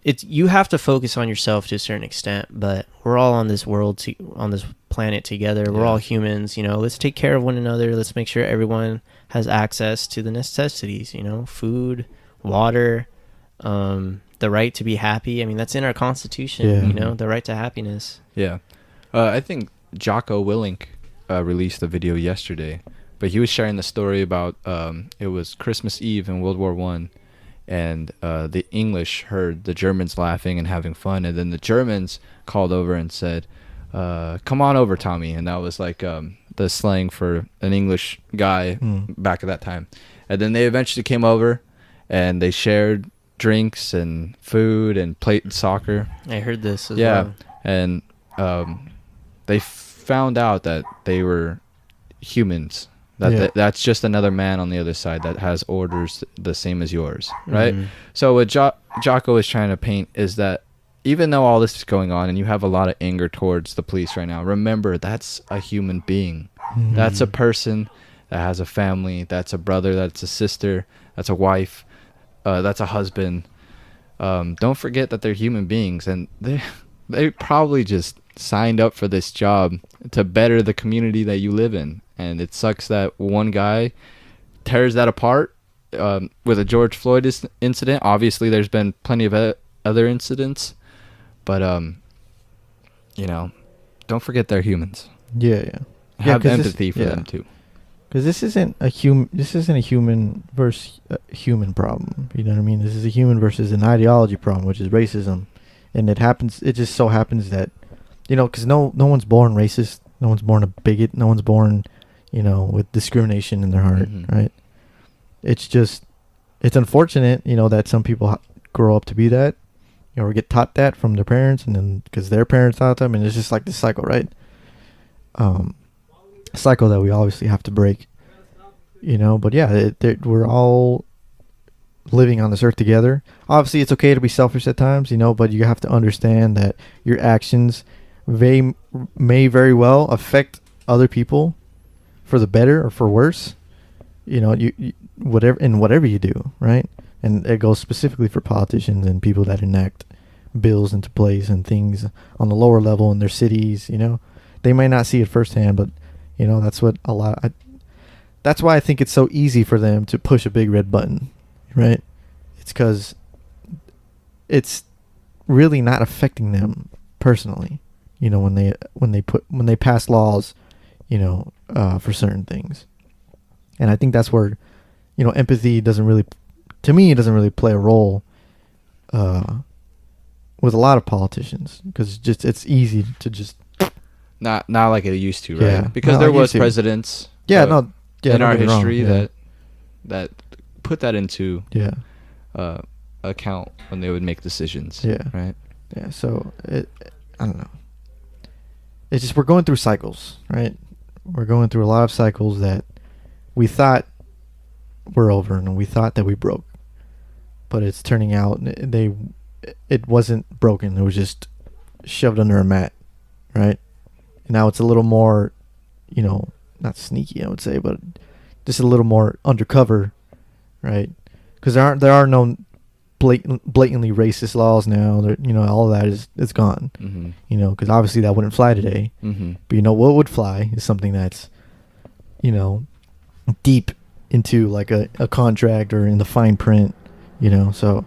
You have to focus on yourself to a certain extent, but we're all on this on this planet together. We're all humans, you know. Let's take care of one another. Let's make sure everyone has access to the necessities, you know, food, water, the right to be happy. I mean, that's in our Constitution, you know, the right to happiness. I think Jocko Willink released a video yesterday, but he was sharing the story about it was Christmas Eve in World War I. And the English heard the Germans laughing and having fun, and then the Germans called over and said, "Come on over, Tommy," and that was like the slang for an English guy back at that time. And then they eventually came over, and they shared drinks and food and played soccer. I heard this as well. And they found out that they were humans. That's just another man on the other side that has orders the same as yours, right? So what Jocko is trying to paint is that even though all this is going on and you have a lot of anger towards the police right now, remember that's a human being. That's a person that has a family. That's a brother. That's a sister. That's a wife. That's a husband. Don't forget that they're human beings, and they probably just signed up for this job to better the community that you live in, and it sucks that one guy tears that apart. With the George Floyd incident, obviously there's been plenty of other incidents, but don't forget they're humans. Yeah. Have 'cause empathy for them too. Because this isn't a human versus human problem. You know what I mean? This is a human versus an ideology problem, which is racism, and it happens. It just so happens that, because no one's born racist, no one's born a bigot, no one's born, with discrimination in their heart, right? It's unfortunate, that some people grow up to be that, or get taught that from their parents, and then because their parents taught them, and it's just like this cycle, right? Cycle that we obviously have to break, but yeah, we're all living on this earth together. Obviously, it's okay to be selfish at times, but you have to understand that your actions may very well affect other people for the better or for worse. You whatever you do, right? And it goes specifically for politicians and people that enact bills into place and things on the lower level in their cities. They might not see it firsthand, but that's what that's why I think it's so easy for them to push a big red button, right? It's because it's really not affecting them personally, when they pass laws, for certain things. And I think that's where, empathy doesn't really play a role with a lot of politicians, because it's easy to just not like it used to, right? Yeah, because not there like it was used to. presidents in our don't get me wrong, history yeah. that put that into Yeah. account when they would make decisions. Yeah. Right. Yeah. So I don't know. It's just we're going through cycles, right? We're going through a lot of cycles that we thought were over and we thought that we broke, but it's turning out it wasn't broken. It was just shoved under a mat, right? And now it's a little more, not sneaky, I would say, but just a little more undercover, right? Because there are no blatantly racist laws now. All of that is gone. Mm-hmm. Because obviously that wouldn't fly today. Mm-hmm. But what would fly is something that's, deep into like a contract or in the fine print, So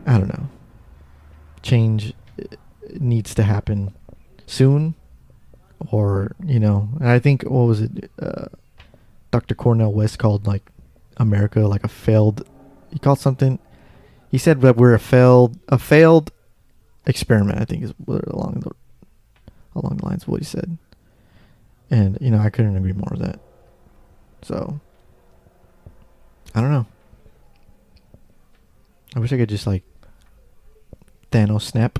I don't know. Change needs to happen soon, or and I think what was it? Dr. Cornel West called like America like a failed. He called something. He said that we're a failed experiment. I think is along the lines of what he said. And I couldn't agree more with that. So I don't know. I wish I could just like Thanos snap.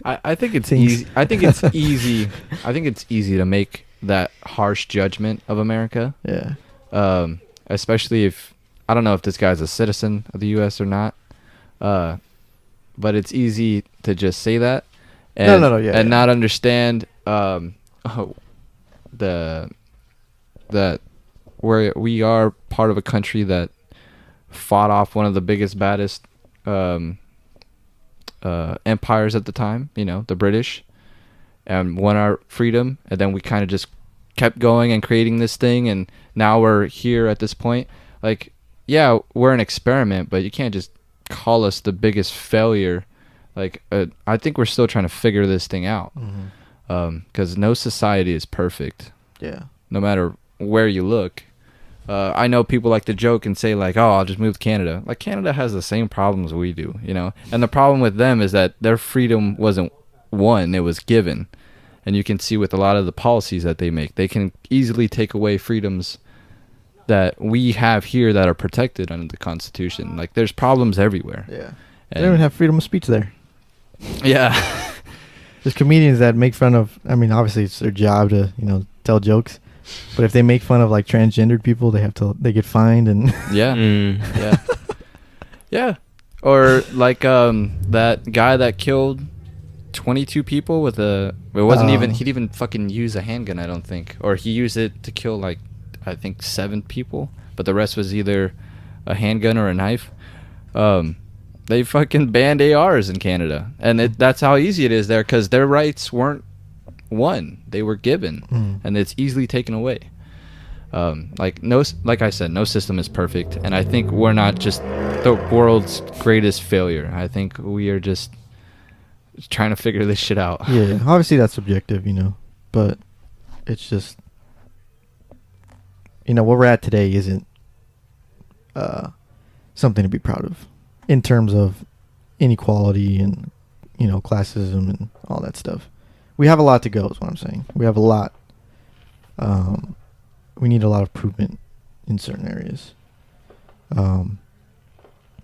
I think it's Things. easy. I think it's easy. I think it's easy to make that harsh judgment of America. Yeah. Especially if I don't know if this guy's a citizen of the U.S. or not. But it's easy to just say that. And, No, yeah. not understand that we are part of a country that fought off one of the biggest, baddest empires at the time, the British, and won our freedom, and then we kind of just kept going and creating this thing, and now we're here at this point. Like, yeah, we're an experiment, but you can't just call us the biggest failure. Like, I think we're still trying to figure this thing out, because no society is perfect. Yeah. No matter where you look. I know people like to joke and say like, oh, I'll just move to Canada. Like, Canada has the same problems we do, And the problem with them is that their freedom wasn't won, it was given. And you can see with a lot of the policies that they make, they can easily take away freedoms that we have here that are protected under the Constitution. Like, there's problems everywhere. Yeah. And They don't even have freedom of speech there. yeah. There's comedians that make fun of. I mean, obviously it's their job to tell jokes, but if they make fun of like transgendered people, they get fined and. Yeah. Mm. Yeah. Yeah. Or like that guy that killed 22 people with it wasn't even, he didn't even fucking use a handgun, I don't think. Or he used it to kill like, I think 7 people, but the rest was either a handgun or a knife. they fucking banned ARs in Canada, and that's how easy it is there, because their rights weren't won, they were given, and it's easily taken away. Like I said, no system is perfect, and I think we're not just the world's greatest failure. I think we are just trying to figure this shit out. Yeah, obviously that's subjective, but it's just, where we're at today isn't something to be proud of in terms of inequality and, classism and all that stuff. We have a lot to go, is what I'm saying. We have a lot. We need a lot of improvement in certain areas. And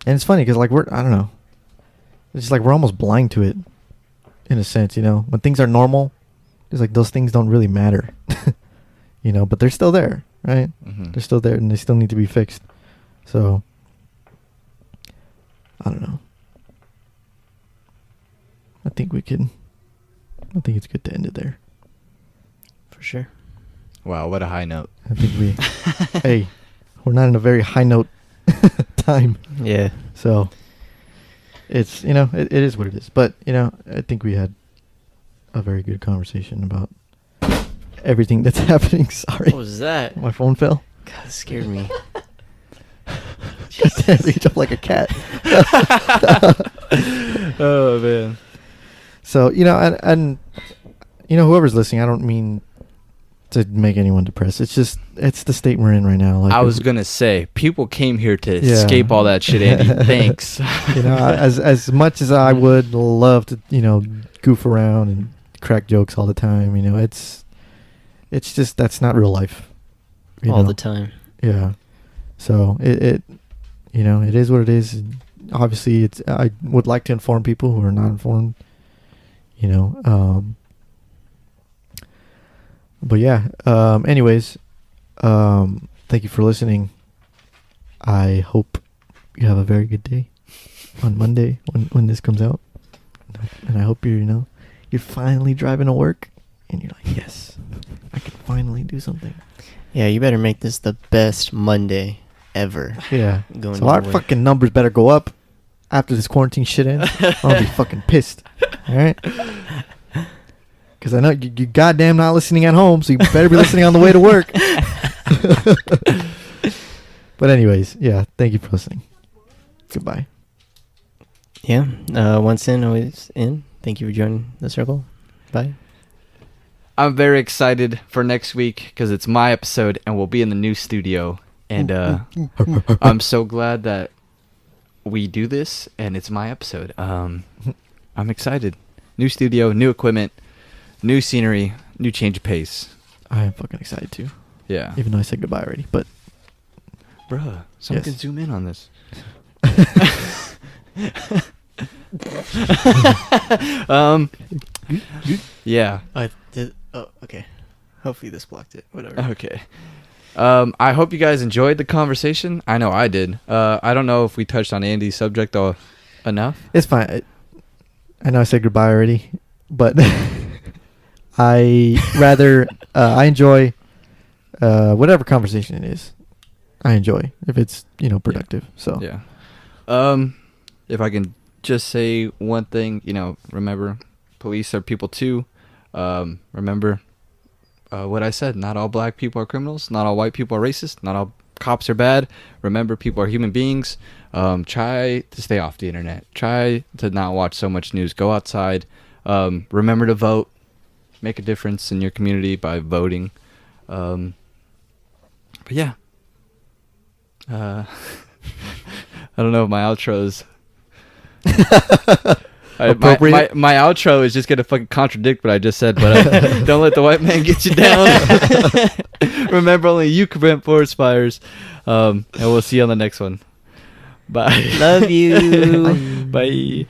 it's funny because, like, I don't know. It's just like we're almost blind to it in a sense, When things are normal, it's like those things don't really matter, but they're still there, right? Mm-hmm. They're still there and they still need to be fixed. So, I don't know. I think it's good to end it there. For sure. Wow, what a high note. I think hey, we're not in a very high note time. Yeah. So, it's, it is what it is. But, I think we had a very good conversation about everything that's happening. Sorry. What was that? My phone fell. God, it scared me. God damn, you jumped like a cat. Oh, man. So, and whoever's listening, I don't mean to make anyone depressed. It's just, it's the state we're in right now. Like, I was going to say, people came here to Yeah. escape all that shit, Andy. Thanks. As much as I would love to, goof around and crack jokes all the time, it's just, that's not real life. All the time. Yeah. So it is what it is. And obviously, I would like to inform people who are not informed. But yeah. Anyways, thank you for listening. I hope you have a very good day on Monday when this comes out, and I hope you're finally driving to work, and you're like, yes, I can finally do something. Yeah, you better make this the best Monday ever. Yeah. Going So to our work. fucking numbers better go up after this quarantine shit ends. I'll be fucking pissed. All right? Because I know you goddamn not listening at home, so you better be listening on the way to work. But anyways, yeah, thank you for listening. Goodbye. Yeah. Once in, always in. Thank you for joining the circle. Bye. I'm very excited for next week because it's my episode and we'll be in the new studio. And I'm so glad that we do this and it's my episode. I'm excited. New studio, new equipment, new scenery, new change of pace. I am fucking excited too. Yeah. Even though I said goodbye already. But Bruh, someone Yes. can zoom in on this. Yeah. I did. Oh, okay. Hopefully this blocked it. Whatever. Okay. I hope you guys enjoyed the conversation. I know I did. I don't know if we touched on Andy's subject enough. it's fine. I know I said goodbye already, but I enjoy whatever conversation it is. I enjoy if it's productive. So Yeah. If I can just say one thing, remember, police are people too. Remember what I said. Not all black people are criminals. Not all white people are racist. Not all cops are bad. Remember, people are human beings. Try to stay off the internet. Try to not watch so much news. Go outside. Remember to vote. Make a difference in your community by voting. But yeah. I don't know if my outro's Appropriate? my outro is just gonna fucking contradict what I just said, but don't let the white man get you down. Remember, only you can prevent forest fires. And we'll see you on the next one. Bye. Love you. Bye.